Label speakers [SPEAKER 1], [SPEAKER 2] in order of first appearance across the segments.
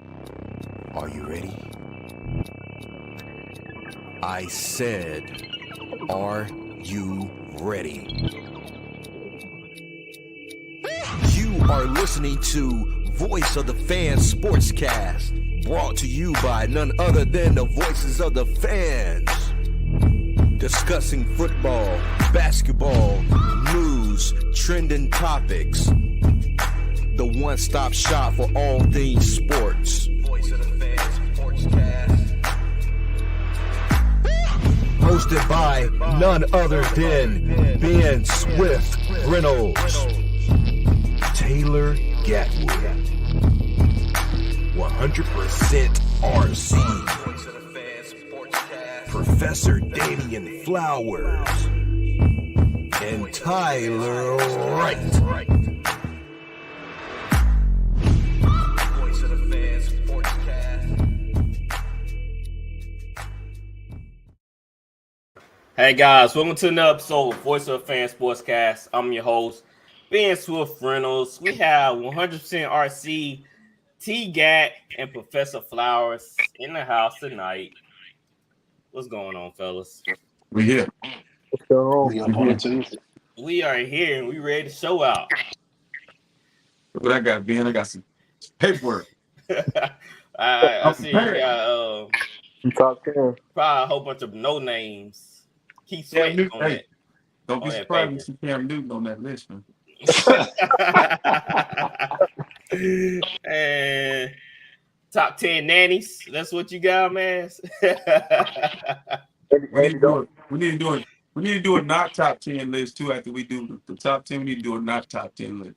[SPEAKER 1] Are you ready? I said, are you ready? You are listening to Voice of the Fans Sportscast, brought to you by none other than the voices of the fans. Discussing football, basketball, news, trending topics. The one-stop shop for all things sports. Voice of the Fans Sportscast. Hosted by none other than Ben Swift Reynolds, Taylor Gatwood, 100% RC, Professor Damian Flowers, and Tyler Wright.
[SPEAKER 2] Hey guys, welcome to another episode of Voice of the Fan Sportscast. I'm your host, Ben Swift Reynolds. We have 100% RC, T-Gat, and Professor Flowers in the house tonight. What's going on, fellas?
[SPEAKER 3] We here.
[SPEAKER 4] What's going on?
[SPEAKER 2] We are here and we ready to show out.
[SPEAKER 3] What I got, Ben? I got some paperwork.
[SPEAKER 2] I see you got
[SPEAKER 4] Top 10.
[SPEAKER 2] probably a whole bunch of no names. Keep sweating on that.
[SPEAKER 3] Don't be surprised when you see Cam Newton on that list, man.
[SPEAKER 2] And top 10 nannies. That's what you got, man.
[SPEAKER 3] We need to do a not top 10 list too. After we do the top 10, we need to do a not top 10 list.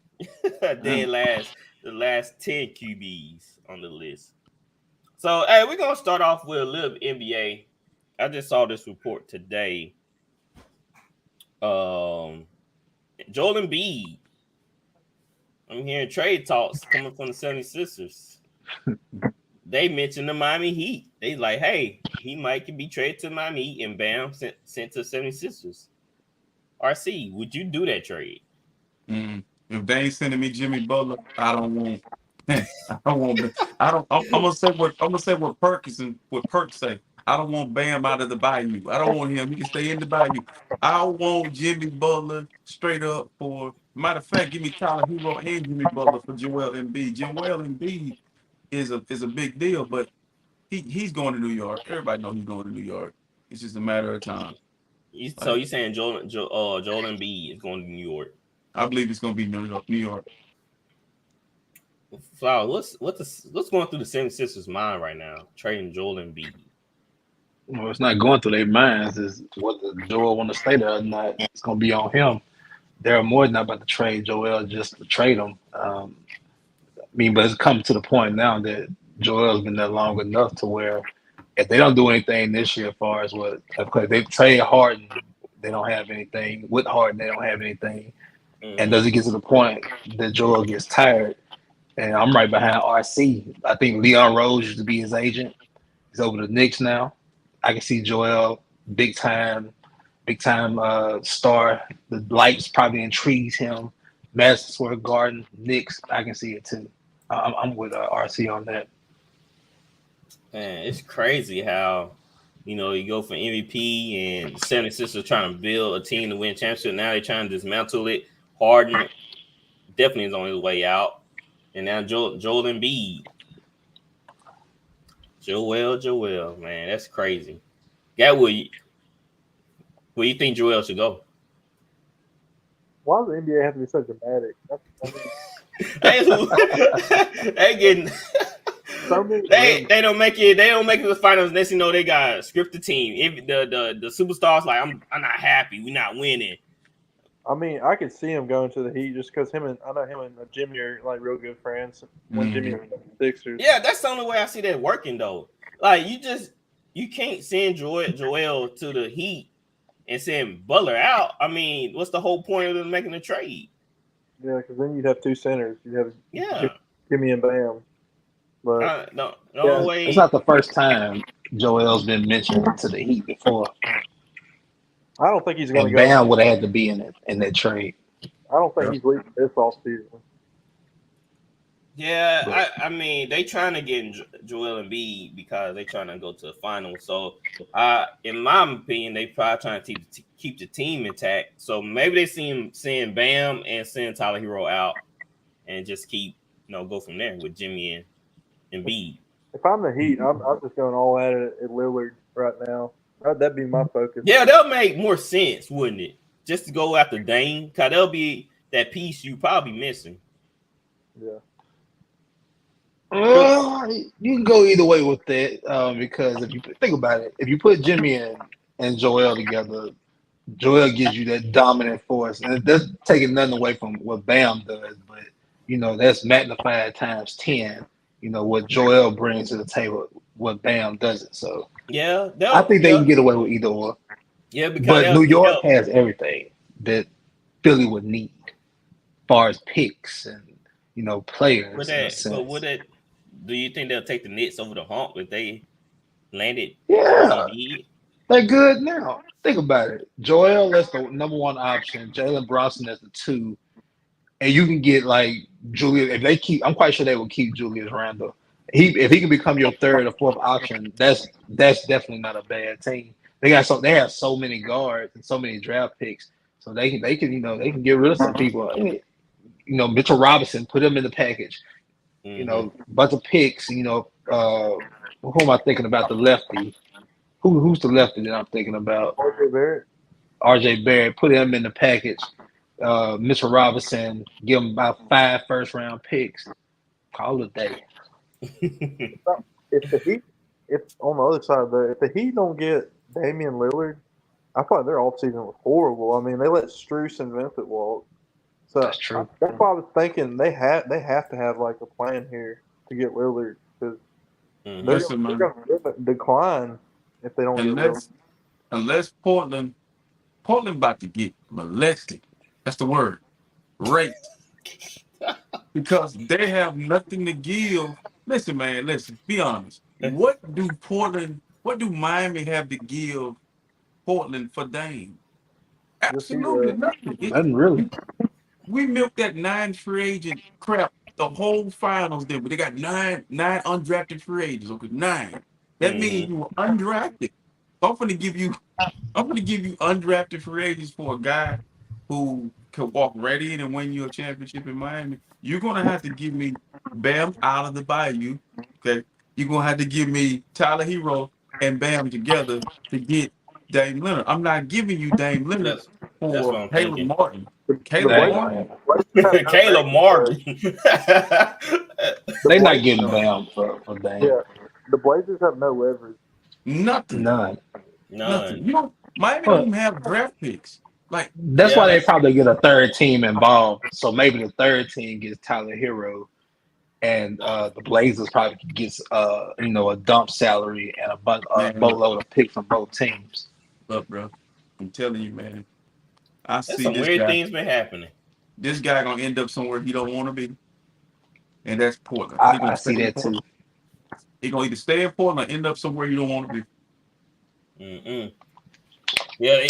[SPEAKER 2] Then the last 10 QBs on the list. So hey, we're gonna start off with a little NBA. I just saw this report today. Joel Embiid. I'm hearing trade talks coming from the 76ers. They mentioned the Miami Heat. They like, hey, he might be traded to Miami Heat and bam, sent to 76ers. RC, would you do that trade?
[SPEAKER 3] If they ain't sending me Jimmy Butler, I don't want. I'm gonna say what Perk say. I don't want Bam out of the Bayou. I don't want him. He can stay in the Bayou. I want Jimmy Butler straight up for. Matter of fact, give me Tyler Hero and Jimmy Butler for Joel Embiid. Joel Embiid is a big deal, but he's going to New York. Everybody knows he's going to New York. It's just a matter of time.
[SPEAKER 2] So you're saying Joel Embiid is going to New York?
[SPEAKER 3] I believe it's going to be New York.
[SPEAKER 2] Flower, what's going through the 76ers mind right now? Trading Joel Embiid.
[SPEAKER 4] Well, it's not going through their minds. Is whether Joel want to stay there or not. It's going to be on him. They're more than not about to trade Joel just to trade him. But it's come to the point now that Joel's been there long enough to where if they don't do anything this year, as far as because they trade Harden, they don't have anything. With Harden, they don't have anything. And does it get to the point that Joel gets tired? And I'm right behind RC. I think Leon Rose used to be his agent. He's over the Knicks now. I can see Joel, big time star. The lights probably intrigues him. Madison Square Garden, Knicks. I can see it too. I'm with RC on that.
[SPEAKER 2] Man, it's crazy how you go for MVP and the 76ers are trying to build a team to win championship. Now they're trying to dismantle it. Harden definitely is on his way out. And now Joel Embiid. Joel, man, that's crazy. Where you think Joel should go?
[SPEAKER 5] Why does the NBA have to be so dramatic?
[SPEAKER 2] They don't make it. They don't make it to the finals. Next thing you know, they got a scripted team. If the superstars like, I'm not happy. We're not winning.
[SPEAKER 5] I mean, I could see him going to the Heat just because I know him and Jimmy are like real good friends. When Jimmy was the Sixers.
[SPEAKER 2] Yeah, that's the only way I see that working though. Like you can't send Joel to the Heat and send Butler out. I mean, what's the whole point of them making a trade?
[SPEAKER 5] Yeah, because then you'd have two centers. You'd have Jimmy and Bam. But
[SPEAKER 2] no way.
[SPEAKER 4] It's not the first time Joel's been mentioned to the Heat before.
[SPEAKER 5] I don't think he's going to go.
[SPEAKER 4] Bam would have had to be in that trade.
[SPEAKER 5] I don't think he's leaving this offseason.
[SPEAKER 2] Yeah,
[SPEAKER 4] But
[SPEAKER 2] I mean they trying to get Joel Embiid because they trying to go to the finals. So, in my opinion, they probably trying to keep the team intact. So maybe they seeing Bam and send Tyler Hero out and just keep go from there with Jimmy and Embiid.
[SPEAKER 5] If I'm the Heat, I'm just going all at it at Lillard right now. That'd be my focus.
[SPEAKER 2] Yeah, that'll make more sense, wouldn't it? Just to go after Dame, cause that'll be that piece you probably missing.
[SPEAKER 5] Yeah.
[SPEAKER 4] you can go either way with that because if you think about it, if you put Jimmy and Joel together, Joel gives you that dominant force, and that's taking nothing away from what Bam does, but that's magnified times 10. What Joel brings to the table, what Bam doesn't. So
[SPEAKER 2] Yeah,
[SPEAKER 4] I think they can get away with either or.
[SPEAKER 2] Yeah, because
[SPEAKER 4] But New
[SPEAKER 2] that'll
[SPEAKER 4] York
[SPEAKER 2] help.
[SPEAKER 4] has everything that Philly would need, as far as picks and players in a sense.
[SPEAKER 2] Do you think they'll take the Knicks over the hump if they landed?
[SPEAKER 4] Yeah,
[SPEAKER 2] Embiid?
[SPEAKER 4] they're good now. Think about it. Joel as the number one option, Jalen Brunson as the 2, and you can get like Julius. If they keep, I'm quite sure they will keep Julius Randle. If he can become your 3rd or 4th option, that's definitely not a bad team. They have so many guards and so many draft picks, so they can get rid of some people. Mitchell Robinson, put him in the package. Bunch of picks. Who am I thinking about? The lefty. Who's the lefty that I'm thinking about? RJ Barrett. Put him in the package. Mitchell Robinson. Give him about 5 first-round picks. Call it a day.
[SPEAKER 5] If on the other side of that, if the Heat don't get Damian Lillard, I thought their offseason was horrible. I mean, they let Strus and Vincent walk. So
[SPEAKER 4] that's true.
[SPEAKER 5] That's why I was thinking they have to have like a plan here to get Lillard because they're going to decline if they don't get Lillard.
[SPEAKER 3] Unless Portland about to get molested. That's the word. Raped. Because they have nothing to give. Listen, man, be honest. What do Miami have to give Portland for Dame? Absolutely nothing.
[SPEAKER 4] Nothing really.
[SPEAKER 3] We milked that 9 free agent crap the whole finals did, but they got nine undrafted free agents. Okay, 9. That means you were undrafted. So I'm gonna give you undrafted free agents for a guy who could walk right in and win you a championship in Miami. You're gonna have to give me Bam out of the Bayou. Okay, you're gonna have to give me Tyler Hero and Bam together to get Dame Leonard. I'm not giving you Dame Leonard for Caleb Martin.
[SPEAKER 2] Caleb Martin.
[SPEAKER 4] They're not getting Bam for Dame.
[SPEAKER 5] Yeah, the Blazers have no leverage.
[SPEAKER 3] Nothing.
[SPEAKER 4] None.
[SPEAKER 3] Miami don't have draft picks. Like
[SPEAKER 4] that's why they probably get a 3rd team involved. So maybe the 3rd team gets Tyler Hero, and the Blazers probably gets a dump salary and a boatload of picks from both teams.
[SPEAKER 3] Look, bro, I'm telling you, man. I see
[SPEAKER 2] some
[SPEAKER 3] this
[SPEAKER 2] weird
[SPEAKER 3] guy,
[SPEAKER 2] things been happening.
[SPEAKER 3] This guy gonna end up somewhere he don't want to be, and that's Portland.
[SPEAKER 4] I see that too.
[SPEAKER 3] He gonna either stay in Portland or end up somewhere you don't want to be.
[SPEAKER 2] Yeah,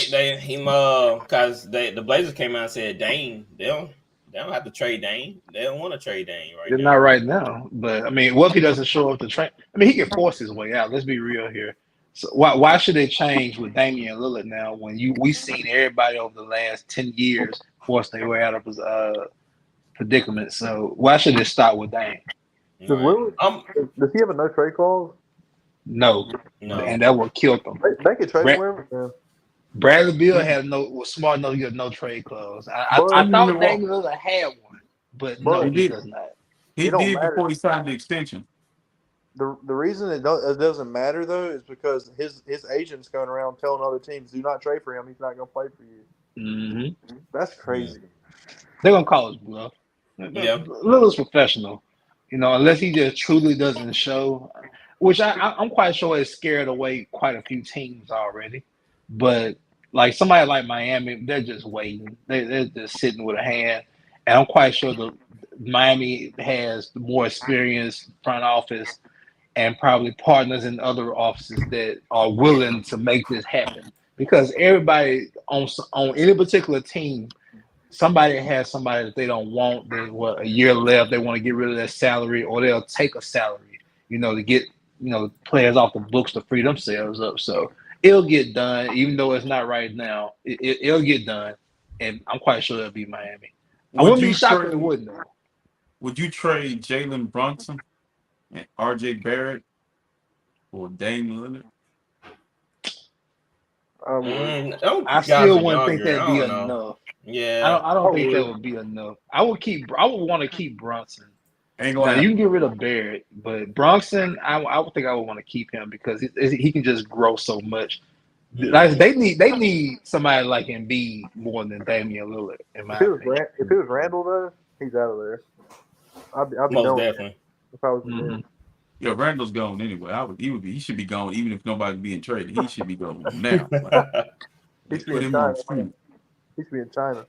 [SPEAKER 2] because the Blazers came out and said Dame, they don't have to trade Dame. They don't want to trade Dame right now.
[SPEAKER 4] They're not right now, but I mean, what if he doesn't show up to train? I mean, he can force his way out. Let's be real here. So why should they change with Damian Lillard now when we've seen everybody over the last 10 years force their way out of his predicament? So why should it start with Dame?
[SPEAKER 5] Does he have a no trade clause?
[SPEAKER 4] No, and that would kill them.
[SPEAKER 5] They could trade him.
[SPEAKER 4] Bradley Beal was smart enough to get no trade clause. I thought Damian Lillard had one, but no, he does not.
[SPEAKER 3] He did before he signed the extension.
[SPEAKER 5] The reason it doesn't matter though is because his agent's going around telling other teams, "Do not trade for him. He's not going to play for you."
[SPEAKER 4] Mm-hmm.
[SPEAKER 5] That's crazy.
[SPEAKER 4] They're going to call his bluff.
[SPEAKER 2] Yeah,
[SPEAKER 4] Lillard's professional, unless he just truly doesn't show, which I'm quite sure has scared away quite a few teams already. But like somebody like Miami, they're just waiting. They're just sitting with a hand, and I'm quite sure the Miami has the more experienced front office and probably partners in other offices that are willing to make this happen. Because everybody on any particular team somebody has somebody that they don't want, they a year left, they want to get rid of their salary, or they'll take a salary, to get players off the books to free themselves up. So it'll get done, even though it's not right now. It'll get done, and I'm quite sure it'll be Miami. I wouldn't be shocked if it wouldn't. Though.
[SPEAKER 3] Would you trade Jalen Brunson and R.J. Barrett for Dame Lillard?
[SPEAKER 4] I still wouldn't think that'd be enough.
[SPEAKER 2] Yeah,
[SPEAKER 4] I don't think that would be enough. I would want to keep Brunson. Now, you can get rid of Barrett, but Brunson, I would think I would want to keep him because he can just grow so much. Like they need somebody like Embiid more than Damian Lillard. In my opinion.
[SPEAKER 5] If it was Randall though, he's out of there. I'd be
[SPEAKER 2] most definitely.
[SPEAKER 5] If I was
[SPEAKER 3] Yeah, Randall's gone anyway. He should be gone even if nobody's being traded. He should be gone now.
[SPEAKER 5] He should be in China. He should be in China.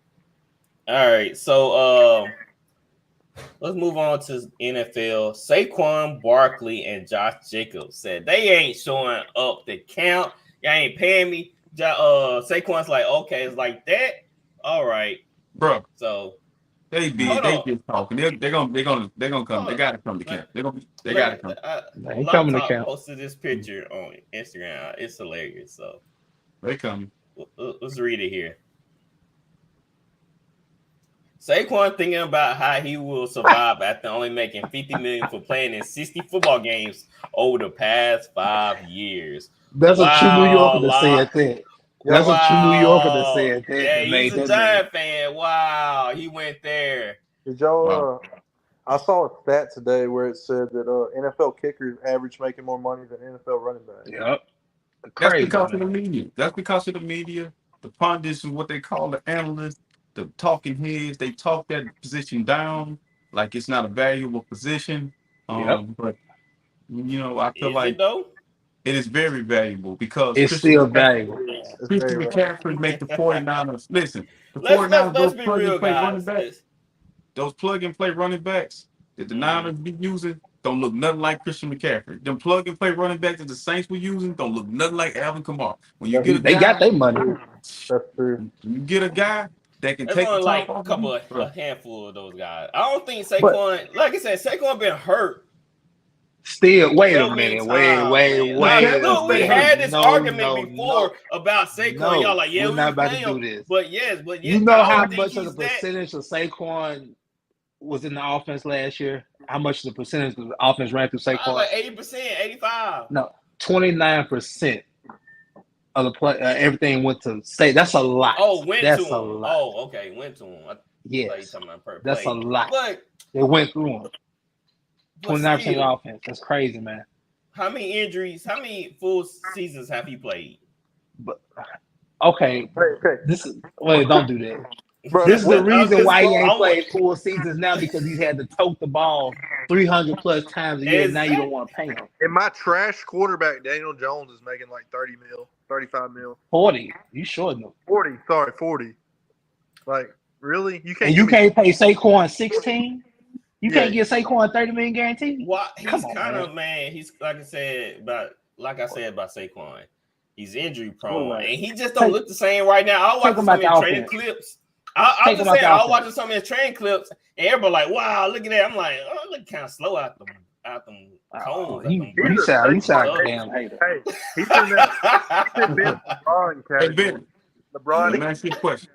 [SPEAKER 2] All right, so let's move on to NFL. Saquon Barkley and Josh Jacobs said they ain't showing up to camp. Y'all ain't paying me. Saquon's like, okay, it's like that. All right,
[SPEAKER 3] bro.
[SPEAKER 2] So
[SPEAKER 3] they just talking. They're gonna come. They gotta come to camp. They gotta come.
[SPEAKER 4] They coming to camp.
[SPEAKER 2] Posted this picture on Instagram. It's hilarious. So
[SPEAKER 3] they coming.
[SPEAKER 2] Let's read it here. Saquon thinking about how he will survive after only making $50 million for playing in 60 football games over the past 5 years.
[SPEAKER 4] That's a true New Yorker that said that. That's a true New Yorker that said that.
[SPEAKER 2] Yeah, he's a Giant fan. Wow, he went there.
[SPEAKER 5] Did y'all? I saw a stat today where it said that NFL kickers average making more money than NFL running backs.
[SPEAKER 4] Yep.
[SPEAKER 3] That's because of the media. That's because of the media. The pundits and what they call the analysts, the talking heads. They talk that position down like it's not a valuable position. But I feel like it is very valuable because
[SPEAKER 4] it's still valuable.
[SPEAKER 3] Christian McCaffrey make the 49ers. Listen, the 49ers those plug-and-play running backs. Those plug-and-play running backs that the Niners be using don't look nothing like Christian McCaffrey. Them plug-and-play running backs that the Saints were using don't look nothing like Alvin Kamara. When you get
[SPEAKER 4] they got their money.
[SPEAKER 5] That's true.
[SPEAKER 3] You get a guy that can take
[SPEAKER 2] the like a handful of those guys. I don't think Saquon, like I said, Saquon been hurt.
[SPEAKER 4] Still, wait a minute. Wait.
[SPEAKER 2] Look, we had this argument before about Saquon. Y'all like,
[SPEAKER 4] we're not about to do this.
[SPEAKER 2] But yes,
[SPEAKER 4] you know how much of the percentage of Saquon was in the offense last year? How much of the percentage of the offense ran through Saquon?
[SPEAKER 2] Like 80%, 85%.
[SPEAKER 4] No, 29% of the play. Everything went to say. That's a lot.
[SPEAKER 2] Oh,
[SPEAKER 4] that's
[SPEAKER 2] to
[SPEAKER 4] a
[SPEAKER 2] him.
[SPEAKER 4] lot.
[SPEAKER 2] Oh, okay, went to him.
[SPEAKER 4] Yes, that's a lot.
[SPEAKER 2] But
[SPEAKER 4] it went through him. 29% of offense. That's crazy, man.
[SPEAKER 2] How many injuries? How many full seasons have he played?
[SPEAKER 4] But okay. Don't do that.
[SPEAKER 5] Bro,
[SPEAKER 4] this is the reason why he ain't played full seasons now because he's had to tote the ball 300 plus times a year. Now you don't want to pay him.
[SPEAKER 5] And my trash quarterback Daniel Jones is making like 30 mil, 35 mil,
[SPEAKER 4] 40. You sure know?
[SPEAKER 5] 40. Like really? You can't.
[SPEAKER 4] And you can't pay Saquon 16. You can't get Saquon 30 million guaranteed.
[SPEAKER 2] Well, he's kind of man. He's like I said about Saquon. He's injury prone, and he just don't look the same right now. I watch some of his training clips. I watching some of his training clips, and everybody like, wow, look at that. I'm like, oh, look kind of slow out them cones.
[SPEAKER 4] You sound damn hater.
[SPEAKER 5] Hey, he's in that LeBron category.
[SPEAKER 3] Hey, Ben.
[SPEAKER 5] LeBron.
[SPEAKER 3] Let me ask you a question.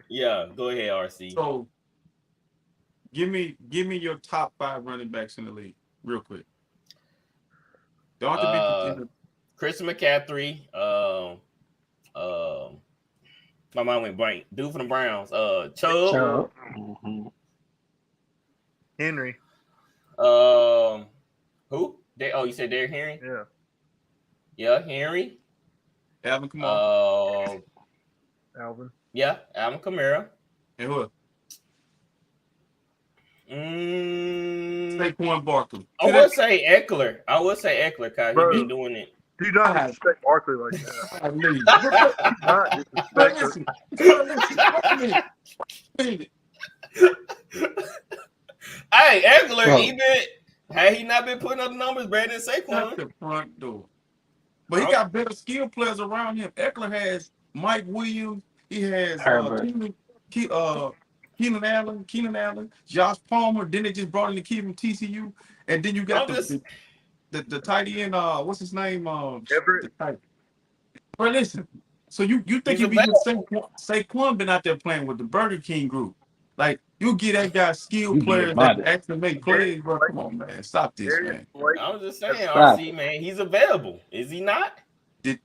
[SPEAKER 2] Yeah, go ahead, RC.
[SPEAKER 3] So, give me your top 5 running backs in the league, real quick. Don't have to be
[SPEAKER 2] Christian McCaffrey. My mind went blank. Dude from the Browns. Chubb.
[SPEAKER 4] Mm-hmm.
[SPEAKER 5] Henry.
[SPEAKER 2] Who? You said Derrick Henry?
[SPEAKER 5] Yeah.
[SPEAKER 2] Yeah, Henry.
[SPEAKER 3] Alvin Kamara.
[SPEAKER 5] Alvin.
[SPEAKER 2] Yeah, Alvin Kamara.
[SPEAKER 3] And who?
[SPEAKER 2] Saquon
[SPEAKER 3] Barkley.
[SPEAKER 2] I would say Eckler because he's been doing it.
[SPEAKER 5] Do not disrespect Barkley like that.
[SPEAKER 2] Hey, Eckler, had he not been putting up numbers better than Saquon?
[SPEAKER 3] That's the front door. But he got better skill players around him. Eckler has Mike Williams. He has Keenan Allen, Josh Palmer. Then they just brought in the kid from TCU, and then you got the tight end. What's his name?
[SPEAKER 5] Everett.
[SPEAKER 3] Bro, listen. So you think
[SPEAKER 2] He's
[SPEAKER 3] if you just Saquon been out there playing with the Burger King group, like you get that guy skilled
[SPEAKER 4] You being
[SPEAKER 3] players that
[SPEAKER 4] modest.
[SPEAKER 3] actually make plays, bro. Come on, man, stop this,
[SPEAKER 5] Darius
[SPEAKER 3] man.
[SPEAKER 5] Blake.
[SPEAKER 2] I was just saying,
[SPEAKER 4] Stop.
[SPEAKER 2] RC, man, he's available. Is he not?
[SPEAKER 3] Did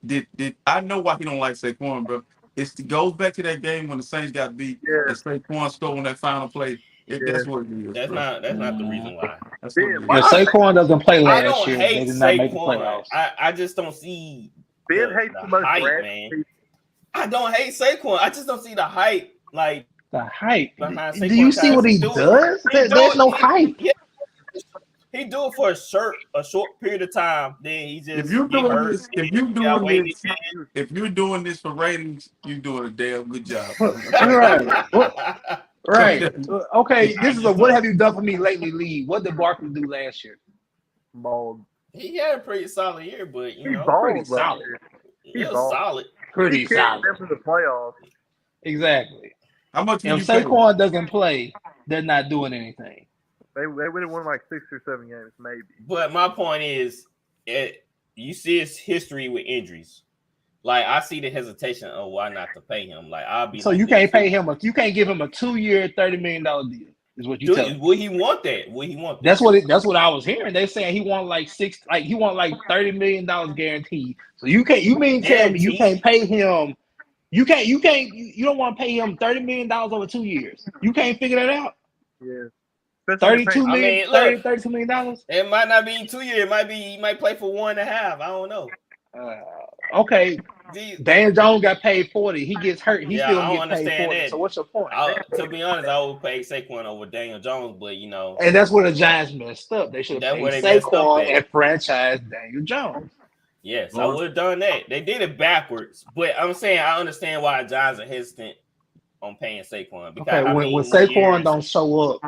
[SPEAKER 3] I know why he don't like Saquon, bro? It goes back to that game when the Saints got beat.
[SPEAKER 5] Yeah.
[SPEAKER 3] And Saquon scored on that final play. That's what it is.
[SPEAKER 2] That's
[SPEAKER 3] bro.
[SPEAKER 2] not the reason why.
[SPEAKER 3] That's what it
[SPEAKER 5] Yeah,
[SPEAKER 3] is.
[SPEAKER 4] If Saquon doesn't play
[SPEAKER 2] I
[SPEAKER 4] last
[SPEAKER 2] don't
[SPEAKER 4] year,
[SPEAKER 2] hate
[SPEAKER 4] they did not make the
[SPEAKER 2] Saquon.
[SPEAKER 4] playoffs.
[SPEAKER 2] I just don't see
[SPEAKER 5] Ben
[SPEAKER 2] the
[SPEAKER 5] hates the most
[SPEAKER 2] hype,
[SPEAKER 5] random
[SPEAKER 2] man.
[SPEAKER 5] people.
[SPEAKER 2] I don't hate Saquon. I just don't see the hype. Like
[SPEAKER 4] The hype.
[SPEAKER 2] behind
[SPEAKER 4] Do you
[SPEAKER 2] Saquon
[SPEAKER 4] see what he does? There's no hype.
[SPEAKER 2] Yeah, he do it for a short period of time. Then he just
[SPEAKER 3] If you're
[SPEAKER 2] get
[SPEAKER 3] doing
[SPEAKER 2] hurt.
[SPEAKER 3] this, if you're doing this for ratings, you're doing a damn good job.
[SPEAKER 4] Right. Okay, this is a what have you done for me lately league. What did Barkley do last year?
[SPEAKER 5] Bald.
[SPEAKER 2] He had a pretty solid year, but
[SPEAKER 5] He
[SPEAKER 2] you know,
[SPEAKER 5] balled
[SPEAKER 4] pretty
[SPEAKER 5] last
[SPEAKER 4] solid.
[SPEAKER 5] year.
[SPEAKER 2] he was
[SPEAKER 5] balled.
[SPEAKER 2] solid.
[SPEAKER 4] Pretty
[SPEAKER 5] He carried
[SPEAKER 4] solid.
[SPEAKER 5] them to the playoffs.
[SPEAKER 4] Exactly.
[SPEAKER 3] How much
[SPEAKER 4] If
[SPEAKER 3] you pay?
[SPEAKER 4] Saquon doesn't play, they're not doing anything.
[SPEAKER 5] They would have won like 6 or 7 games, maybe.
[SPEAKER 2] But my point is, you see his history with injuries. Like I see the hesitation of why not to pay him. Like I'll be.
[SPEAKER 4] So
[SPEAKER 2] like
[SPEAKER 4] you
[SPEAKER 2] this.
[SPEAKER 4] can't pay him you can't give him a 2-year, $30 million deal. Is what you tell me.
[SPEAKER 2] Would he want that? Would he want that?
[SPEAKER 4] That's what I was hearing. They saying he want like $30 million guaranteed. So you mean tell me you can't pay him? You don't want to pay him $30 million over 2 years. You can't figure that out.
[SPEAKER 5] Yeah.
[SPEAKER 4] $32 million. $32 million.
[SPEAKER 2] It might not be 2 years. It might be he might play for 1.5. I don't know.
[SPEAKER 4] Okay. Daniel Jones got paid 40. He gets hurt. He still
[SPEAKER 2] don't
[SPEAKER 4] get paid 40.
[SPEAKER 2] that.
[SPEAKER 4] So what's your point?
[SPEAKER 2] To be honest, I would pay Saquon over Daniel Jones, but you know.
[SPEAKER 4] And that's where the Giants messed up. They should have paid Saquon and franchised Daniel Jones.
[SPEAKER 2] Yes, I would have done that. They did it backwards, but I'm saying I understand why the Giants are hesitant on paying Saquon. Because
[SPEAKER 4] when Saquon don't show up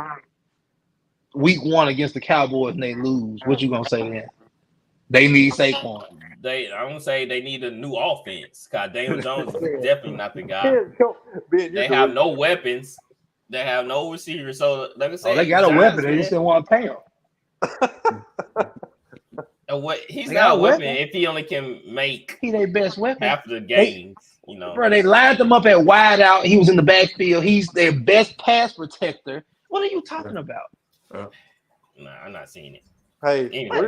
[SPEAKER 4] week 1 against the Cowboys and they lose, what you gonna say then? They need Saquon.
[SPEAKER 2] I'm gonna say they need a new offense because Daniel Jones is definitely not the guy. They have no weapons. They have no receivers. So like I said,
[SPEAKER 4] they got a weapon. They just didn't want to pay him.
[SPEAKER 2] He's not a weapon if he only can make
[SPEAKER 4] their best weapon
[SPEAKER 2] half of the games. You know,
[SPEAKER 4] bro. They lined him up at wide out. He was in the backfield. He's their best pass protector. What are you talking about?
[SPEAKER 2] Nah, I'm not seeing it.
[SPEAKER 5] Hey,
[SPEAKER 2] Anyway.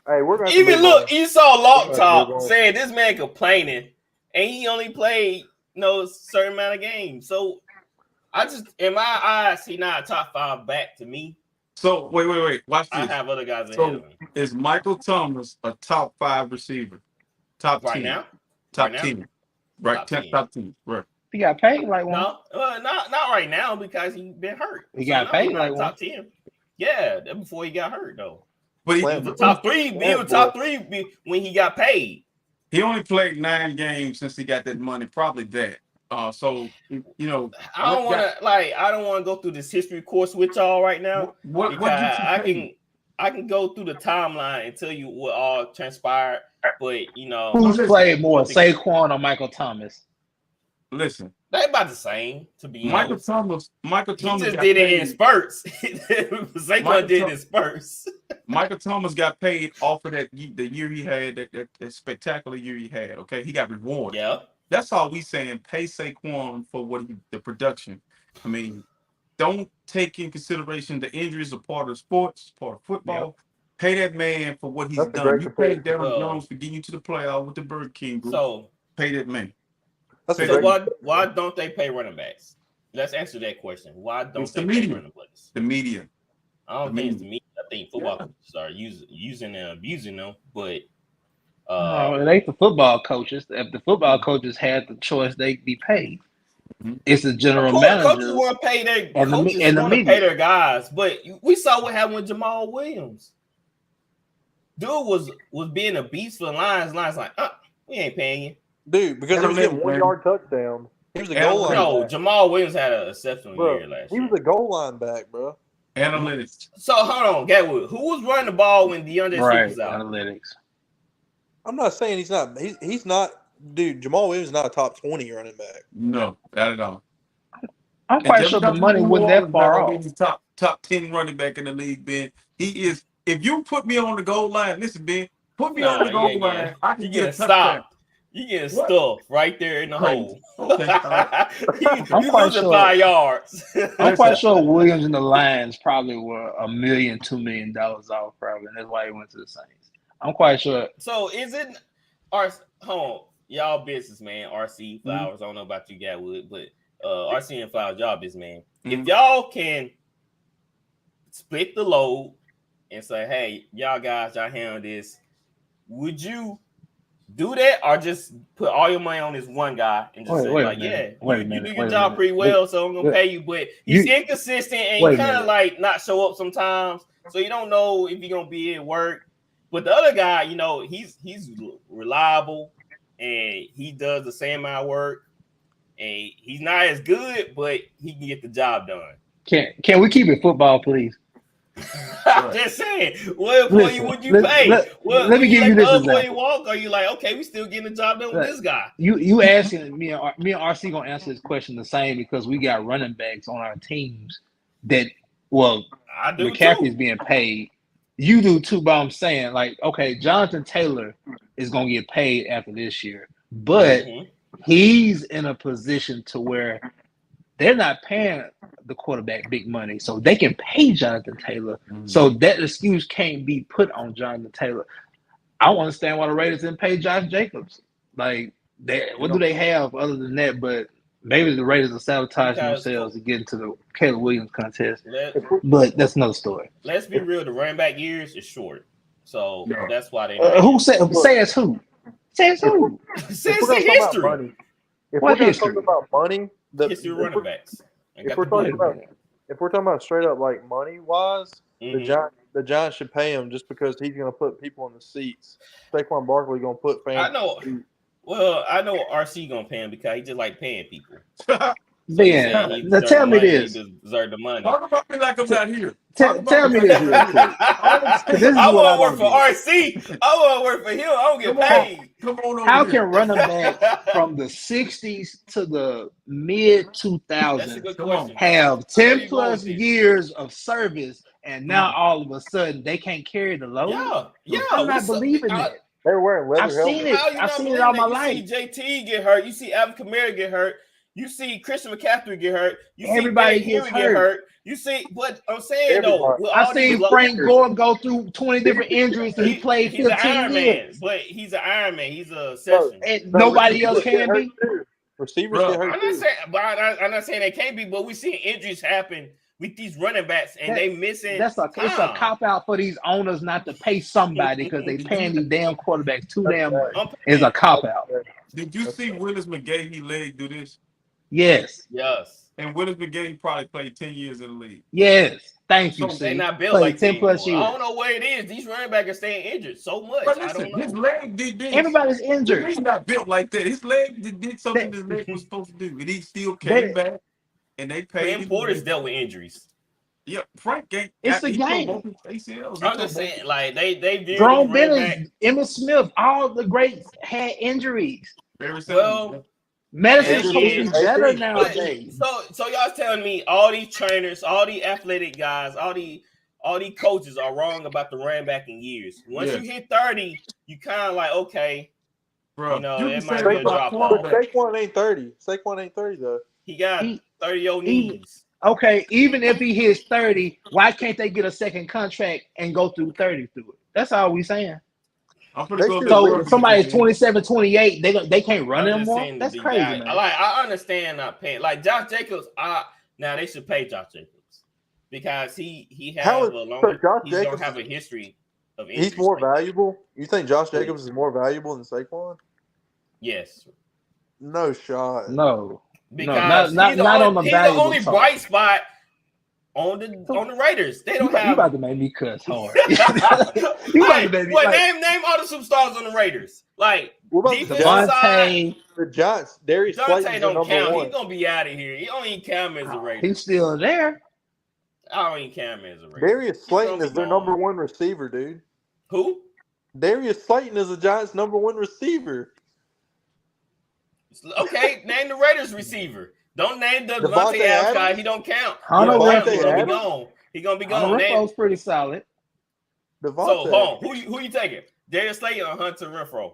[SPEAKER 5] we're gonna
[SPEAKER 2] Even look, you saw Lock Talk
[SPEAKER 5] going.
[SPEAKER 2] saying this man complaining, and he only played certain amount of games. So I just, in my eyes, he not a top 5 back to me.
[SPEAKER 3] So wait. Watch this.
[SPEAKER 2] I have other guys ahead of him.
[SPEAKER 3] Is Michael Thomas a top 5 receiver? Top 10.
[SPEAKER 2] Now?
[SPEAKER 3] Top
[SPEAKER 2] right
[SPEAKER 3] 10. Right. Top 10. Right.
[SPEAKER 4] He got paid like one.
[SPEAKER 2] No, not right now because he been hurt.
[SPEAKER 4] He got paid like
[SPEAKER 2] top 10. Yeah, before he got hurt though.
[SPEAKER 3] But
[SPEAKER 2] he was top 3. He was top 3 when he got paid.
[SPEAKER 3] He only played 9 games since he got that money. Probably that. So you know,
[SPEAKER 2] I don't want to go through this history course with y'all right now. I can go through the timeline and tell you what all transpired, but you know,
[SPEAKER 4] who's played more, Saquon or Michael Thomas?
[SPEAKER 3] Listen,
[SPEAKER 2] they about the same. To be honest,
[SPEAKER 3] Michael Thomas
[SPEAKER 2] just did it in spurts. Saquon did it in spurts.
[SPEAKER 3] Michael Thomas got paid off of the year he had, that spectacular year he had. Okay, he got rewarded.
[SPEAKER 2] Yeah.
[SPEAKER 3] That's all we saying. Pay Saquon for the production. I mean, don't take in consideration the injuries are part of sports, part of football. Yep. Pay that man for what he's done. You paid Darren Jones for getting you to the playoff with the Burger King group. So pay that man.
[SPEAKER 2] So why don't they pay running backs? Let's answer that question. Why don't they pay running backs?
[SPEAKER 3] The media.
[SPEAKER 2] I don't think it's the media. I think football coaches are using and abusing them, but.
[SPEAKER 4] No, it ain't the football coaches. If the football coaches had the choice, they'd be paid. Mm-hmm. It's the general manager.
[SPEAKER 2] Coaches want to pay their pay their guys, but we saw what happened with Jamal Williams. Dude was being a beast for the Lions. Lions like, we ain't paying you,
[SPEAKER 5] dude, because he was getting 1-yard touchdown. He was a goal line.
[SPEAKER 2] No, Jamal Williams had an exceptional year last year.
[SPEAKER 5] He was a goal line back, bro.
[SPEAKER 3] Analytics.
[SPEAKER 2] So hold on, Gatwood. Who was running the ball when DeAndre Swift was out?
[SPEAKER 4] Analytics.
[SPEAKER 5] I'm not saying he's not. He's not. Dude, Jamal Williams is not a top 20 running back.
[SPEAKER 3] No, not at all.
[SPEAKER 4] I'm quite sure the money wasn't that far off.
[SPEAKER 3] He's top 10 running back in the league, Ben. He is. If you put me on the goal line, listen, Ben, put me on the goal line. I can get a touchdown.
[SPEAKER 2] You getting stuffed right there in the hole.
[SPEAKER 3] Okay.
[SPEAKER 2] You losing 5 yards.
[SPEAKER 4] I'm quite sure Williams and the Lions probably were $1 million, $2 million off, probably, and that's why he went to the Saints. I'm quite sure.
[SPEAKER 2] So is it y'all business, man? RC Flowers. I don't know about you, Gatwood, but RC and Flowers, y'all business, man. If y'all can split the load and say, hey, y'all guys, y'all handle this, would you do that or just put all your money on this one guy and just say, like, you do your job pretty well, so I'm gonna pay you, but he's inconsistent and he kind of like not show up sometimes, so you don't know if you're gonna be at work. But the other guy, you know, he's reliable and he does the same amount of work, and he's not as good, but he can get the job done.
[SPEAKER 4] Can we keep it football, please?
[SPEAKER 2] I'm just saying, what employee would you pay?
[SPEAKER 4] Let me give you this example.
[SPEAKER 2] Walk, or you like, okay, we still getting the job done with this guy?
[SPEAKER 4] You asking me and RC gonna answer this question the same because we got running backs on our teams that
[SPEAKER 2] I do
[SPEAKER 4] McCaffrey's
[SPEAKER 2] too.
[SPEAKER 4] being paid. You do too, but I'm saying, like, okay, Jonathan Taylor is gonna get paid after this year, but he's in a position to where they're not paying the quarterback big money, so they can pay Jonathan Taylor. So that excuse can't be put on Jonathan Taylor. I don't understand why the Raiders didn't pay Josh Jacobs. Like, what do they have other than that? But maybe the Raiders are sabotaging themselves to get into the Caleb Williams contest. But that's another story.
[SPEAKER 2] Let's be real. The running back years is short, so that's why they.
[SPEAKER 4] Who says who? Says who?
[SPEAKER 2] Says the history.
[SPEAKER 5] If we're going to talk about money,
[SPEAKER 2] history running backs.
[SPEAKER 5] If we're talking about straight up like money wise, the Giants should pay him just because he's going to put people in the seats. Jacobs and Barkley going to put fans.
[SPEAKER 2] I know. Well, I know RC going to pay him because he just like paying people.
[SPEAKER 4] Ben, now tell me this.
[SPEAKER 2] He deserve the money.
[SPEAKER 3] Talk about me like I'm not here.
[SPEAKER 4] Tell me this real quick.
[SPEAKER 2] I want to work for RC. I want to work for him. I don't get paid.
[SPEAKER 3] Come on
[SPEAKER 4] How can running back from the 60s to the mid 2000s have 10 plus years of service and now all of a sudden they can't carry the load?
[SPEAKER 2] Yeah.
[SPEAKER 4] I'm not believing that.
[SPEAKER 5] They were wearing leather
[SPEAKER 4] I've seen it. I've seen it all my life.
[SPEAKER 2] You see JT get hurt. You see Alvin Kamara get hurt. You see Christian McCaffrey get hurt. You
[SPEAKER 4] Everybody
[SPEAKER 2] see
[SPEAKER 4] gets
[SPEAKER 2] get hurt. You see, but I'm saying though,
[SPEAKER 4] I've seen Frank Gore go through 20 different injuries and he played 15
[SPEAKER 2] Iron
[SPEAKER 4] years.
[SPEAKER 2] Man, but he's an Iron Man. He's a session.
[SPEAKER 4] And nobody else can be.
[SPEAKER 5] Receivers get hurt.
[SPEAKER 2] I'm not saying they can't be, but we see injuries happen with these running backs and they missing.
[SPEAKER 4] It's a cop out for these owners not to pay somebody because they paying these damn quarterbacks too damn much. It's a cop out.
[SPEAKER 3] Did you see Willis McGahee leg do this?
[SPEAKER 4] Yes.
[SPEAKER 3] And Willis McGahee probably played 10 years in the league.
[SPEAKER 4] Yes. Thank you.
[SPEAKER 2] They're not built like
[SPEAKER 4] 10 plus years.
[SPEAKER 2] I don't know what it is. These running backs are staying injured so much.
[SPEAKER 3] But listen,
[SPEAKER 2] I don't know.
[SPEAKER 3] his leg did this.
[SPEAKER 4] Everybody's injured.
[SPEAKER 3] He's not built like that. His leg did something his leg was supposed to do, and he still came back. And they paid.
[SPEAKER 2] Frank Porter's dealt with injuries.
[SPEAKER 3] Yeah, Frank ain't.
[SPEAKER 4] It's the game.
[SPEAKER 2] I'm just saying, like they
[SPEAKER 4] Jerome Bennett, Emmitt Smith, all the greats had injuries.
[SPEAKER 3] Well,
[SPEAKER 4] medicine's supposed to be better nowadays.
[SPEAKER 2] So y'all telling me all these trainers, all these athletic guys, all these coaches are wrong about the running back in years. Once you hit 30, you kind of like, okay,
[SPEAKER 3] bro,
[SPEAKER 2] you know, it might be a drop off.
[SPEAKER 5] But Saquon ain't 30. Saquon ain't 30 though.
[SPEAKER 2] He got 30-year-old knees.
[SPEAKER 4] Okay, even if he hits 30, why can't they get a second contract and go through 30 through it? That's all we saying. So somebody's 27, 28, they can't run anymore. That's crazy, man.
[SPEAKER 2] I understand not paying. Like Josh Jacobs, now they should pay Josh Jacobs because he has don't have a history of injuries.
[SPEAKER 5] He's more valuable. You think Josh Jacobs is more valuable than Saquon?
[SPEAKER 2] Yes.
[SPEAKER 5] No shot.
[SPEAKER 4] No.
[SPEAKER 2] Because
[SPEAKER 4] not on the value.
[SPEAKER 2] He's the only bright spot on the Raiders. They don't have.
[SPEAKER 4] You about to make me cuss hard.
[SPEAKER 2] Name all the superstars on the Raiders. Like
[SPEAKER 4] Devontae,
[SPEAKER 5] the Giants. Darius Slayton
[SPEAKER 2] don't count. He's gonna be out of here. He don't even count as a Raider.
[SPEAKER 4] He's still there.
[SPEAKER 2] I don't even count him as a Raider.
[SPEAKER 5] Darius Slayton is their number one receiver, dude.
[SPEAKER 2] Who?
[SPEAKER 5] Darius Slayton is the Giants' number one receiver.
[SPEAKER 2] Okay, name the Raiders receiver. Don't name the
[SPEAKER 5] Devontae
[SPEAKER 2] Devontae Adams guy.
[SPEAKER 5] Adams?
[SPEAKER 2] He don't count.
[SPEAKER 4] Hunter
[SPEAKER 2] He
[SPEAKER 5] Devontae
[SPEAKER 2] gonna be
[SPEAKER 5] Adams?
[SPEAKER 2] gone. He gonna be
[SPEAKER 4] Hunter
[SPEAKER 2] gone.
[SPEAKER 4] Renfro's pretty solid.
[SPEAKER 2] So
[SPEAKER 5] Devontae.
[SPEAKER 2] hold on. Who you taking? Darius Slay or Hunter Renfro?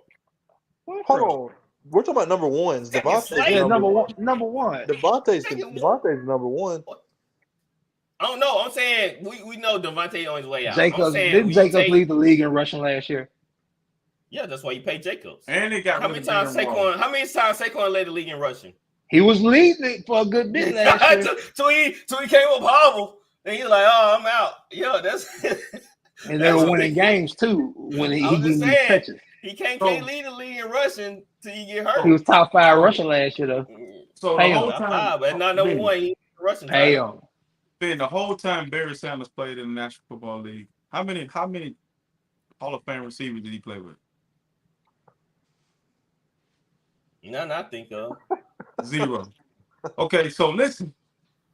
[SPEAKER 5] Hold on. We're talking about number ones.
[SPEAKER 2] Second
[SPEAKER 5] Devontae's
[SPEAKER 2] Slay?
[SPEAKER 4] Yeah,
[SPEAKER 5] number one.
[SPEAKER 4] number one.
[SPEAKER 5] Devontae's number one.
[SPEAKER 2] I don't know. I'm saying we know Devontae on his way out.
[SPEAKER 4] Jacobs
[SPEAKER 2] I'm saying
[SPEAKER 4] didn't
[SPEAKER 2] we
[SPEAKER 4] Jacobs
[SPEAKER 2] take-
[SPEAKER 4] lead the league in rushing last year?
[SPEAKER 2] Yeah, that's why you pay Jacobs.
[SPEAKER 3] And they got
[SPEAKER 2] How many times Saquon led the league in rushing?
[SPEAKER 4] He was leading it for a good bit last year.
[SPEAKER 2] till he came up hobble, and he's like, "Oh, I'm out." Yeah, that's.
[SPEAKER 4] And they were winning games too when he
[SPEAKER 2] I was just
[SPEAKER 4] getting these
[SPEAKER 2] saying,
[SPEAKER 4] touches.
[SPEAKER 2] he can't lead the league in rushing till you get hurt.
[SPEAKER 4] He was top 5 rushing last year though.
[SPEAKER 3] So
[SPEAKER 4] Pay
[SPEAKER 3] the
[SPEAKER 4] him.
[SPEAKER 3] whole
[SPEAKER 2] Top
[SPEAKER 3] time,
[SPEAKER 2] five, but not number one. He rushing.
[SPEAKER 4] Pay
[SPEAKER 2] time.
[SPEAKER 4] him.
[SPEAKER 3] Ben, the whole time Barry Sanders played in the National Football League, how many Hall of Fame receivers did he play with?
[SPEAKER 2] None I think of.
[SPEAKER 3] 0. Okay, so listen,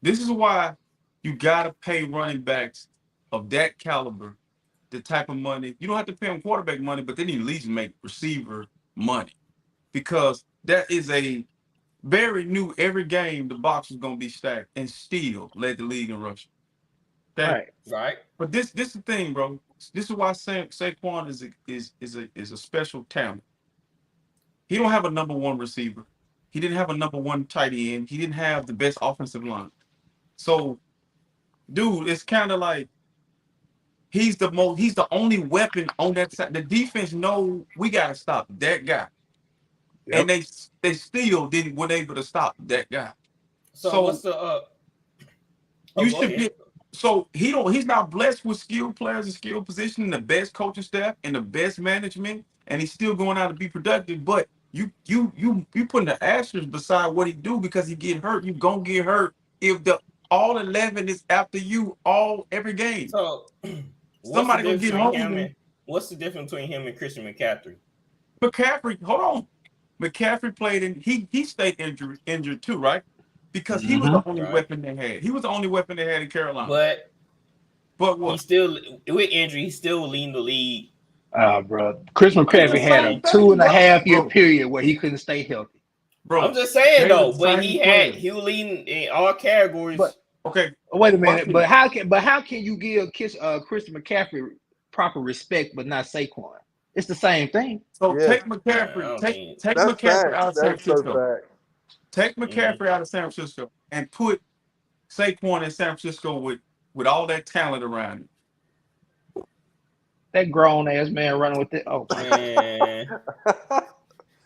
[SPEAKER 3] this is why you gotta pay running backs of that caliber the type of money. You don't have to pay them quarterback money, but they need to at least make receiver money, because that is a Barry knew every game the box was gonna be stacked and still led the league in rushing. Okay?
[SPEAKER 2] Right.
[SPEAKER 3] But this is the thing, bro. This is why Saquon is a special talent. He don't have a number one receiver. He didn't have a number one tight end. He didn't have the best offensive line. So, dude, it's kind of like he's the only weapon on that side. The defense know we gotta stop that guy.
[SPEAKER 4] Yep.
[SPEAKER 3] And they still weren't able to stop that guy.
[SPEAKER 2] So what's the
[SPEAKER 3] you should get. So he's not blessed with skilled players and skilled position and the best coaching staff and the best management, and he's still going out to be productive. But you putting the asterisk beside what he do because he get hurt. You gonna get hurt if the all 11 is after you every game.
[SPEAKER 2] So
[SPEAKER 3] somebody gonna get home.
[SPEAKER 2] What's the difference between him and Christian McCaffrey?
[SPEAKER 3] Hold on. McCaffrey played and he stayed injured too, right? Because he was the only weapon they had. He was the only weapon they had in Carolina.
[SPEAKER 2] But
[SPEAKER 3] what?
[SPEAKER 2] He still with injury, he's still leading the league.
[SPEAKER 4] Bro. Chris McCaffrey had a 2.5 year period where he couldn't stay healthy.
[SPEAKER 3] Bro,
[SPEAKER 2] I'm just saying though, but he was leading in all categories.
[SPEAKER 4] But,
[SPEAKER 3] okay,
[SPEAKER 4] wait a minute. But how can you give Christian McCaffrey proper respect but not Saquon? It's the same thing.
[SPEAKER 3] So take McCaffrey, take McCaffrey out of San Francisco. Take McCaffrey out of San Francisco and put Saquon in San Francisco with all that talent around him.
[SPEAKER 4] That grown ass man running with it. Oh
[SPEAKER 2] man.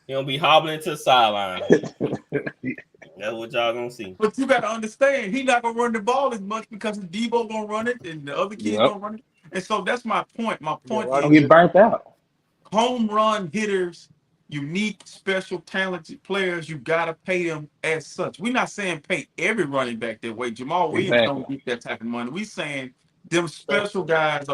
[SPEAKER 2] He gonna be hobbling to the sideline. That's what y'all gonna see.
[SPEAKER 3] But you gotta understand, he's not gonna run the ball as much because Debo gonna run it and the other kids gonna run it. And so that's my point. My point is
[SPEAKER 4] get burnt out.
[SPEAKER 3] Home run hitters, unique, special, talented players, you gotta pay them as such. We're not saying pay every running back that way. Jamal Williams don't get that type of money. We're saying them special guys.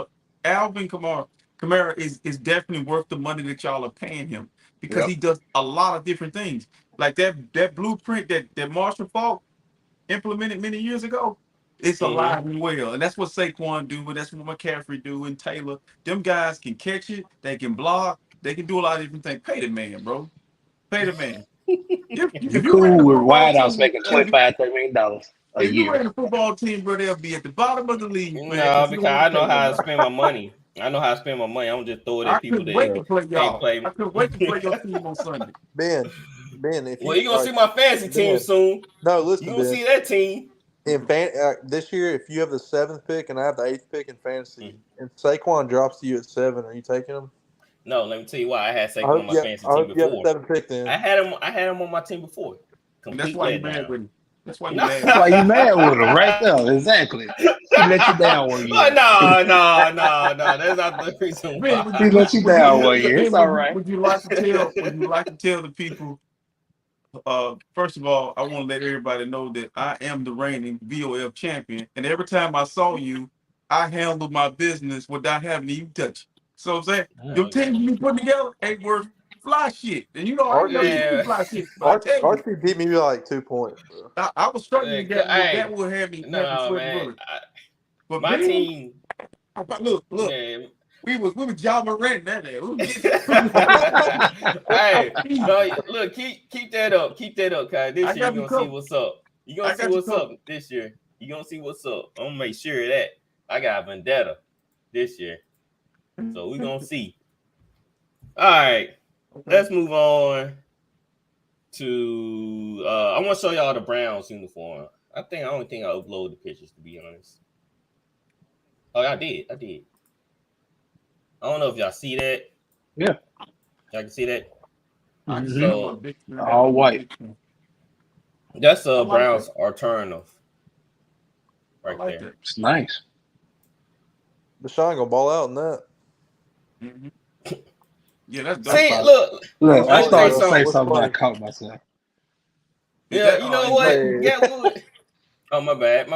[SPEAKER 3] Alvin Kamara is definitely worth the money that y'all are paying him because he does a lot of different things. Like that blueprint that Marshall Faulk implemented many years ago, it's alive and well. And that's what Saquon do, and that's what McCaffrey do, and Taylor. Them guys can catch it, they can block, they can do a lot of different things. Pay the man, bro. Pay the man.
[SPEAKER 4] You're cool with wideouts making $25-30 million a year.
[SPEAKER 3] If you ran a football team, bro, they'll be at the bottom of the league.
[SPEAKER 2] No, because I know how to spend my money. I know how to spend my money. I don't just throw it at people that
[SPEAKER 3] can't play.
[SPEAKER 2] I
[SPEAKER 3] couldn't wait to play your team on Sunday.
[SPEAKER 5] Ben,
[SPEAKER 2] if you're gonna see my fantasy team soon.
[SPEAKER 5] No, listen,
[SPEAKER 2] you're gonna see that team.
[SPEAKER 5] In this year, if you have the 7th pick and I have the 8th pick in fantasy, and Saquon drops to you at 7, are you taking him?
[SPEAKER 2] No, let me tell you why. I had Saquon on my fantasy team before.
[SPEAKER 5] You have the 7th pick then.
[SPEAKER 2] I had him on my team before.
[SPEAKER 3] That's why you're mad with him. That's why you're mad.
[SPEAKER 4] That's why you mad with him right there. Exactly. He let you down one year.
[SPEAKER 2] No. That's not the reason why.
[SPEAKER 4] He let you down one year. It's all right.
[SPEAKER 3] Would you like to tell the people? First of all, I want to let everybody know that I am the reigning VOF champion, and every time I saw you, I handled my business without having to even touch it. So I'm saying, the team you put together ain't worth fly shit, and you know I know fly shit.
[SPEAKER 5] Archie beat me by like 2 points. Bro.
[SPEAKER 3] I was struggling to get that would have me.
[SPEAKER 2] No, man.
[SPEAKER 3] But
[SPEAKER 2] my team.
[SPEAKER 3] Look. Man. We was John Morant that day. Hey,
[SPEAKER 2] no, look, keep that up. Keep that up, cause this year you're gonna see what's up. You gonna see what's up this year. You gonna see what's up. I'm gonna make sure of that I got a vendetta this year. So we gonna see. All right, let's move on to. I want to show y'all the Browns uniform. I don't think I uploaded the pictures, to be honest. Oh, I did. I don't know if y'all see that.
[SPEAKER 4] Yeah,
[SPEAKER 2] y'all can see that.
[SPEAKER 4] So, all white.
[SPEAKER 2] That's Browns alternative, right
[SPEAKER 3] like
[SPEAKER 2] there.
[SPEAKER 3] That.
[SPEAKER 4] It's nice.
[SPEAKER 5] Deshaun gonna ball out in that.
[SPEAKER 3] Mm-hmm. Yeah, that's dope.
[SPEAKER 2] See, look.
[SPEAKER 4] I started to say
[SPEAKER 5] What's
[SPEAKER 4] something,
[SPEAKER 5] funny?
[SPEAKER 4] I caught myself.
[SPEAKER 2] Yeah, you know what?
[SPEAKER 5] Hey.
[SPEAKER 2] Get what? Oh, my bad.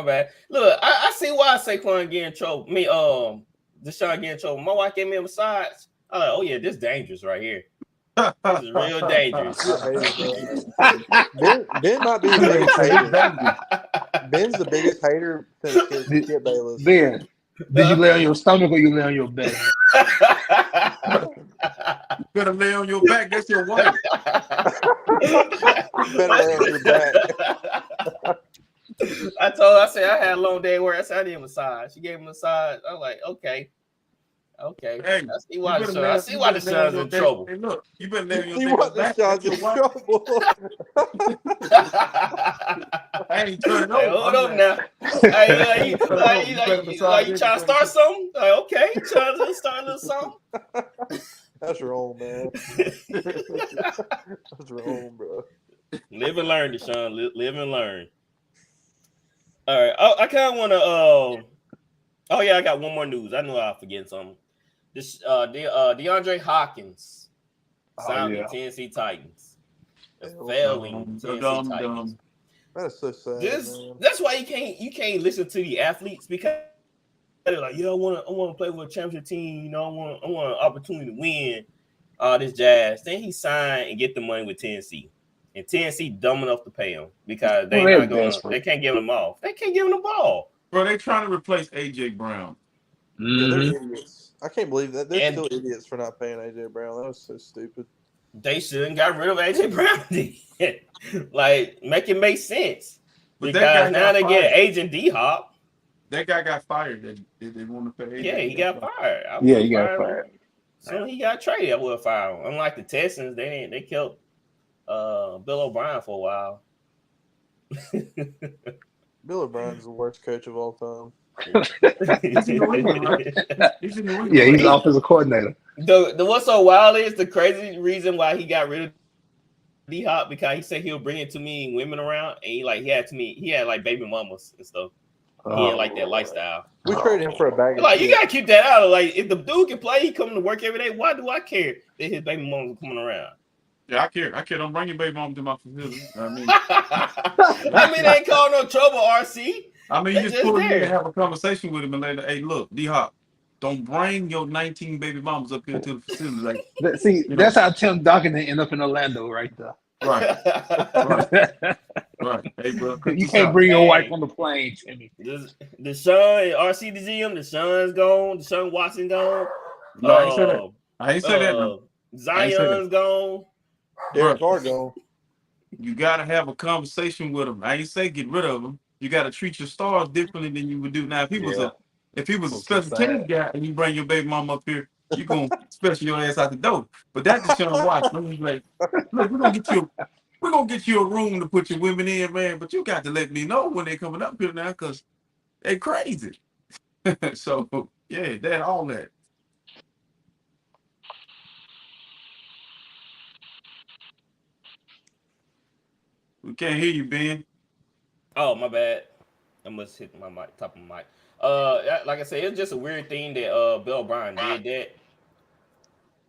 [SPEAKER 2] Look, I see why Saquon getting in trouble. Deshaun getting in trouble. My wife gave me a massage. I'm like, oh yeah, this is dangerous right here. This is real dangerous.
[SPEAKER 5] Ben might be the biggest hater. Ben's the biggest hater since Skip Bayless.
[SPEAKER 4] Ben, did you lay on your stomach or you lay on your back?
[SPEAKER 3] You better lay on your back. That's your wife.
[SPEAKER 5] You better lay on your back.
[SPEAKER 2] I said I had a long day at work. I said I need a massage. She gave me a massage. I was like, okay. Hey, I see why Deshaun's in trouble.
[SPEAKER 3] Hey, look, you better lay on your
[SPEAKER 5] back. Deshaun's in trouble.
[SPEAKER 3] I ain't turning over.
[SPEAKER 2] Hold up now. Hey, you trying to start something? Like, okay, you trying to start a little something?
[SPEAKER 5] That's wrong, man. That's wrong, bro.
[SPEAKER 2] Live and learn, Deshaun. Live and learn. All right. I kind of want to. Oh yeah, I got one more news. I know I'll forget something. This DeAndre Hopkins signed the Tennessee Titans. Failing Tennessee Titans.
[SPEAKER 5] That's so sad.
[SPEAKER 2] That's why you can't listen to the athletes, because they're like, I want to play with a championship team. You know, I want an opportunity to win. All this jazz. Then he signed and get the money with Tennessee, and Tennessee dumb enough to pay him because they can't give him off. They can't give him the ball.
[SPEAKER 3] Bro, they trying to replace AJ Brown.
[SPEAKER 5] Yeah, they're idiots. I can't believe that. They're still idiots for not paying AJ Brown. That was so stupid.
[SPEAKER 2] They shouldn't got rid of AJ Brown. Like, make it make sense.
[SPEAKER 3] But
[SPEAKER 2] because now they get Agent D-Hop.
[SPEAKER 3] That guy got fired. They want to pay AJ.
[SPEAKER 2] Yeah, he got fired.
[SPEAKER 4] He got fired.
[SPEAKER 2] So he got traded. I would have fired him. Unlike the Texans, they kept Bill O'Brien for a while.
[SPEAKER 5] Bill O'Brien's the worst coach of all time.
[SPEAKER 3] He's in New England, right? He's in New England.
[SPEAKER 4] Yeah, he's offensive coordinator.
[SPEAKER 2] The what's so wild is the crazy reason why he got rid of D-Hop, because he said he'll bring too many women around, and he had like baby mamas and stuff. He didn't like that lifestyle.
[SPEAKER 5] We traded him for a bag of
[SPEAKER 2] like you gotta keep that out. Like, if the dude can play, he coming to work every day. Why do I care that his baby mama's coming around?
[SPEAKER 3] Yeah, I care. Don't bring your baby mom to my facility.
[SPEAKER 2] They ain't call no trouble, RC.
[SPEAKER 3] I mean, you just pull him in and have a conversation with him and later, hey, look, D-Hop, don't bring your 19 baby mamas up here to the facility. Like,
[SPEAKER 4] that's how Tim Duncan ended up in Orlando right there.
[SPEAKER 3] Right. Hey, bro,
[SPEAKER 4] you can't bring your wife on the plane, Timmy.
[SPEAKER 2] Deshaun, RC the GM, Deshaun's gone. Deshaun Watson gone.
[SPEAKER 3] No, I ain't said that. I ain't said that. No.
[SPEAKER 2] Zion's gone.
[SPEAKER 5] Derek Carr gone.
[SPEAKER 3] You got to have a conversation with him. I ain't say get rid of him. You got to treat your stars differently than you would do now. If he was a special teams guy and you bring your baby mom up here, you gonna special your ass out the door. But that's Deshaun Watson. He's like, look, we're gonna get you a room to put your women in, man. But you got to let me know when they're coming up here now, because they crazy. So yeah, all that. We can't hear you, Ben.
[SPEAKER 2] Oh, my bad. I must hit my mic, top of my mic. Like I said, it's just a weird thing that Bill O'Brien did that.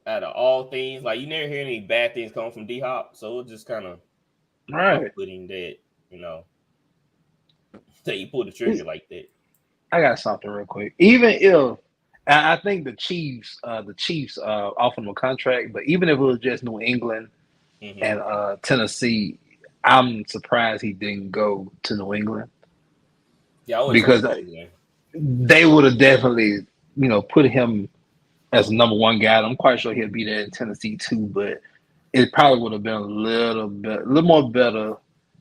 [SPEAKER 2] Out of all things, like, you never hear any bad things come from D-Hop, so it's just kind of putting that, that you pull the trigger like that.
[SPEAKER 4] I got something real quick. Even if I think the Chiefs offered him a contract, but even if it was just New England and Tennessee, I'm surprised he didn't go to New England.
[SPEAKER 2] Yeah,
[SPEAKER 4] because they would have definitely, put him as the number one guy. I'm quite sure he'll be there in Tennessee too, but it probably would have been a little more better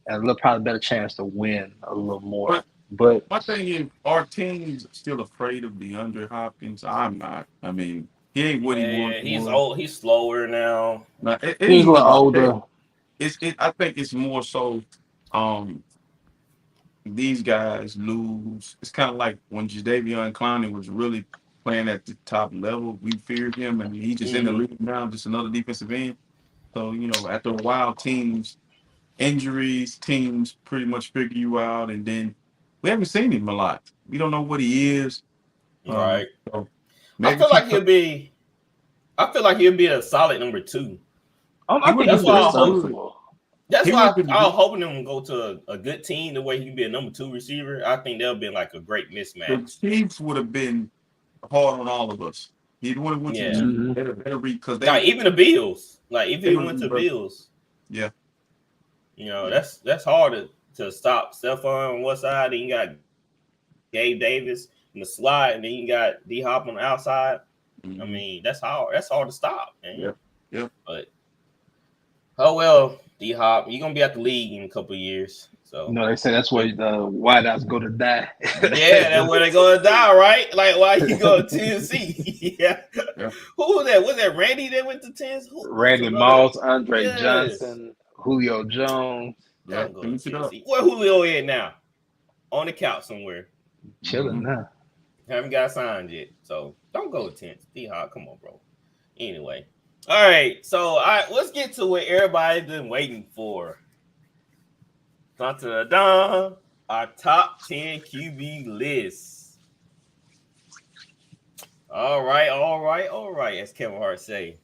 [SPEAKER 4] and a little probably better chance to win a little more.
[SPEAKER 3] But
[SPEAKER 4] But
[SPEAKER 3] my thing is, our team's still afraid of DeAndre Hopkins. I'm not. I mean, he ain't what he
[SPEAKER 2] Yeah,
[SPEAKER 3] once
[SPEAKER 2] he's
[SPEAKER 3] was.
[SPEAKER 2] old. He's slower now.
[SPEAKER 3] Now, it
[SPEAKER 4] he's
[SPEAKER 3] ain't
[SPEAKER 4] a
[SPEAKER 3] even
[SPEAKER 4] little
[SPEAKER 3] about that.
[SPEAKER 4] older.
[SPEAKER 3] I think it's more so. Um, these guys lose. It's kind of like when Jadeveon Clowney was really playing at the top level. We feared him, and he's just in the league now, just another defensive end. So after a while, injuries, teams pretty much figure you out, and then we haven't seen him a lot. We don't know what he is.
[SPEAKER 2] Right.
[SPEAKER 3] So
[SPEAKER 2] I
[SPEAKER 3] maybe
[SPEAKER 2] feel like he'll be. I feel like he'll be a solid number 2.
[SPEAKER 4] I think
[SPEAKER 2] That's
[SPEAKER 4] he's
[SPEAKER 2] why
[SPEAKER 4] pretty
[SPEAKER 2] I hope.
[SPEAKER 4] serviceable.
[SPEAKER 2] That's
[SPEAKER 3] He
[SPEAKER 2] why
[SPEAKER 3] would've been
[SPEAKER 2] I was
[SPEAKER 3] good.
[SPEAKER 2] hoping him to go to a good team the way he can be a number 2 receiver. I think that'll be like a great
[SPEAKER 3] The
[SPEAKER 2] mismatch.
[SPEAKER 3] Chiefs would have been hard on all of us. He would have went to the
[SPEAKER 2] Yeah.
[SPEAKER 3] Chiefs. Better read because
[SPEAKER 2] Like even the Bills. Like if
[SPEAKER 3] they
[SPEAKER 2] he
[SPEAKER 3] would've
[SPEAKER 2] went
[SPEAKER 3] been
[SPEAKER 2] to
[SPEAKER 3] better.
[SPEAKER 2] Bills,
[SPEAKER 3] Yeah.
[SPEAKER 2] that's hard to stop. Stephon on one side, then you got Gabe Davis in the slot, and then you got D Hop on the outside.
[SPEAKER 3] Mhm.
[SPEAKER 2] I mean, that's hard. That's hard to stop, man.
[SPEAKER 3] Yep. Yep.
[SPEAKER 2] But oh well, D Hop, you're gonna be at the league in a couple of years. So
[SPEAKER 4] They say that's where the wideouts go to die.
[SPEAKER 2] yeah, that's where they're gonna die, right? Like why you go to Tennessee? Yeah.
[SPEAKER 3] Yeah.
[SPEAKER 2] Who was that? Was that Randy that went to Tennessee?
[SPEAKER 4] Randy Moss, Andre Johnson, Julio Jones,
[SPEAKER 3] Yeah.
[SPEAKER 2] Don't go to
[SPEAKER 3] Finish it up.
[SPEAKER 2] Tennessee. Where Julio at now? On the couch somewhere.
[SPEAKER 4] chilling now.
[SPEAKER 2] Haven't got signed yet. So don't go to Tennessee. D-Hop, come on, bro. Anyway. All right. So let's get to what everybody's been waiting for. Dun-dun-dun. Our top 10 QB list. All right, as Kevin Hart say.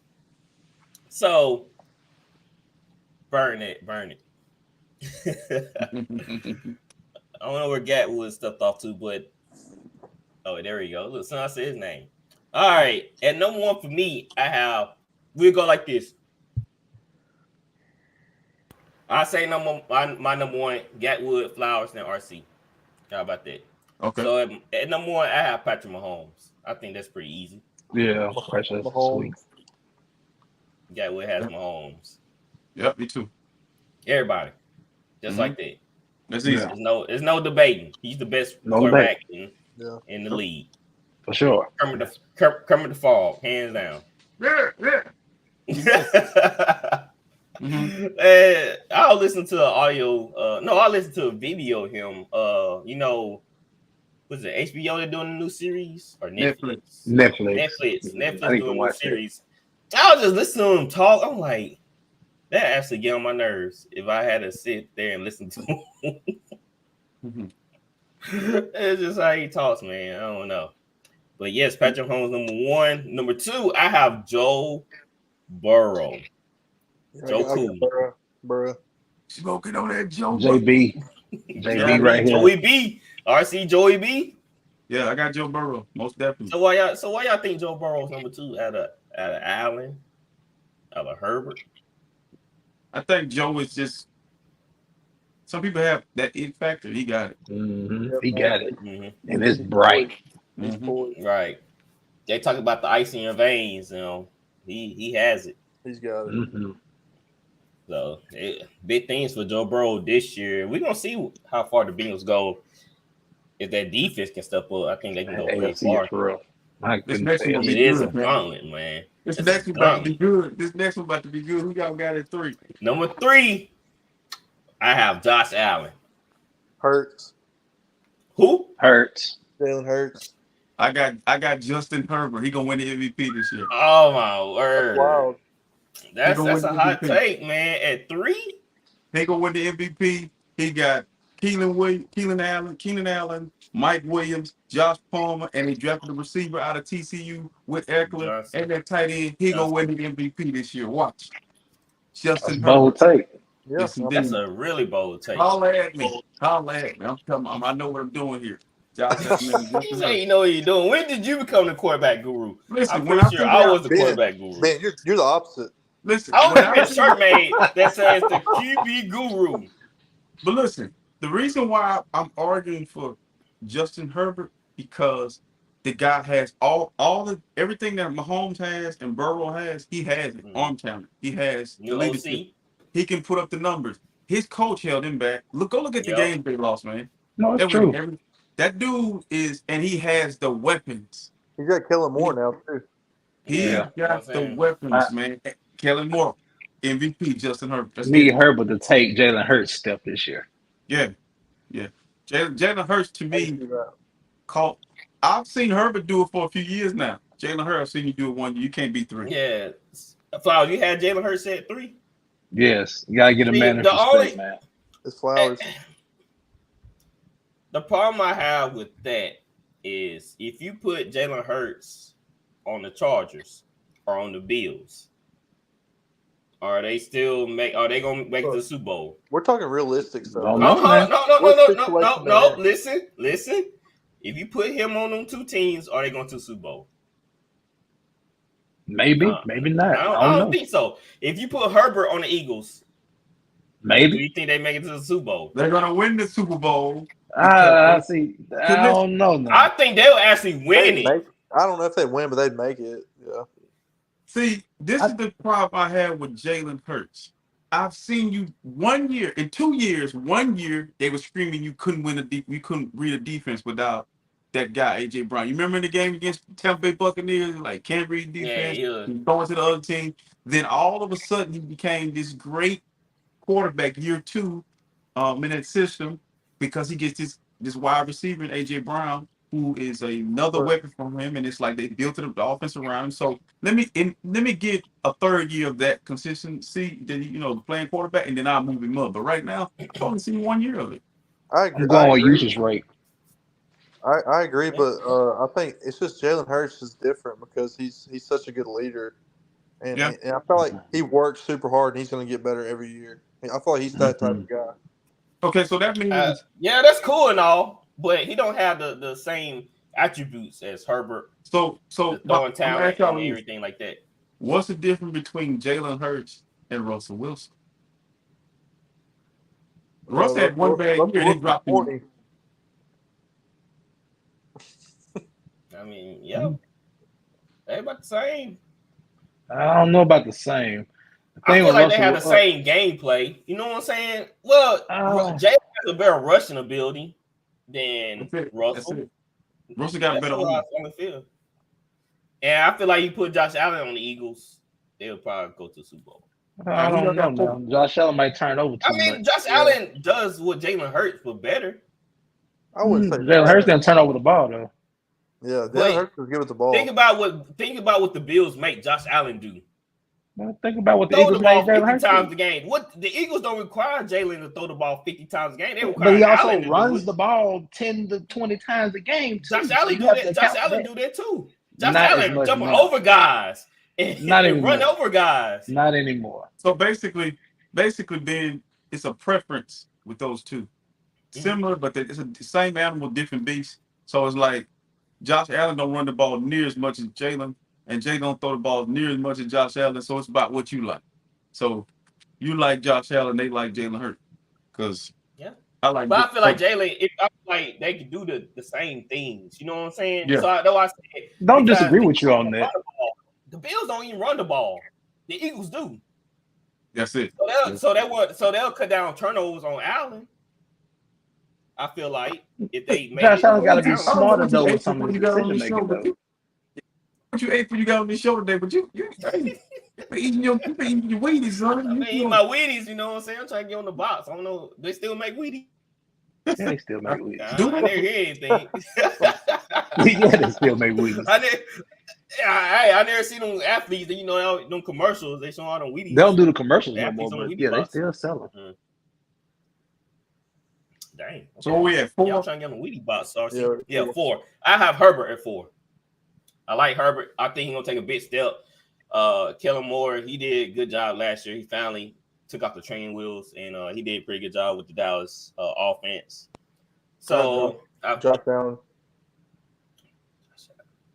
[SPEAKER 2] So burn it. I don't know where Gatwood stepped off to, but there we go. Look, son, I said his name. All right, at number 1 for me, we'll go like this. I say my number 1, Gatwood, Flowers, and RC. How about that?
[SPEAKER 3] Okay.
[SPEAKER 2] So at number 1, I have Patrick Mahomes. I think that's pretty easy.
[SPEAKER 4] Yeah, precious, sweet.
[SPEAKER 2] Gatwood has Mahomes.
[SPEAKER 3] Yep, me too.
[SPEAKER 2] Everybody, just like that.
[SPEAKER 3] That's easy.
[SPEAKER 2] There's no debating. He's the best quarterback in the league.
[SPEAKER 4] For sure.
[SPEAKER 2] Kermit the Frog, hands down.
[SPEAKER 3] Yeah.
[SPEAKER 2] I'll listen to an audio. I'll listen to a video of him. Was it HBO they're doing a new series or Netflix? Netflix doing a new series. I was just listening to him talk. I'm like, that actually get on my nerves if I had to sit there and listen to him. It's just how he talks, man. I don't know. But yes, Patrick Mahomes number 1. Number 2, I have Joe Burrow. Joe Cool.
[SPEAKER 5] Bro.
[SPEAKER 3] Smoking on that Joe.
[SPEAKER 4] JB right here.
[SPEAKER 2] Joey B. RC Joey B.
[SPEAKER 3] Yeah, I got Joe Burrow, most definitely.
[SPEAKER 2] So why y'all think Joe Burrow's number 2 out of Allen, out of Herbert?
[SPEAKER 3] I think Joe is just. Some people have that it factor. He got it.
[SPEAKER 4] Mm-hmm. He got it, and it's bright.
[SPEAKER 2] Right. They talk about the ice in your veins. He has it.
[SPEAKER 5] He's got it.
[SPEAKER 4] Mm-hmm.
[SPEAKER 2] So big things for Joe Burrow this year. We're gonna see how far the Bengals go. If that defense can step up, I think they can go pretty far.
[SPEAKER 4] For real.
[SPEAKER 2] It is a gauntlet, man.
[SPEAKER 3] This next one about to be good. Who y'all got at 3?
[SPEAKER 2] Number 3, I have Josh Allen.
[SPEAKER 5] Hurts.
[SPEAKER 2] Who?
[SPEAKER 4] Hurts.
[SPEAKER 5] Jalen Hurts.
[SPEAKER 3] I got Justin Herbert. He gonna win the MVP this year.
[SPEAKER 2] Oh my word!
[SPEAKER 5] Wow.
[SPEAKER 2] That's a hot take, man. At 3,
[SPEAKER 3] He gonna win the MVP. He got Keenan Allen, Mike Williams, Josh Palmer, and he drafted the receiver out of TCU with Eckler and that tight end. He gonna win the MVP this year. Watch. Justin Herbert.
[SPEAKER 4] Bold take.
[SPEAKER 5] Yeah,
[SPEAKER 2] that's a really bold take.
[SPEAKER 3] Holla at me. I'm telling you, I know what I'm doing here. Josh Allen.
[SPEAKER 2] You say you know what you're doing. When did you become the quarterback guru?
[SPEAKER 3] Listen,
[SPEAKER 2] I'm pretty sure I was the quarterback guru.
[SPEAKER 5] Man, you're the opposite.
[SPEAKER 3] Listen,
[SPEAKER 2] I want to get a shirt made that says the QB guru.
[SPEAKER 3] But listen, the reason why I'm arguing for Justin Herbert because the guy has everything that Mahomes has and Burrow has. He has it. Arm talent. He has the leadership. He can put up the numbers. his coach held him back. Go look at the games they lost, man.
[SPEAKER 4] No, it's true.
[SPEAKER 3] That dude is, and he has the weapons.
[SPEAKER 5] He's got Kellen Moore now too.
[SPEAKER 3] He got the weapons, man. Kellen Moore, MVP, Justin Herbert.
[SPEAKER 4] Need Herbert to take Jalen Hurts' step this year.
[SPEAKER 3] Yeah. Jalen Hurts to me I've seen Herbert do it for a few years now. Jalen Hurts, I've seen you do it 1 year. You can't beat 3.
[SPEAKER 2] Yeah. Flowers, you had Jalen Hurts at 3?
[SPEAKER 4] Yes. You gotta get a man in respect, man.
[SPEAKER 5] It's Flowers.
[SPEAKER 2] The problem I have with that is if you put Jalen Hurts on the Chargers or on the Bills, are they gonna make the Super Bowl?
[SPEAKER 5] We're talking realistic stuff.
[SPEAKER 2] No. Listen. If you put him on them 2 teams, are they going to the Super Bowl?
[SPEAKER 4] Maybe, maybe not.
[SPEAKER 2] I don't think so. If you put Herbert on the Eagles,
[SPEAKER 4] maybe.
[SPEAKER 2] Do you think they make it to the Super Bowl?
[SPEAKER 3] They're gonna win the Super Bowl.
[SPEAKER 4] See. I don't know now.
[SPEAKER 2] I think they'll actually win it.
[SPEAKER 5] I don't know if they win, but they'd make it. Yeah.
[SPEAKER 3] See, this is the problem I have with Jalen Hurts. I've seen you 1 year, in 2 years, 1 year they were screaming you couldn't you couldn't read a defense without that guy AJ Brown. You remember in the game against Tampa Bay Buccaneers, like can't read defense, going to the other team. Then all of a sudden he became this great quarterback year 2 in that system because he gets this wide receiver in AJ Brown, who is another weapon from him, and it's like they built the offense around him. So let me get a 3rd year of that consistency, then playing quarterback, and then I'll move him up. But right now, I've only seen 1 year of it.
[SPEAKER 5] I agree.
[SPEAKER 4] I'm going with usage rate.
[SPEAKER 5] I agree, but I think it's just Jalen Hurts is different because he's such a good leader, and I feel like he works super hard and he's going to get better every year. I feel like he's that type of guy.
[SPEAKER 3] Okay, so that means
[SPEAKER 2] that's cool and all, but he don't have the same attributes as Herbert.
[SPEAKER 3] So
[SPEAKER 2] throwing talent and everything like that.
[SPEAKER 3] What's the difference between Jalen Hurts and Russell Wilson? Russ had one bad year and he dropped 40.
[SPEAKER 2] I mean, they about the same.
[SPEAKER 4] I don't know about the same.
[SPEAKER 2] I feel like they have the same gameplay. You know what I'm saying? Well, Jalen has a better rushing ability than Russell.
[SPEAKER 3] Russell got a better on
[SPEAKER 2] the field. And I feel like you put Josh Allen on the Eagles, they'll probably go to the Super Bowl.
[SPEAKER 4] I don't know now. Josh Allen might turn over too much.
[SPEAKER 2] Josh Allen does what Jalen Hurts, but better.
[SPEAKER 5] I wouldn't say
[SPEAKER 4] Jalen Hurts didn't turn over the ball though.
[SPEAKER 5] Yeah, Jalen Hurts was good with the ball.
[SPEAKER 2] Think about what the Bills make Josh Allen do.
[SPEAKER 4] Well, think about what the
[SPEAKER 2] throw
[SPEAKER 4] Eagles
[SPEAKER 2] the ball
[SPEAKER 4] made
[SPEAKER 2] 50 times a game. What the Eagles don't require Jalen to throw the ball 50 times a game. They require
[SPEAKER 4] but he also
[SPEAKER 2] Allen
[SPEAKER 4] runs the ball 10 to 20 times a game too.
[SPEAKER 2] Josh Allen do that. Josh Allen do that too. Josh Allen jumping over guys and run over guys.
[SPEAKER 4] Not anymore.
[SPEAKER 3] So basically, Ben, it's a preference with those two. Similar, but it's the same animal, different beast. So it's like Josh Allen don't run the ball near as much as Jalen, and Jay don't throw the ball near as much as Josh Allen. So it's about what you like. So you like Josh Allen, they like Jalen Hurts. Because I like.
[SPEAKER 2] But I feel like Jalen, I feel like they can do the same things. You know what I'm saying?
[SPEAKER 3] Yeah.
[SPEAKER 2] So I said,
[SPEAKER 4] don't disagree with you on that.
[SPEAKER 2] The Bills don't even run the ball. The Eagles do.
[SPEAKER 3] That's it.
[SPEAKER 2] So they'll cut down turnovers on Allen. I feel like if they make
[SPEAKER 4] Josh Allen got to be smarter though with some of his decision making.
[SPEAKER 3] What you ate for you got on this show today? But you eating your Wheaties, son.
[SPEAKER 2] I eat my Wheaties. You know what I'm saying? I'm trying to get on the box. I don't know. They still make Wheaties.
[SPEAKER 4] Yeah, they still make Wheaties.
[SPEAKER 2] I never hear anything.
[SPEAKER 4] Yeah, they still make Wheaties.
[SPEAKER 2] I never see them athletes. You know, them commercials. They show all them Wheaties.
[SPEAKER 4] They don't do the commercials no more, but yeah, they still sell them.
[SPEAKER 2] Dang. Okay.
[SPEAKER 3] So we at 4.
[SPEAKER 2] I'm trying to get on the Wheaties box. Yeah, 4. I have Herbert at 4. I like Herbert. I think he's gonna take a big step. Kellen Moore, he did a good job last year. He finally took off the training wheels, and he did a pretty good job with the Dallas offense. So
[SPEAKER 5] Josh Allen.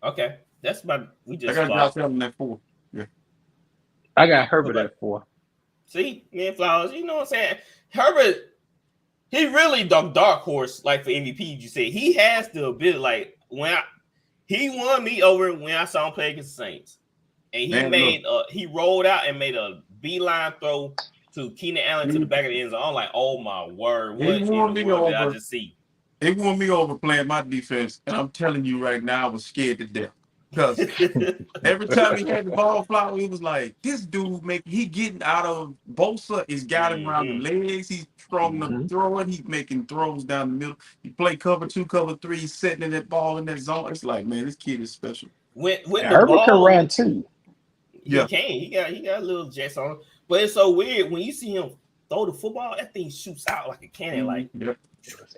[SPEAKER 2] Okay, that's about. We just.
[SPEAKER 3] I got Josh Allen at 4. Yeah.
[SPEAKER 4] I got Herbert at 4.
[SPEAKER 2] See, man, Flowers. You know what I'm saying? Herbert. He really the dark horse, like for MVP. You said he has the ability. Like he won me over when I saw him play against the Saints, and he rolled out and made a beeline throw to Keenan Allen to the back of the end zone. I'm like, oh my word, what
[SPEAKER 3] He
[SPEAKER 2] in
[SPEAKER 3] won
[SPEAKER 2] the
[SPEAKER 3] me
[SPEAKER 2] world did I
[SPEAKER 3] over.
[SPEAKER 2] just see?
[SPEAKER 3] He won me over playing my defense, and I'm telling you right now, I was scared to death because every time he had the ball fly, it was like this dude he getting out of Bosa is got him around the legs. He's strong enough to throw it. He's making throws down the middle. He play cover 2, cover 3, setting in that ball in that zone. It's like, man, this kid is special.
[SPEAKER 2] When the
[SPEAKER 4] Herbert can
[SPEAKER 2] ball
[SPEAKER 4] run too.
[SPEAKER 2] He can. He got a little jets on him. But it's so weird when you see him throw the football, that thing shoots out like a cannon, like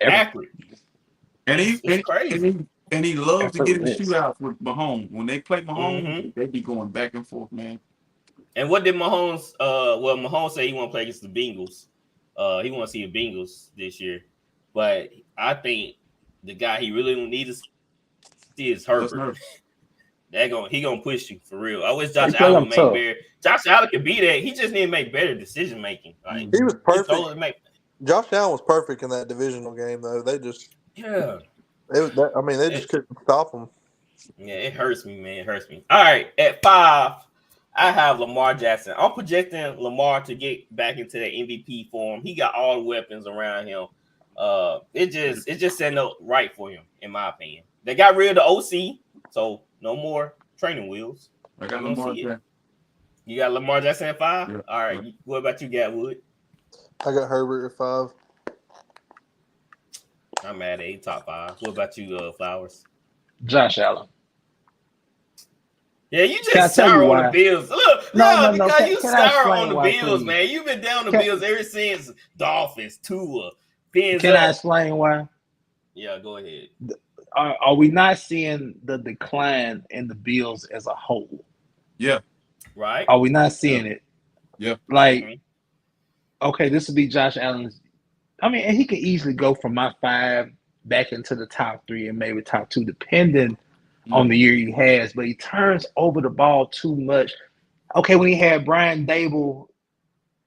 [SPEAKER 2] accurate.
[SPEAKER 3] And
[SPEAKER 2] it's crazy.
[SPEAKER 3] And he loves to get in shootouts with Mahomes. When they play Mahomes, they be going back and forth, man.
[SPEAKER 2] And what did Mahomes? Mahomes said he want to play against the Bengals. He want to see the Bengals this year. But I think the guy he really need to see is Herbert. He gonna push you for real. I wish Josh Allen would make better. Josh Allen could be that. He just need to make better decision making. Like,
[SPEAKER 5] he was perfect. Josh Allen was perfect in that divisional game, though. They just they just couldn't stop him.
[SPEAKER 2] Yeah, it hurts me, man. It hurts me. All right, at 5, I have Lamar Jackson. I'm projecting Lamar to get back into the MVP form. He got all the weapons around him. It just set up right for him, in my opinion. They got rid of the OC, so no more training wheels.
[SPEAKER 3] I got Lamar Jackson.
[SPEAKER 2] You got Lamar Jackson at 5?
[SPEAKER 3] Yeah.
[SPEAKER 2] All right. What about you, Gatwood?
[SPEAKER 5] I got Herbert at 5.
[SPEAKER 2] I'm mad at 8, top 5. What about you, Flowers?
[SPEAKER 4] Josh Allen.
[SPEAKER 2] Yeah, you just sour on the Bills. Look, because you sour on the Bills,
[SPEAKER 4] please?
[SPEAKER 2] Man. You've been down the Bills ever since Dolphins, Tua, Pins.
[SPEAKER 4] Can I explain why?
[SPEAKER 2] Yeah, go ahead.
[SPEAKER 4] Are we not seeing the decline in the Bills as a whole?
[SPEAKER 3] Yeah.
[SPEAKER 2] Right.
[SPEAKER 4] Are we not seeing it?
[SPEAKER 3] Yeah.
[SPEAKER 4] Like, okay, this would be Josh Allen's. I mean, and he could easily go from my 5 back into the top 3 and maybe top 2, depending on the year he has. But he turns over the ball too much. Okay, when he had Brian Dable,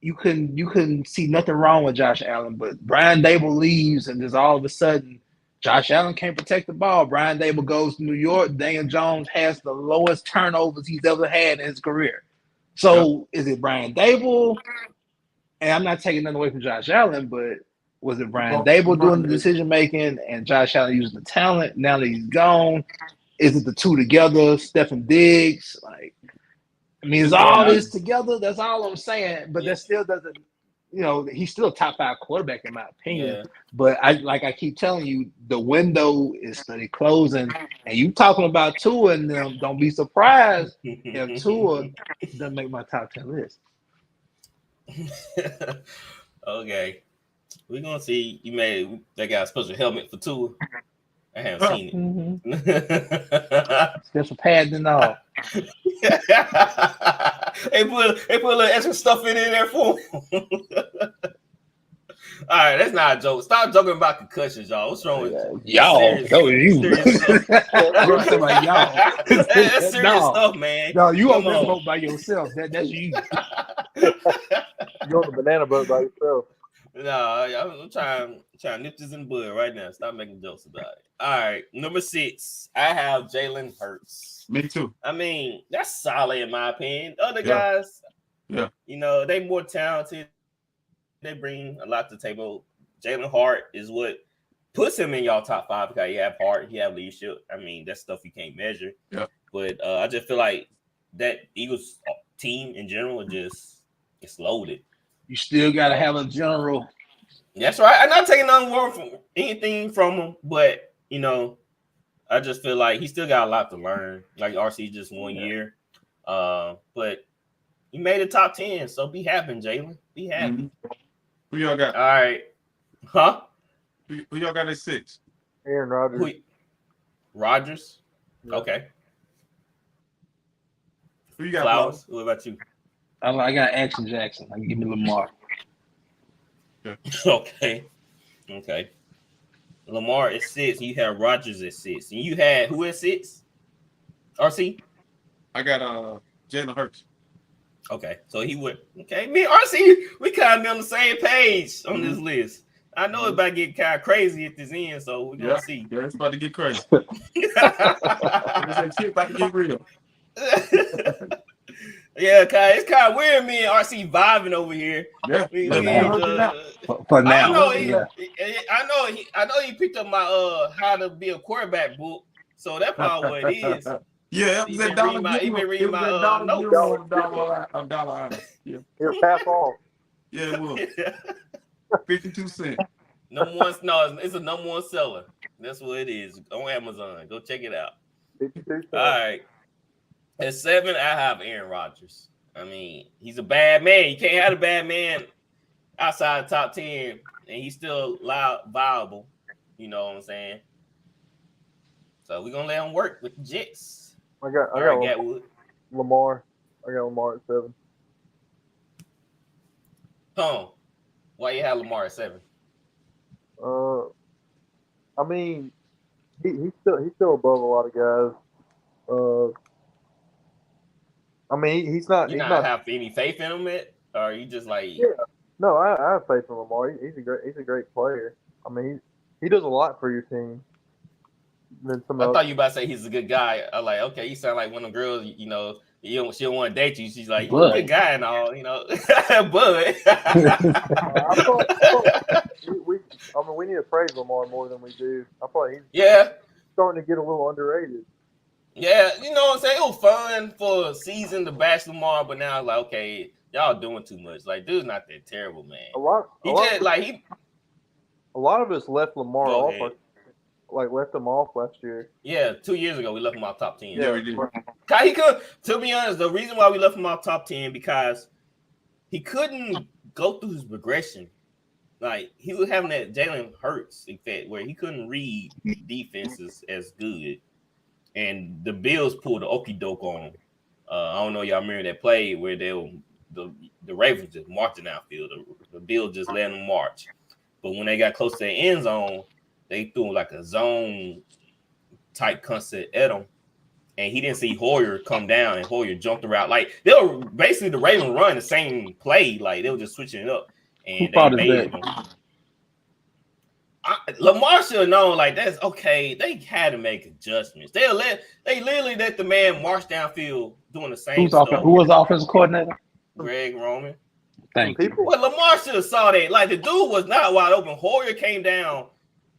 [SPEAKER 4] you couldn't see nothing wrong with Josh Allen. But Brian Dable leaves, and just all of a sudden, Josh Allen can't protect the ball. Brian Dable goes to New York. Daniel Jones has the lowest turnovers he's ever had in his career. So is it Brian Dable? And I'm not taking nothing away from Josh Allen, but was it Brian Dable doing the decision making and Josh Allen using the talent? Now that he's gone, is it the two together? Stephen Diggs, like, I mean, is all this together? That's all I'm saying. But that still doesn't. He's still a top 5 quarterback in my opinion. Yeah. But I keep telling you, the window is steady closing. And you talking about Tua and them, don't be surprised if Tua doesn't make my top 10 list.
[SPEAKER 2] Okay. We're gonna see. You made that guy a special helmet for Tua. I haven't seen it.
[SPEAKER 4] Special pads and all.
[SPEAKER 2] They put a little extra stuff in there for him. All right, that's not a joke. Stop joking about concussions, y'all. What's wrong with
[SPEAKER 4] y'all? That was you.
[SPEAKER 2] That's serious stuff, man.
[SPEAKER 4] No, you on that boat by yourself. That's you.
[SPEAKER 5] You're on the banana boat by yourself.
[SPEAKER 2] No, I'm trying to nip this in the bud right now. Stop making jokes about it. All right, number 6, I have Jalen Hurts.
[SPEAKER 3] Me too.
[SPEAKER 2] I mean, that's solid in my opinion. Other guys, they more talented. They bring a lot to the table. Jalen Hart is what puts him in y'all top 5 because he have heart, he have leadership. I mean, that's stuff you can't measure.
[SPEAKER 3] Yeah.
[SPEAKER 2] But I just feel like that Eagles team in general it's loaded.
[SPEAKER 4] You still got to have a general.
[SPEAKER 2] That's right. I'm not taking anything from him, but I just feel like he still got a lot to learn. Like RC just 1 year, but he made the top 10, so be happy, Jalen. Be happy.
[SPEAKER 3] Mm-hmm. Who y'all got?
[SPEAKER 2] All right, huh?
[SPEAKER 3] Who y'all got at 6?
[SPEAKER 5] Aaron Rodgers.
[SPEAKER 2] Rodgers.
[SPEAKER 5] Yeah.
[SPEAKER 2] Okay.
[SPEAKER 3] Who you got?
[SPEAKER 2] Flowers. What about you?
[SPEAKER 4] I got Action Jackson. I can give me Lamar.
[SPEAKER 2] Okay. Lamar is 6. You have Rodgers at 6. And you had who at 6? RC?
[SPEAKER 3] I got Jalen Hurts.
[SPEAKER 2] Okay. So he would. Okay. Me and RC, we kind of be on the same page on this list. I know it's about to get kind of crazy at this end, so we're going to see.
[SPEAKER 3] Yeah, it's about to get crazy. It's about to get real.
[SPEAKER 2] Yeah, it's kind of weird. Me and RC vibing over here.
[SPEAKER 3] Yeah,
[SPEAKER 2] We
[SPEAKER 3] let me
[SPEAKER 2] ain't,
[SPEAKER 3] work it out.
[SPEAKER 4] For
[SPEAKER 2] I
[SPEAKER 4] now,
[SPEAKER 2] know
[SPEAKER 4] yeah.
[SPEAKER 2] I know he picked up my how to be a quarterback book. So that's probably what it is.
[SPEAKER 3] Yeah, it was that dollar
[SPEAKER 2] He been reading my notes.
[SPEAKER 3] a dollar item. Yeah,
[SPEAKER 5] He'll pass off.
[SPEAKER 3] yeah, it was 52 cents.
[SPEAKER 2] Number one, no, it's a number one seller. That's what it is on Amazon. Go check it out.
[SPEAKER 5] 52
[SPEAKER 2] All right. At 7, I have Aaron Rodgers. I mean, he's a bad man. You can't have a bad man outside the top 10, and he's still viable. You know what I'm saying? So we're gonna let him work with the Jets.
[SPEAKER 5] I got Lamar. I got Lamar at 7.
[SPEAKER 2] Why you have Lamar at 7?
[SPEAKER 5] I mean, he's still above a lot of guys. I mean, he's not.
[SPEAKER 2] You not have any faith in him yet, or you just like?
[SPEAKER 5] Yeah. No, I have faith in Lamar. He's a great player. I mean, he does a lot for your team.
[SPEAKER 2] I thought you about to say he's a good guy. I'm like, okay, you sound like one of the girls, you know, she don't want to date you. She's like, you're a good guy and all, you know. But
[SPEAKER 5] we need to praise Lamar more than we do. I thought he's starting to get a little underrated.
[SPEAKER 2] Yeah, you know what I'm saying? It was fun for a season to bash Lamar, but now like, okay, y'all doing too much. Like, dude's not that terrible, man.
[SPEAKER 5] A lot of us left Lamar off. Left him off last year.
[SPEAKER 2] Yeah, 2 years ago we left him off top 10.
[SPEAKER 3] Yeah, we did.
[SPEAKER 2] He could, to be honest, the reason why we left him off top 10 because he couldn't go through his progression. Like he was having that Jalen Hurts effect where he couldn't read defenses as good, and the Bills pulled the okie doke on him. I don't know y'all remember that play where the Ravens just marching outfield. The Bills just let them march, but when they got close to the end zone, they threw like a zone type concept at him, and he didn't see Hoyer come down, and Hoyer jumped around. Like they were basically the Ravens run the same play, like they were just switching it up, and they made him. Lamar should have known, like that's okay. They had to make adjustments. They literally let the man march downfield doing the same stuff.
[SPEAKER 4] Who was the offensive coordinator?
[SPEAKER 2] Greg Roman.
[SPEAKER 4] Thank you.
[SPEAKER 2] Well, Lamar should have saw that. Like the dude was not wide open. Hoyer came down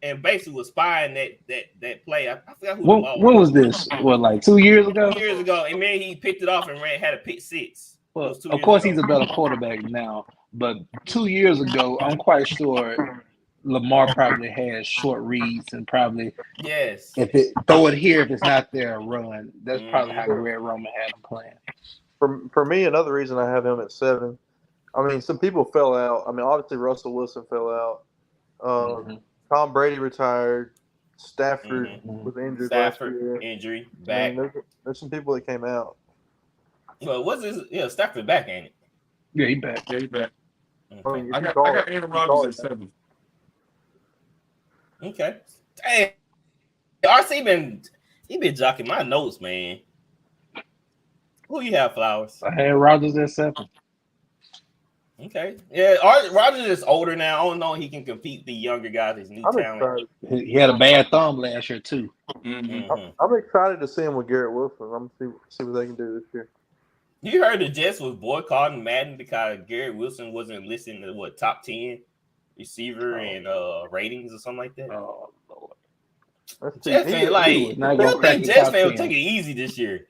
[SPEAKER 2] and basically was spying that play. I forgot who.
[SPEAKER 4] When was this? What, like 2 years ago?
[SPEAKER 2] 2 years ago, and then he picked it off and had a pick six.
[SPEAKER 4] Well, of course he's a better quarterback now, but 2 years ago, I'm quite sure Lamar probably had short reads and probably throw it here if it's not there, run. That's probably how Greg Roman had him playing.
[SPEAKER 5] For me, another reason I have him at 7. I mean, some people fell out. I mean, obviously Russell Wilson fell out. Tom Brady retired. Stafford was injured last year.
[SPEAKER 2] Injury back.
[SPEAKER 5] I mean, there's some people that came out.
[SPEAKER 2] Well, what's this? Yeah, Stafford back, ain't it?
[SPEAKER 4] Yeah, he back.
[SPEAKER 3] Yeah, he back.
[SPEAKER 5] I mean,
[SPEAKER 3] I got Aaron Rodgers at 7.
[SPEAKER 2] Okay. Hey, RC been jocking my notes, man. Who you have, Flowers?
[SPEAKER 4] I had Rodgers at 7.
[SPEAKER 2] Okay. Yeah, Rodgers is older now. I don't know if he can compete with the younger guys, his new talent.
[SPEAKER 4] He had a bad thumb last year, too.
[SPEAKER 5] I'm excited to see him with Garrett Wilson. I'm going to see what they can do this year.
[SPEAKER 2] You heard the Jets was boycotting Madden because Garrett Wilson wasn't listed in the top 10 receiver and ratings or something like that?
[SPEAKER 4] Oh, Lord.
[SPEAKER 2] Jets fan, you think Jets fan would take it easy this year?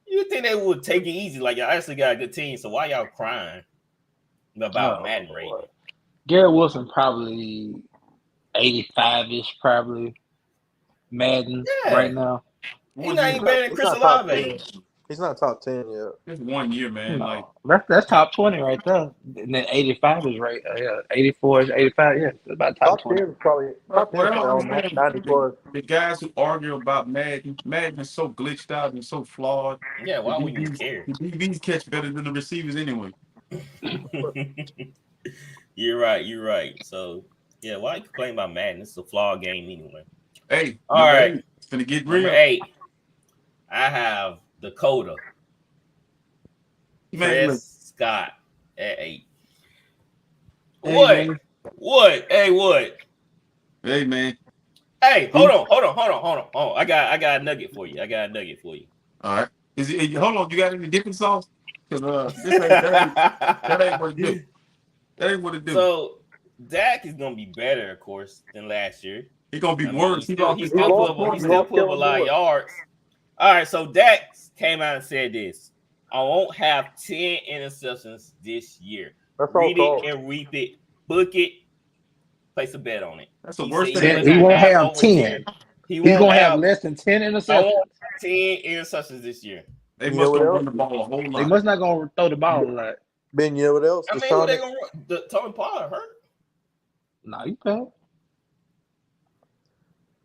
[SPEAKER 2] You think they would take it easy? Like, y'all actually got a good team, so why y'all crying about Madden rating?
[SPEAKER 4] Garrett Wilson probably 85-ish, probably Madden right now.
[SPEAKER 2] He's not even better than Chris Olave.
[SPEAKER 5] He's not top 10 yet.
[SPEAKER 3] It's 1 year, man.
[SPEAKER 4] No. That's top 20 right there. And then 85 is right. 84 is 85. Yeah, it's about top 20.
[SPEAKER 5] 10 is probably top 10 90 plus.
[SPEAKER 3] The guys who argue about Madden is so glitched out and so flawed.
[SPEAKER 2] Yeah, why would you care?
[SPEAKER 3] The DBs catch better than the receivers anyway.
[SPEAKER 2] You're right. So, yeah, why you complain about Madden? It's a flawed game anyway.
[SPEAKER 3] Hey,
[SPEAKER 2] all right.
[SPEAKER 3] It's going to get real.
[SPEAKER 2] Number 8, I have Dakota. Prescott at 8. What? Hey, what?
[SPEAKER 3] Hey, man.
[SPEAKER 2] Hey, hold on. I got a nugget for you.
[SPEAKER 3] All right. Hold on. You got any dipping sauce? Because that ain't what it do. That ain't what it do.
[SPEAKER 2] So Dak is gonna be better, of course, than last year.
[SPEAKER 3] He's gonna be
[SPEAKER 2] I mean,
[SPEAKER 3] worse.
[SPEAKER 2] he still put up a lot of yards. All right, so Dak came out and said this: I won't have 10 interceptions this year. Read it and reap it, book it, place a bet on it.
[SPEAKER 3] That's the worst thing.
[SPEAKER 4] He won't have 10. He's gonna have less than 10 interceptions.
[SPEAKER 2] I won't have 10 interceptions this year.
[SPEAKER 3] They must not run the ball a whole lot.
[SPEAKER 4] They must not gonna throw the ball a lot.
[SPEAKER 5] Ben, you know what else?
[SPEAKER 2] I mean, who they gonna run? Tony Pollard hurt?
[SPEAKER 4] Nah, you can't.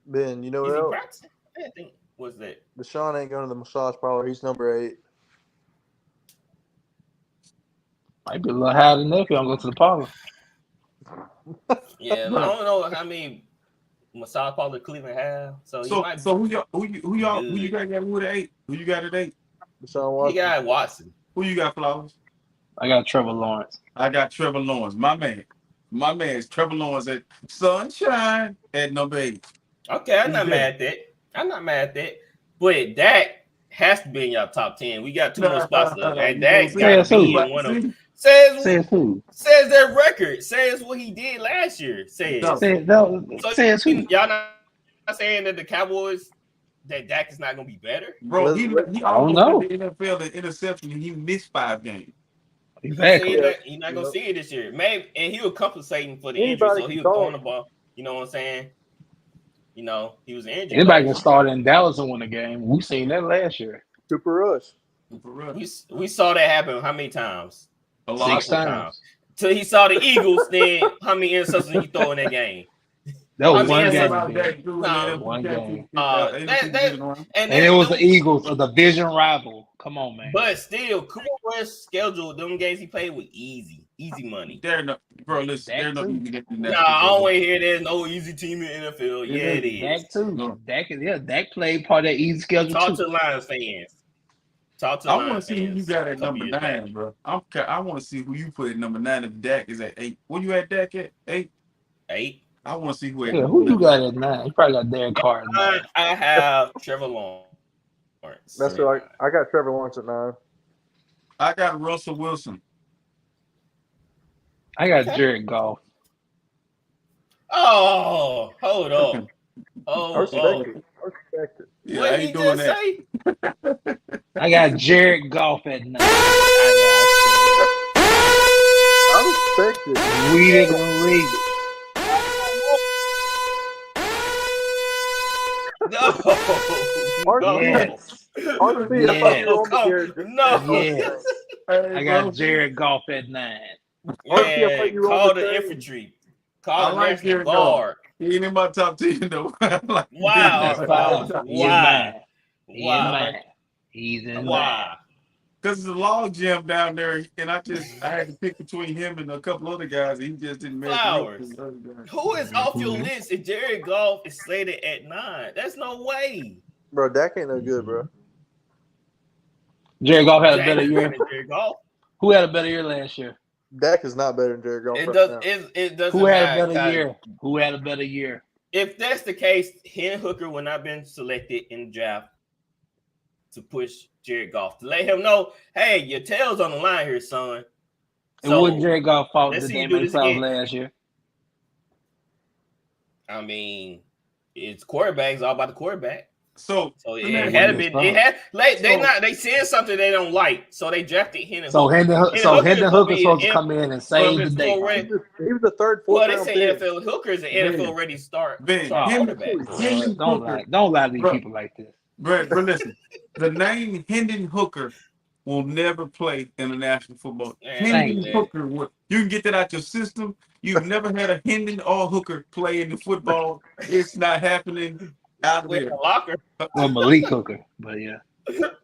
[SPEAKER 5] Ben, you know what
[SPEAKER 2] Is he
[SPEAKER 5] else?
[SPEAKER 2] practicing? I didn't think was that.
[SPEAKER 5] Deshaun ain't going to the massage parlor. He's number 8.
[SPEAKER 4] Might be a little higher than that if you don't go to the parlor.
[SPEAKER 2] Yeah, but I don't know how many massage parlor Cleveland have. So
[SPEAKER 3] who you got at 8? Who you got at 8?
[SPEAKER 5] Deshaun Watson.
[SPEAKER 2] He got Watson.
[SPEAKER 3] Who you got, Flowers?
[SPEAKER 4] I got Trevor Lawrence.
[SPEAKER 3] I got Trevor Lawrence. My man's Trevor Lawrence at Sunshine at number 8.
[SPEAKER 2] Okay, I'm not mad at that. But Dak has to be in your top 10. We got 2 more spots left. And Dak got to be in one of them. Says who? Says their record. Says what he did last year. Says
[SPEAKER 4] who?
[SPEAKER 2] Y'all not saying that the Cowboys, that Dak is not going to be better?
[SPEAKER 3] Bro, he almost in the NFL the interception and he missed 5 games.
[SPEAKER 4] Exactly.
[SPEAKER 2] You're not going to see it this year. Maybe, and he was compensating for the injury, so he was throwing the ball. You know what I'm saying? You know, he was injured.
[SPEAKER 4] Anybody can start in Dallas and win a game. We seen that last year.
[SPEAKER 5] Super Rush.
[SPEAKER 2] We saw that happen how many times?
[SPEAKER 3] A lot
[SPEAKER 4] 6 times.
[SPEAKER 2] Till he saw the Eagles, then how many interceptions he throw in that game?
[SPEAKER 4] That was one game.
[SPEAKER 3] One game.
[SPEAKER 2] And
[SPEAKER 3] it
[SPEAKER 4] was the Eagles, a division rival. Come on, man.
[SPEAKER 2] But still, Cooper Rush scheduled them games he played with easy money.
[SPEAKER 3] Bro, listen, I don't
[SPEAKER 2] want to hear there's no easy team in the NFL. Yeah, it is.
[SPEAKER 4] Dak too. Dak played part of that easy schedule
[SPEAKER 2] Talk
[SPEAKER 4] too.
[SPEAKER 2] to Lions fans.
[SPEAKER 3] I want to see who you got at number 9, bro. I want to see who you put at number 9 if Dak is at 8. Where you at, Dak at 8?
[SPEAKER 2] 8.
[SPEAKER 3] I want to see who.
[SPEAKER 4] Who you got at 9? You probably got Derek Carr at 9.
[SPEAKER 2] I have Trevor Lawrence.
[SPEAKER 5] That's right. I got Trevor Lawrence at 9.
[SPEAKER 3] I got Russell Wilson.
[SPEAKER 4] I got Jared Goff.
[SPEAKER 2] Oh, hold on.
[SPEAKER 5] I respect it.
[SPEAKER 3] Yeah,
[SPEAKER 2] what
[SPEAKER 3] I
[SPEAKER 2] he
[SPEAKER 3] ain't doing
[SPEAKER 2] just
[SPEAKER 3] that.
[SPEAKER 2] say?
[SPEAKER 4] I got Jared Goff at 9.
[SPEAKER 5] I respect it.
[SPEAKER 4] We didn't read it.
[SPEAKER 2] No.
[SPEAKER 4] Yes. Yes. I got Jared Goff at 9.
[SPEAKER 2] Yeah, call the infantry. Call the National Guard.
[SPEAKER 3] He ain't in my top 10 though.
[SPEAKER 2] Wow.
[SPEAKER 4] He's in
[SPEAKER 2] wow.
[SPEAKER 3] Because it's a log jam down there, and I had to pick between him and a couple other guys. And he just didn't make
[SPEAKER 2] Flowers. Who is off your list if Jared Goff is slated at 9? That's no way.
[SPEAKER 5] Bro, Dak ain't no good, bro.
[SPEAKER 4] Jared Goff had a better year.
[SPEAKER 2] Jared Goff.
[SPEAKER 4] Who had a better year last year?
[SPEAKER 5] Dak is not better than Jared Goff.
[SPEAKER 2] It doesn't
[SPEAKER 4] Who had
[SPEAKER 2] matter.
[SPEAKER 4] a better year? Who had a better year?
[SPEAKER 2] If that's the case, Hen Hooker would not have been selected in the draft to push Jared Goff, to let him know, hey, your tail's on the line here, son.
[SPEAKER 4] And wouldn't Jared Goff fought the game last year?
[SPEAKER 2] I mean, it's quarterbacks all about the quarterback.
[SPEAKER 3] So
[SPEAKER 2] it had been. It had they said something they don't like, so they drafted Hendon.
[SPEAKER 4] Hendon Hooker's supposed to come in and save the day.
[SPEAKER 5] He was the third, fourth.
[SPEAKER 2] Well, they say NFL Hooker's an NFL ready start.
[SPEAKER 4] Quarterback. Don't lie to these people like this.
[SPEAKER 3] But listen, the name Hendon Hooker will never play in the National Football. Hendon Hooker, you can get that out your system. You've never had a Hendon or Hooker play in the football. It's not happening. Out
[SPEAKER 2] with
[SPEAKER 3] there.
[SPEAKER 2] a locker.
[SPEAKER 4] Well, Malik Hooker, but yeah.
[SPEAKER 3] But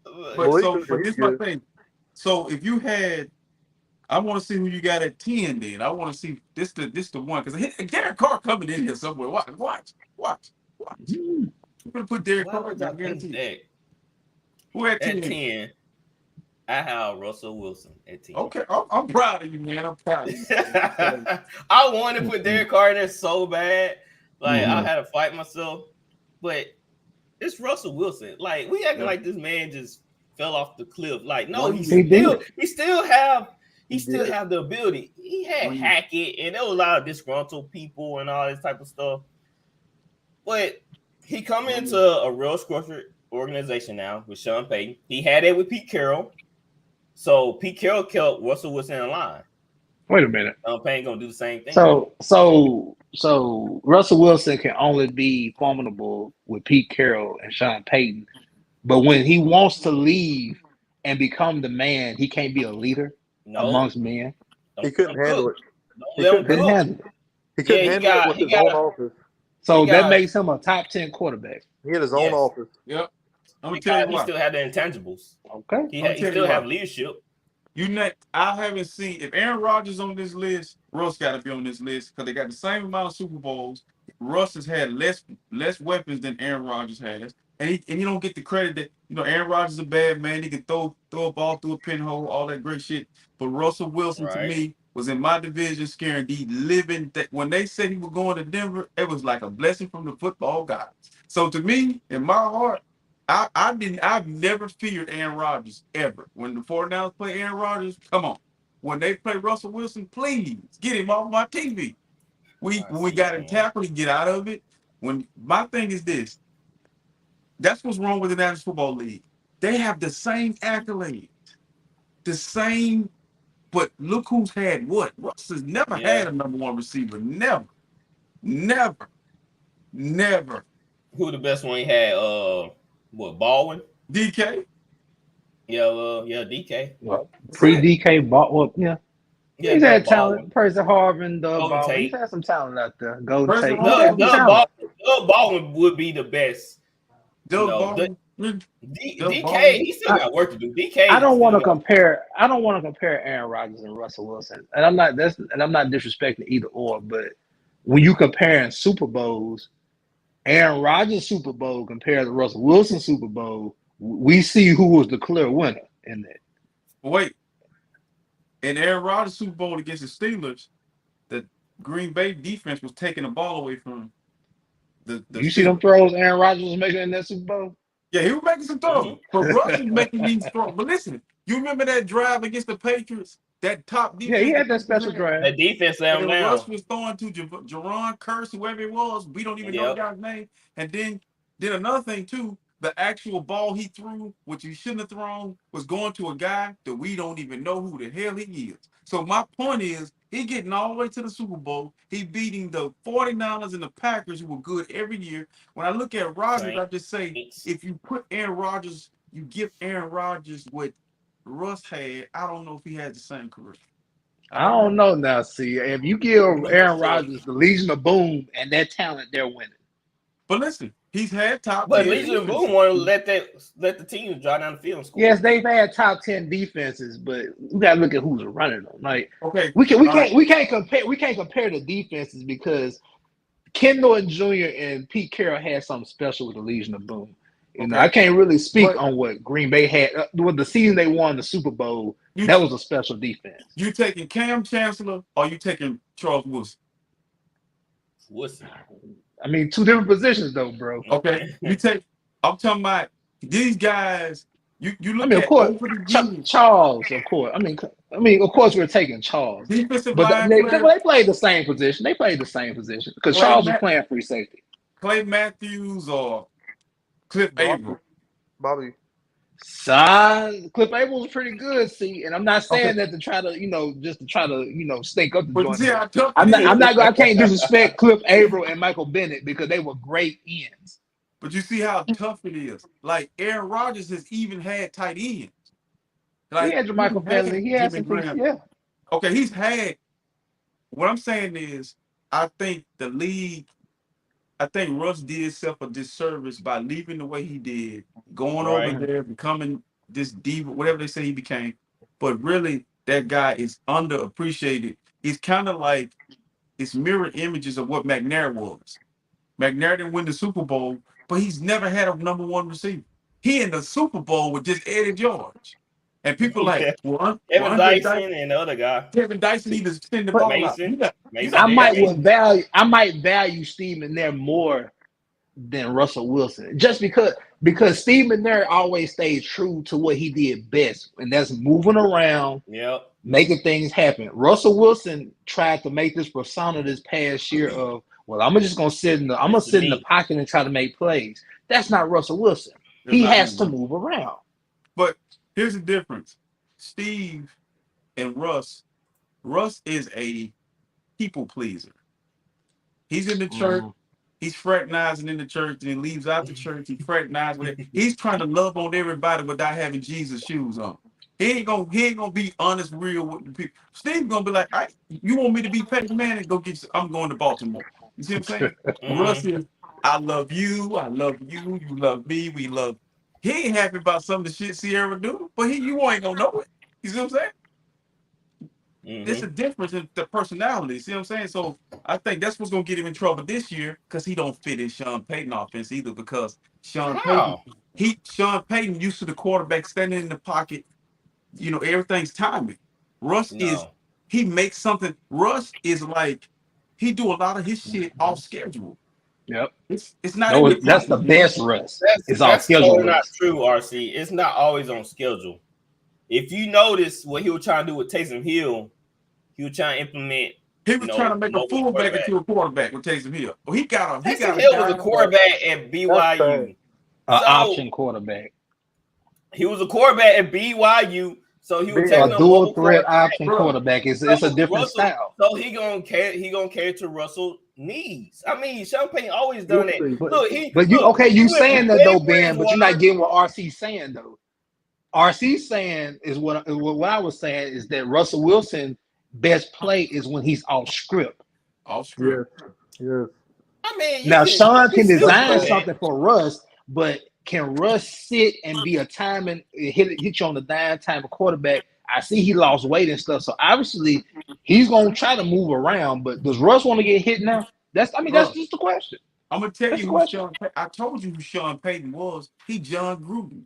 [SPEAKER 3] this is my thing. So if you had, I want to see who you got at 10. Then I want to see this the one because Derek Carr coming in here somewhere. Watch. You're gonna put Derek Carr. I guarantee that. Who at 10?
[SPEAKER 2] At 10, I have Russell Wilson at 10.
[SPEAKER 3] Okay, I'm proud of you, man. I'm proud of you.
[SPEAKER 2] I wanted to put Derek Carr in there so bad. Like I had to fight myself. But it's Russell Wilson. Like we acting like this man just fell off the cliff. Like, no,
[SPEAKER 3] Well,
[SPEAKER 2] he
[SPEAKER 3] he
[SPEAKER 2] still have
[SPEAKER 5] He did.
[SPEAKER 2] the ability. He had Hackett, and there was a lot of disgruntled people and all this type of stuff. But he come into a real structured organization now with Sean Payton. He had it with Pete Carroll. So Pete Carroll kept Russell Wilson in line.
[SPEAKER 4] Wait a minute.
[SPEAKER 2] Sean Payton gonna do the same thing.
[SPEAKER 4] So Russell Wilson can only be formidable with Pete Carroll and Sean Payton, but when he wants to leave and become the man, he can't be a leader amongst men.
[SPEAKER 5] He couldn't handle it.
[SPEAKER 2] He couldn't
[SPEAKER 4] handle it.
[SPEAKER 5] He couldn't handle it with his own office.
[SPEAKER 4] So that makes him a top 10 quarterback.
[SPEAKER 5] He had his own office.
[SPEAKER 3] Yep. I'm gonna tell you
[SPEAKER 2] he
[SPEAKER 3] what.
[SPEAKER 2] still had the intangibles.
[SPEAKER 4] Okay.
[SPEAKER 2] He still have leadership.
[SPEAKER 3] I haven't seen if Aaron Rodgers on this list, Russ got to be on this list because they got the same amount of Super Bowls. Russ has had less weapons than Aaron Rodgers has, and you don't get the credit that Aaron Rodgers is a bad man. He can throw a ball through a pinhole, all that great shit. But Russell Wilson to me was in my division scaring the living. That when they said he was going to Denver, it was like a blessing from the football gods. So to me, in my heart, I've never feared Aaron Rodgers ever. When the 49ers play Aaron Rodgers, come on. When they play Russell Wilson, please get him off my TV. When we got him tackled, he get out of it. When my thing is this, that's what's wrong with the National Football League. They have the same accolades, the same, but look who's had what. Russ has never had a number one receiver. Never.
[SPEAKER 2] Who the best one he had? Baldwin?
[SPEAKER 3] DK?
[SPEAKER 2] Yeah, DK.
[SPEAKER 4] Well, pre-DK, Baldwin, yeah. He's had talent. Percy Harvin, Baldwin. He's had some talent out there. Golden Tate.
[SPEAKER 2] Doug Baldwin would be the best.
[SPEAKER 3] DK,
[SPEAKER 2] he still got work to do. DK.
[SPEAKER 4] I don't want to compare Aaron Rodgers and Russell Wilson, and I'm not disrespecting either or. But when you comparing Super Bowls, Aaron Rodgers' Super Bowl compared to Russell Wilson's Super Bowl, we see who was the clear winner in that.
[SPEAKER 3] Wait, in Aaron Rodgers' Super Bowl against the Steelers, the Green Bay defense was taking the ball away from the
[SPEAKER 4] you see them throws Aaron Rodgers was making in that Super Bowl?
[SPEAKER 3] Yeah, he was making some throws. But Russ was making these throws. But listen, you remember that drive against the Patriots? That top defense.
[SPEAKER 4] Yeah, he had that special drive.
[SPEAKER 2] That defense let him down.
[SPEAKER 3] Russ was throwing to Jerron Kearse, whoever it was. We don't even know the guy's name. And then another thing, too, the actual ball he threw, which he shouldn't have thrown, was going to a guy that we don't even know who the hell he is. So my point is, he getting all the way to the Super Bowl. He beating the 49ers and the Packers, who were good every year. When I look at Rodgers, I just say, if you put Aaron Rodgers, you give Aaron Rodgers what Russ had, I don't know if he had the same career.
[SPEAKER 4] I don't know now. See, if you give Aaron Rodgers the Legion of Boom and that talent, they're winning.
[SPEAKER 3] But listen, he's had top.
[SPEAKER 2] But Legion of Boom want to let the team drive down the field and score.
[SPEAKER 4] Yes, they've had top 10 defenses, but we gotta look at who's running them. Like,
[SPEAKER 3] okay,
[SPEAKER 4] we can't compare the defenses because Ken Norton Jr. and Pete Carroll had something special with the Legion of Boom. You know, I can't really speak on what Green Bay had. With the season they won the Super Bowl, that was a special defense.
[SPEAKER 3] You taking Cam Chancellor or you taking Charles
[SPEAKER 2] Wilson?
[SPEAKER 4] I mean, two different positions though, bro.
[SPEAKER 3] Okay, I'm talking about these guys. You look
[SPEAKER 4] of course, Charles. Of course, I mean, of course, we're taking Charles.
[SPEAKER 3] Defensive
[SPEAKER 4] but
[SPEAKER 3] line
[SPEAKER 4] they played the same position. They played the same position because Charles was playing free safety.
[SPEAKER 3] Clay Matthews or Cliff Averill.
[SPEAKER 5] Bobby.
[SPEAKER 4] Cliff Averill was pretty good, see, and I'm not saying that to try to, stink up the joint. I can't disrespect Cliff Averill and Michael Bennett because they were great ends.
[SPEAKER 3] But you see how tough it is. Like Aaron Rodgers has even had tight ends. Like,
[SPEAKER 4] he had Michael Bennett. He had some things, yeah.
[SPEAKER 3] Okay, he's had. What I'm saying is, I think Russ did himself a disservice by leaving the way he did, going over there, becoming this diva, whatever they say he became. But really, that guy is underappreciated. He's kind of like, it's mirror images of what McNair was. McNair didn't win the Super Bowl, but he's never had a number one receiver. He in the Super Bowl with just Eddie George. And people like,
[SPEAKER 2] Evan Dyson and the other guy.
[SPEAKER 3] Kevin Dyson need to send the ball
[SPEAKER 2] Mason.
[SPEAKER 3] out.
[SPEAKER 4] I might value Steve in there more than Russell Wilson, just because Because Steve McNair always stayed true to what he did best, and that's moving around,
[SPEAKER 2] Yep.
[SPEAKER 4] making things happen. Russell Wilson tried to make this persona this past year of, well, I'm just gonna sit in the pocket and try to make plays. That's not Russell Wilson. He has to move around.
[SPEAKER 3] But here's the difference: Steve and Russ. Russ is a people pleaser. He's in the church. He's fraternizing in the church, and he leaves out the church. He fraternizes with it. He's trying to love on everybody without having Jesus' shoes on. He ain't gonna be honest, real with the people. Steve's gonna be like, you want me to be Peyton Manning? Go get. I'm going to Baltimore. You see what I'm saying? Russ is, I love you. You love me. We love. He ain't happy about some of the shit Sierra do, but you ain't gonna know it. You see what I'm saying? There's a difference in the personality. See what I'm saying? So I think that's what's gonna get him in trouble this year, because he don't fit in Sean Payton offense either. Because Sean Payton used to the quarterback standing in the pocket. You know, everything's timing. Russ he makes something. Russ is like, he do a lot of his shit off schedule.
[SPEAKER 4] Yep.
[SPEAKER 3] It's not.
[SPEAKER 4] That's the best Russ.
[SPEAKER 2] It's off schedule. That's not true, RC. It's not always on schedule. If you notice what he was trying to do with Taysom Hill, he was trying to implement.
[SPEAKER 3] He was trying to make a fullback into a quarterback with Taysom Hill. Well,
[SPEAKER 2] Taysom Hill was a quarterback at BYU.
[SPEAKER 4] Option quarterback.
[SPEAKER 2] He was a quarterback at BYU, so he was
[SPEAKER 4] a dual threat option quarterback. It's a different style.
[SPEAKER 2] So he gonna carry to Russell's needs. I mean, Sean Payton always done that.
[SPEAKER 4] You saying that though, Ben, but you're not getting what RC's saying though. RC's saying is what I was saying is that Russell Wilson best play is when he's off script.
[SPEAKER 5] Yeah.
[SPEAKER 2] I mean,
[SPEAKER 4] now Sean can design something for Russ, but can Russ sit and be a time and hit you on the dime time of quarterback? I see he lost weight and stuff, so obviously he's gonna try to move around. But does Russ want to get hit now? That's just the question.
[SPEAKER 3] I'm gonna tell you I told you who Sean Payton was. He John Gruden.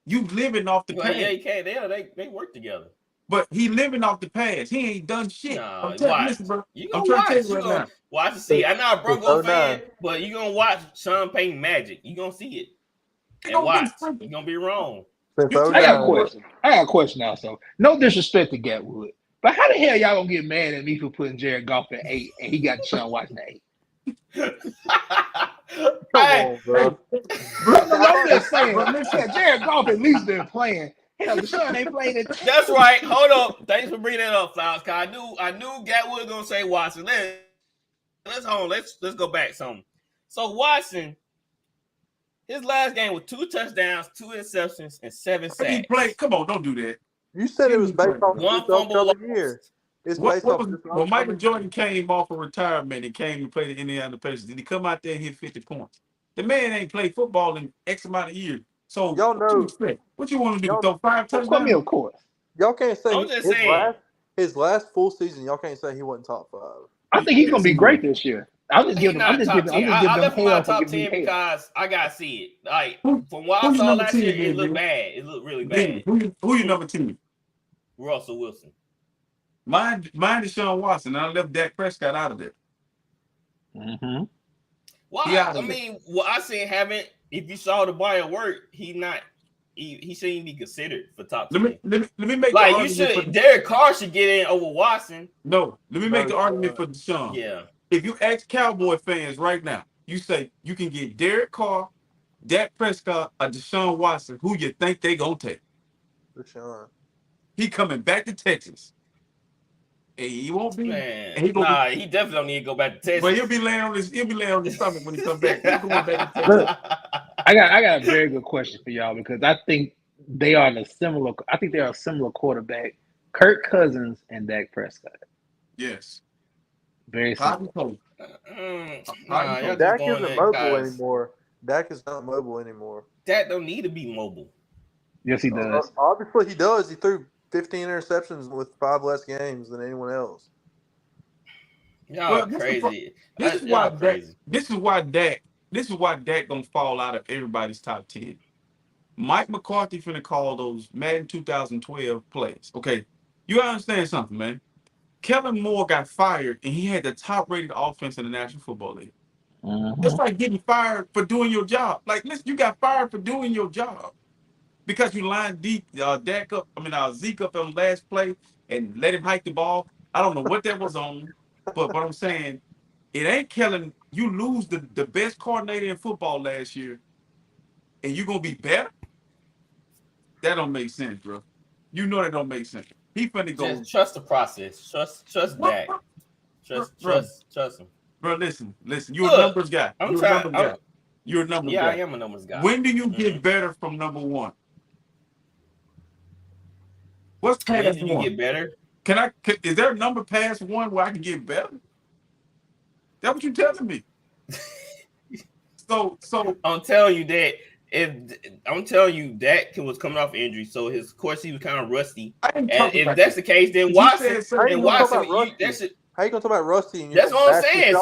[SPEAKER 3] You living off the past.
[SPEAKER 2] Yeah, he can't. They work together.
[SPEAKER 3] But he living off the past. He ain't done shit.
[SPEAKER 2] I'm
[SPEAKER 3] trying to tell you right now.
[SPEAKER 2] Watch to see. I'm not a Bronco fan, but you're gonna watch Sean Payton magic. You're gonna see it. And watch. You're gonna be wrong.
[SPEAKER 4] I got a question also. No disrespect to Gatwood, but how the hell y'all gonna get mad at me for putting Jared Goff at 8 and he got Sean Watson at 8?
[SPEAKER 5] Come on, bro.
[SPEAKER 4] I'm just saying, Jared Goff at least been playing. Hell, Deshaun ain't played it.
[SPEAKER 2] That's right. Hold up. Thanks for bringing that up, Flowers. Cause I knew Gatwood gonna say Watson. Let's go back some. So Watson, his last game with 2 touchdowns, 2 interceptions, and 7 sacks.
[SPEAKER 3] He played. Come on, don't do that.
[SPEAKER 5] You said it was based on
[SPEAKER 2] one fumble
[SPEAKER 5] of the year. It's based on
[SPEAKER 3] when Michael Jordan came off of retirement and came and played the Indiana Pacers, did he come out there and hit 50 points? The man ain't played football in X amount of years. So
[SPEAKER 5] y'all know
[SPEAKER 3] what you want to do? Throw 5 touchdowns?
[SPEAKER 4] Of course.
[SPEAKER 5] Y'all can't say his last full season. Y'all can't say he wasn't top 5.
[SPEAKER 4] I think he's gonna be great this year. I'm just giving him hell
[SPEAKER 2] top 10 because I gotta see it. Like from what I saw last year, it looked bad. It looked really bad.
[SPEAKER 3] Who your number 2?
[SPEAKER 2] Russell Wilson.
[SPEAKER 3] Mine is Sean Watson. I left Dak Prescott out of there.
[SPEAKER 4] Mm-hmm.
[SPEAKER 2] Why? I mean, what I seen haven't. If you saw the body of work, he shouldn't be considered for top 10.
[SPEAKER 3] Let me make
[SPEAKER 2] like you should. Derek Carr should get in over Watson.
[SPEAKER 3] No, let me make the argument for Deshaun.
[SPEAKER 2] Yeah.
[SPEAKER 3] If you ask Cowboy fans right now, you say you can get Derek Carr, Dak Prescott, or Deshaun Watson. Who you think they gonna take?
[SPEAKER 5] Deshaun.
[SPEAKER 3] He coming back to Texas. And he won't be.
[SPEAKER 2] Man, he definitely don't need to go back to Texas.
[SPEAKER 3] But he'll be laying on his stomach when he comes back. He's going back to Texas.
[SPEAKER 4] I got a very good question for y'all because I think they are a similar quarterback. Kirk Cousins and Dak Prescott.
[SPEAKER 3] Yes.
[SPEAKER 4] Very similar.
[SPEAKER 5] Dak isn't mobile anymore. Dak is not mobile anymore.
[SPEAKER 2] Dak don't need to be mobile.
[SPEAKER 4] Yes, he does.
[SPEAKER 5] Obviously, he does. He threw 15 interceptions with 5 less games than anyone else.
[SPEAKER 2] Y'all crazy.
[SPEAKER 3] This is why Dak gonna fall out of everybody's top 10. Mike McCarthy finna call those Madden 2012 plays. Okay, you understand something, man? Kellen Moore got fired, and he had the top-rated offense in the National Football League. Just like getting fired for doing your job. Like, listen, you got fired for doing your job because you lined Zeke up on the last play and let him hike the ball. I don't know what that was on, but what I'm saying, it ain't killing. You lose the best coordinator in football last year, and you're gonna be better. That don't make sense, bro. You know that don't make sense. He finna go.
[SPEAKER 2] Just trust the process. Trust Dak. Trust him.
[SPEAKER 3] Bro, listen. You're a numbers guy. You're a numbers guy.
[SPEAKER 2] I am a numbers guy.
[SPEAKER 3] When do you get better from number one? What's past
[SPEAKER 2] when did you
[SPEAKER 3] one?
[SPEAKER 2] get better?
[SPEAKER 3] Is there a number past one where I can get better? That's what you're telling me. So
[SPEAKER 2] I'm telling you that Dak was coming off injury, so of course he was kind of rusty. And if that's the case, then Watson,
[SPEAKER 5] how you gonna talk about rusty?
[SPEAKER 2] That's what I'm saying.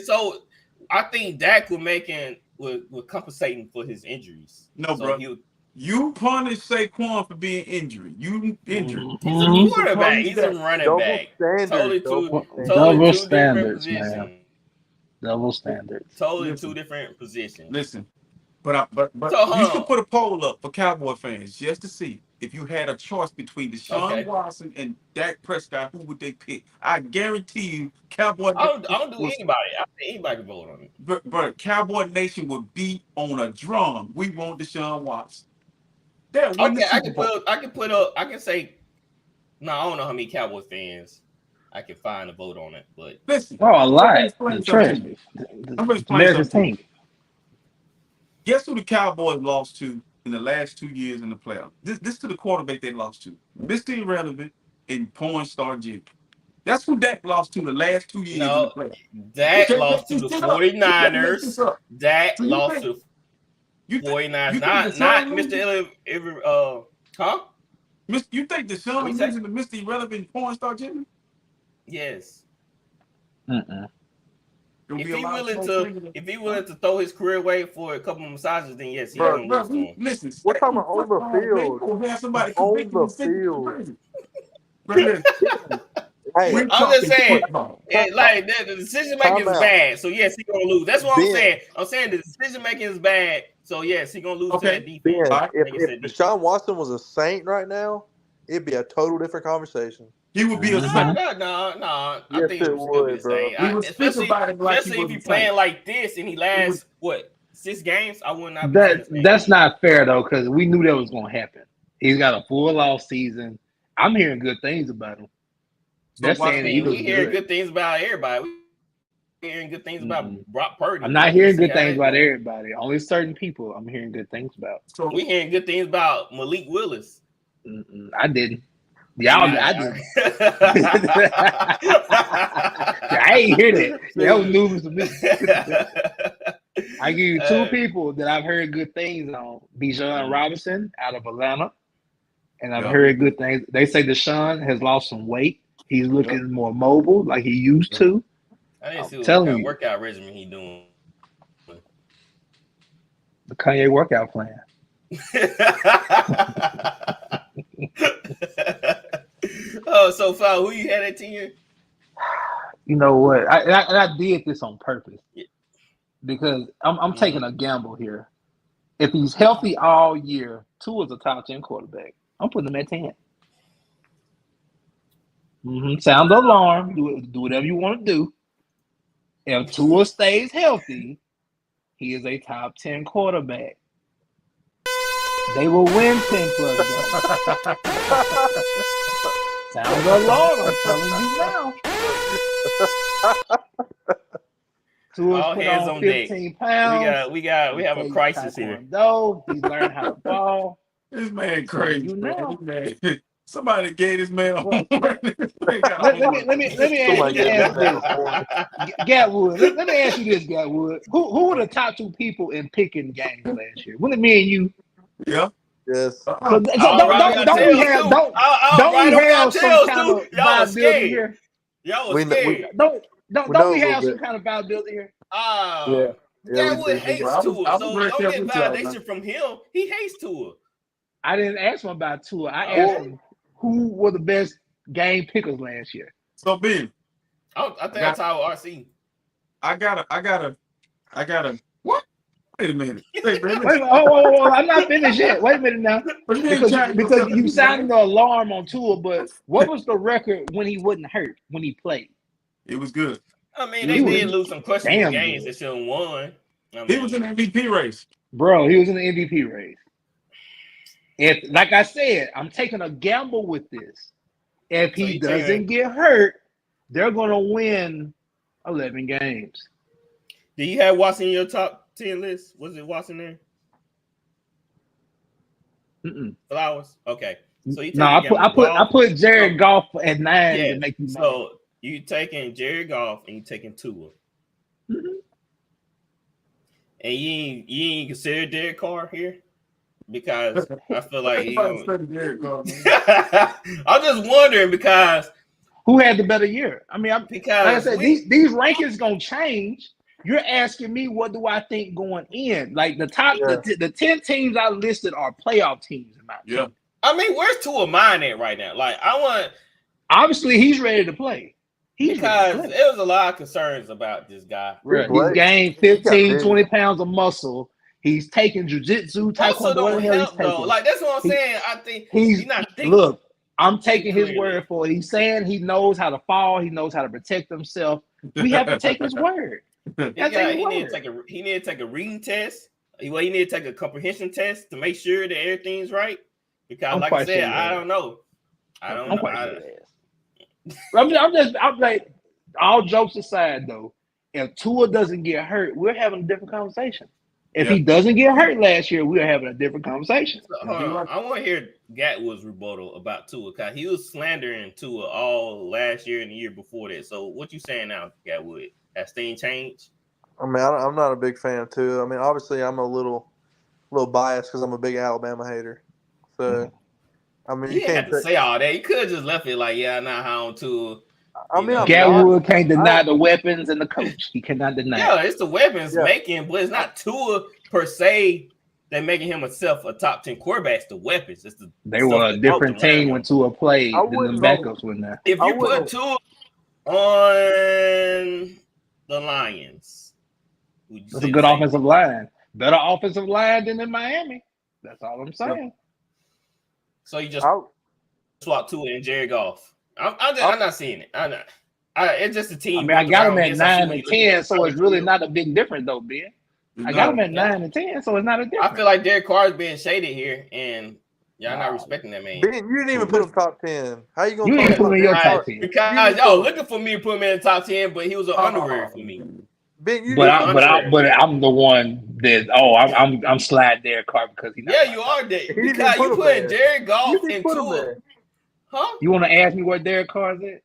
[SPEAKER 2] So I Dak was compensating for his injuries.
[SPEAKER 3] No, bro. You punish Saquon for being injured. You injured.
[SPEAKER 2] He's a quarterback. He's a running back. Totally
[SPEAKER 4] double standards, man. Double standards.
[SPEAKER 2] Totally two different positions.
[SPEAKER 3] Listen, but you should put a poll up for Cowboy fans just to see if you had a choice between Deshaun Watson and Dak Prescott, who would they pick? I guarantee you, Cowboy.
[SPEAKER 2] I don't do anybody. I think anybody can vote on it.
[SPEAKER 3] But Cowboy Nation would beat on a drum. We want Deshaun Watson.
[SPEAKER 2] Okay, I can say, no, I don't know how many Cowboy fans I can find a vote on it, but
[SPEAKER 3] listen.
[SPEAKER 4] Oh, a lot. The America's team.
[SPEAKER 3] Guess who the Cowboys lost to in the last 2 years in the playoffs? This to the quarterback they lost to. Mr. Irrelevant and Porn Star Jimmy. That's who Dak lost to the last 2 years in the playoffs.
[SPEAKER 2] Dak lost to the 49ers. Dak lost to 49ers. Not Mr. Irrelevant. Huh?
[SPEAKER 3] You think Deshaun is losing to Mr. Irrelevant Porn Star Jimmy?
[SPEAKER 2] Yes.
[SPEAKER 3] If
[SPEAKER 2] he willing to throw his career away for a couple of massages, then yes, he's going to lose to him.
[SPEAKER 3] Listen,
[SPEAKER 5] we're talking about on the field.
[SPEAKER 3] Have somebody
[SPEAKER 5] on the field.
[SPEAKER 2] Hey, I'm just saying, the decision making is bad. So yes, he's gonna lose. That's what I'm saying. I'm saying the decision making is bad. So yes, he's gonna lose to that defense.
[SPEAKER 5] If Deshaun Watson was a Saint right now, it'd be a total different conversation.
[SPEAKER 3] He would be a Saint.
[SPEAKER 2] No. I think
[SPEAKER 5] it would, bro.
[SPEAKER 2] Especially if he's playing like this and he lasts 6 games, I would not.
[SPEAKER 4] That's not fair though, because we knew that was gonna happen. He's got a full off season. I'm hearing good things about him.
[SPEAKER 2] They're saying we hearing good things about everybody. We hearing good things about Brock Purdy.
[SPEAKER 4] I'm not hearing good things about everybody. Only certain people I'm hearing good things about.
[SPEAKER 2] So we hearing good things about Malik Willis.
[SPEAKER 4] I didn't. I didn't. I ain't hear that. That was news to me. I give you 2 people that I've heard good things on. Bijan Robinson out of Atlanta. And I've heard good things. They say Deshaun has lost some weight. He's looking more mobile like he used to.
[SPEAKER 2] I didn't see what kind of workout regimen he doing.
[SPEAKER 4] The Kanye workout plan.
[SPEAKER 2] So Fal, who you had at 10?
[SPEAKER 4] You know what? I did this on purpose because I'm taking a gamble here. If he's healthy all year, Tua's a top 10 quarterback. I'm putting him at 10. Sound the alarm. Do whatever you want to do. If Tua stays healthy, he is a top 10 quarterback. They will win 10 plus. Sound the alarm. I'm telling you now. Tua's
[SPEAKER 2] all hands on
[SPEAKER 4] 15
[SPEAKER 2] deck.
[SPEAKER 4] pounds.
[SPEAKER 2] We have a crisis here.
[SPEAKER 4] No, he's learning how to ball.
[SPEAKER 3] This man crazy.
[SPEAKER 4] You know.
[SPEAKER 3] Somebody gave this man a
[SPEAKER 4] let me ask you this, Gatwood. Let me ask you this, Gatwood. Who were the top 2 people in picking games last year? Wasn't it me and you?
[SPEAKER 3] Yeah.
[SPEAKER 5] Yes.
[SPEAKER 4] Don't we have some kind of viability here?
[SPEAKER 2] Y'all was scared.
[SPEAKER 4] Don't we have some kind of viability here?
[SPEAKER 2] Gatwood hates Tua, so don't get validation from him. He hates Tua.
[SPEAKER 4] I didn't ask him about Tua. I asked him who were the best game pickers last year.
[SPEAKER 3] So Ben,
[SPEAKER 2] I think that's how RC.
[SPEAKER 3] I gotta I gotta what? Wait a minute. Wait, man.
[SPEAKER 4] Wait, oh, I'm not finished yet. Wait a minute now.
[SPEAKER 3] But you ain't
[SPEAKER 4] Because
[SPEAKER 3] trying
[SPEAKER 4] because you
[SPEAKER 3] to
[SPEAKER 4] sounded the alarm on Tua, but what was the record when he wasn't hurt when he played?
[SPEAKER 3] It was good.
[SPEAKER 2] I mean,
[SPEAKER 4] He
[SPEAKER 2] they
[SPEAKER 4] was
[SPEAKER 2] did lose some questionable
[SPEAKER 4] damn
[SPEAKER 2] games
[SPEAKER 4] good.
[SPEAKER 2] that should have won.
[SPEAKER 3] He was in the MVP race.
[SPEAKER 4] Bro, he was in the MVP race. If, like I said, I'm taking a gamble with this. If
[SPEAKER 2] So
[SPEAKER 4] he
[SPEAKER 2] you
[SPEAKER 4] doesn't
[SPEAKER 2] taking-
[SPEAKER 4] get hurt, they're going to win 11 games.
[SPEAKER 2] Do you have Watson in your top 10 list? Was it Watson there?
[SPEAKER 4] Mm-mm.
[SPEAKER 2] Flowers? Okay. So you
[SPEAKER 4] No, I put Jared Goff at 9 to make you money.
[SPEAKER 2] So you taking Jared Goff and you taking Tua.
[SPEAKER 4] Mm-hmm.
[SPEAKER 2] And you ain't consider Derek Carr here? Because I feel like I'm just wondering because
[SPEAKER 4] who had the better year? I mean,
[SPEAKER 2] because
[SPEAKER 4] like I said, these rankings gonna change. You're asking me what do I think going in? Like the top, the 10 teams I listed are playoff teams in my opinion.
[SPEAKER 2] I mean, where's Tua mine at right now? Like, I want.
[SPEAKER 4] Obviously, he's ready to play.
[SPEAKER 2] Because there was a lot of concerns about this guy.
[SPEAKER 4] Right. He's gained 15, 20 pounds of muscle. He's taking jiu-jitsu, taekwondo, whatever the hell he's taking.
[SPEAKER 2] Like, that's what I'm saying. I think
[SPEAKER 4] he's
[SPEAKER 2] not thinking.
[SPEAKER 4] Look, I'm taking his word for it. He's saying he knows how to fall. He knows how to protect himself. We have to take his word.
[SPEAKER 2] He need to take a reading test. Well, he need to take a comprehension test to make sure that everything's right. Because, like I said, I don't know. I'm like, all jokes aside, though, if Tua doesn't get hurt, we're having a different conversation. If he doesn't get hurt last year, we're having a different conversation. I want to hear Gatwood's rebuttal about Tua, because he was slandering Tua all last year and the year before that. So what you saying now, Gatwood? Has things changed?
[SPEAKER 5] I mean, I'm not a big fan of Tua. I mean, obviously, I'm a little biased because I'm a big Alabama hater. So, I mean,
[SPEAKER 2] you can't have to say all that. You could have just left it like, I'm not high on Tua.
[SPEAKER 5] I mean,
[SPEAKER 4] Gatwood can't deny the weapons and the coach. He cannot deny.
[SPEAKER 2] Yeah, it's the weapons making, but it's not Tua per se that making him a top 10 quarterback. It's the weapons. It's
[SPEAKER 4] they were a different team when Tua played than the backups were there.
[SPEAKER 2] If you put Tua on the Lions,
[SPEAKER 4] that's a good offensive line. Better offensive line than in Miami. That's all I'm saying.
[SPEAKER 2] So you just swap Tua and Jared Goff. I'm not seeing it. It's just a team.
[SPEAKER 4] I mean, I got him at 9 and 10, so it's really not a big difference, though, Ben. I got him at 9 and 10, so it's not a difference.
[SPEAKER 2] I feel like Derek Carr is being shaded here, and y'all not respecting that man.
[SPEAKER 5] Ben, you didn't even put him top 10. How you gonna
[SPEAKER 4] put him in your top 10?
[SPEAKER 2] Because y'all looking for me to put him in the top 10, but he was an honorary for me.
[SPEAKER 5] Ben,
[SPEAKER 4] but I'm the one that I'm slide Derek Carr because he.
[SPEAKER 2] Yeah, you are there because you put Jared Goff into. Huh?
[SPEAKER 4] You want to ask me where Derek Carr is at?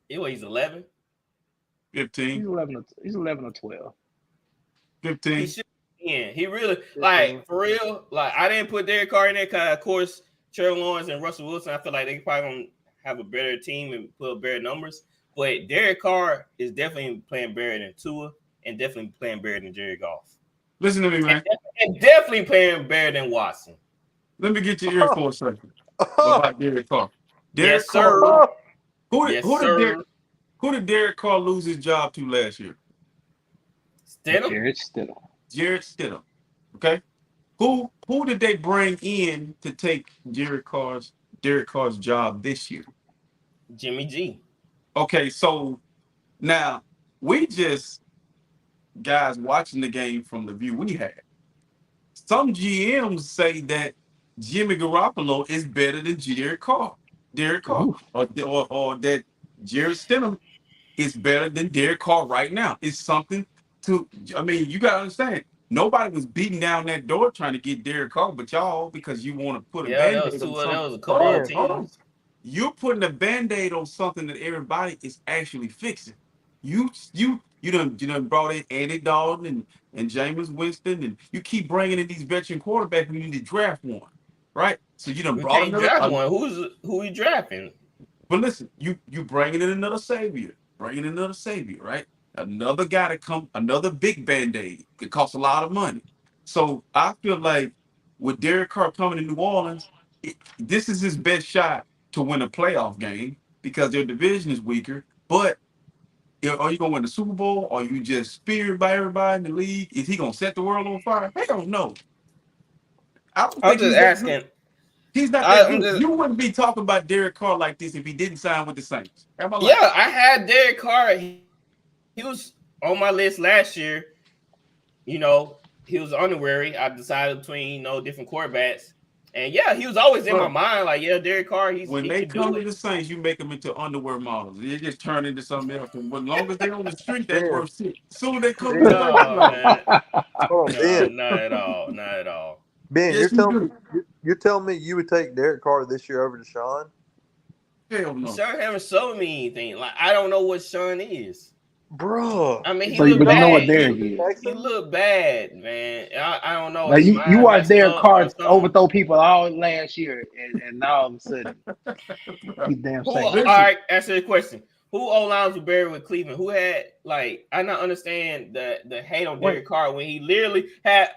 [SPEAKER 2] He's 11.
[SPEAKER 3] 15.
[SPEAKER 4] He's 11 or 12.
[SPEAKER 3] 15.
[SPEAKER 2] He really for real. Like, I didn't put Derek Carr in there because, of course, Trevor Lawrence and Russell Wilson, I feel like they probably gonna have a better team and put up better numbers. But Derek Carr is definitely playing better than Tua and definitely playing better than Jared Goff.
[SPEAKER 3] Listen to me, man.
[SPEAKER 2] And definitely playing better than Watson.
[SPEAKER 3] Let me get your ear for a second. What about Derek Carr?
[SPEAKER 2] Derek Carr.
[SPEAKER 3] Who did Derek Carr lose his job to last year?
[SPEAKER 2] Jared
[SPEAKER 3] Stidham. Okay. Who did they bring in to take Derek Carr's job this year?
[SPEAKER 2] Jimmy G.
[SPEAKER 3] Okay, so now we just guys watching the game from the view we had. Some GMs say that Jimmy Garoppolo is better than Derek Carr, or that Jared Stidham is better than Derek Carr right now. It's something to. I mean, you gotta understand. Nobody was beating down that door trying to get Derek Carr, but y'all, because you want to put a band-aid on something.
[SPEAKER 2] That was a couple of teams.
[SPEAKER 3] You're putting a band-aid on something that everybody is actually fixing. You done brought in Andy Dalton and Jameis Winston, and you keep bringing in these veteran quarterbacks. We need to draft one, right? So you done brought another
[SPEAKER 2] draft one. Who we drafting?
[SPEAKER 3] But listen, you bringing in another savior, right? Another guy to come, another big band-aid. It costs a lot of money. So I feel like with Derek Carr coming to New Orleans, this is his best shot to win a playoff game because their division is weaker. But Are you gonna win the Super Bowl? Or you just speared by everybody in the league? Is he gonna set the world on fire? Hell no. I don't
[SPEAKER 2] I'm
[SPEAKER 3] think
[SPEAKER 2] just
[SPEAKER 3] he's that good.
[SPEAKER 2] asking.
[SPEAKER 3] He's not that
[SPEAKER 2] I'm
[SPEAKER 3] good.
[SPEAKER 2] just
[SPEAKER 3] You wouldn't be talking about Derek Carr like this if he didn't sign with the Saints. Am I
[SPEAKER 2] yeah.
[SPEAKER 3] lying?
[SPEAKER 2] I had Derek Carr. He was on my list last year. You know, he was honorary. I decided between different quarterbacks, and yeah, he was always in my
[SPEAKER 3] Bro,
[SPEAKER 2] mind. Like yeah, Derek Carr, he
[SPEAKER 3] when they
[SPEAKER 2] can do
[SPEAKER 3] come to
[SPEAKER 2] it.
[SPEAKER 3] the Saints, you make them into underwear models. They just turn into something else. And as long as they on the street, they
[SPEAKER 5] Ben,
[SPEAKER 3] worth shit. Soon as they come to the
[SPEAKER 5] Ben,
[SPEAKER 3] Saints, you
[SPEAKER 2] No,
[SPEAKER 3] like,
[SPEAKER 2] man,
[SPEAKER 5] hold on,
[SPEAKER 2] no,
[SPEAKER 5] Ben.
[SPEAKER 2] not at all, not at all.
[SPEAKER 5] Ben,
[SPEAKER 3] yes, you do.
[SPEAKER 5] you're telling me you would take Derek Carr this year over Deshaun?
[SPEAKER 3] Hell no.
[SPEAKER 2] Sean haven't showed me anything. Like I don't know what Sean is.
[SPEAKER 5] Bruh.
[SPEAKER 2] I mean, he
[SPEAKER 4] So you
[SPEAKER 2] looked
[SPEAKER 4] but you know what
[SPEAKER 2] bad.
[SPEAKER 4] Derek
[SPEAKER 2] He
[SPEAKER 4] is.
[SPEAKER 2] he
[SPEAKER 5] Texans?
[SPEAKER 2] looked bad, man. I don't know.
[SPEAKER 4] Now
[SPEAKER 2] His
[SPEAKER 4] you
[SPEAKER 2] mind
[SPEAKER 4] watched
[SPEAKER 2] messed
[SPEAKER 4] Derek
[SPEAKER 2] up or
[SPEAKER 4] Carr
[SPEAKER 2] something.
[SPEAKER 4] overthrow people all last year, and now all of a sudden he's damn
[SPEAKER 2] Who?
[SPEAKER 4] Saints.
[SPEAKER 2] All
[SPEAKER 3] Listen,
[SPEAKER 2] right, answer the question. Who O lines were buried with Cleveland? Who had I not understand the hate on
[SPEAKER 4] What
[SPEAKER 2] Derek Carr when he literally had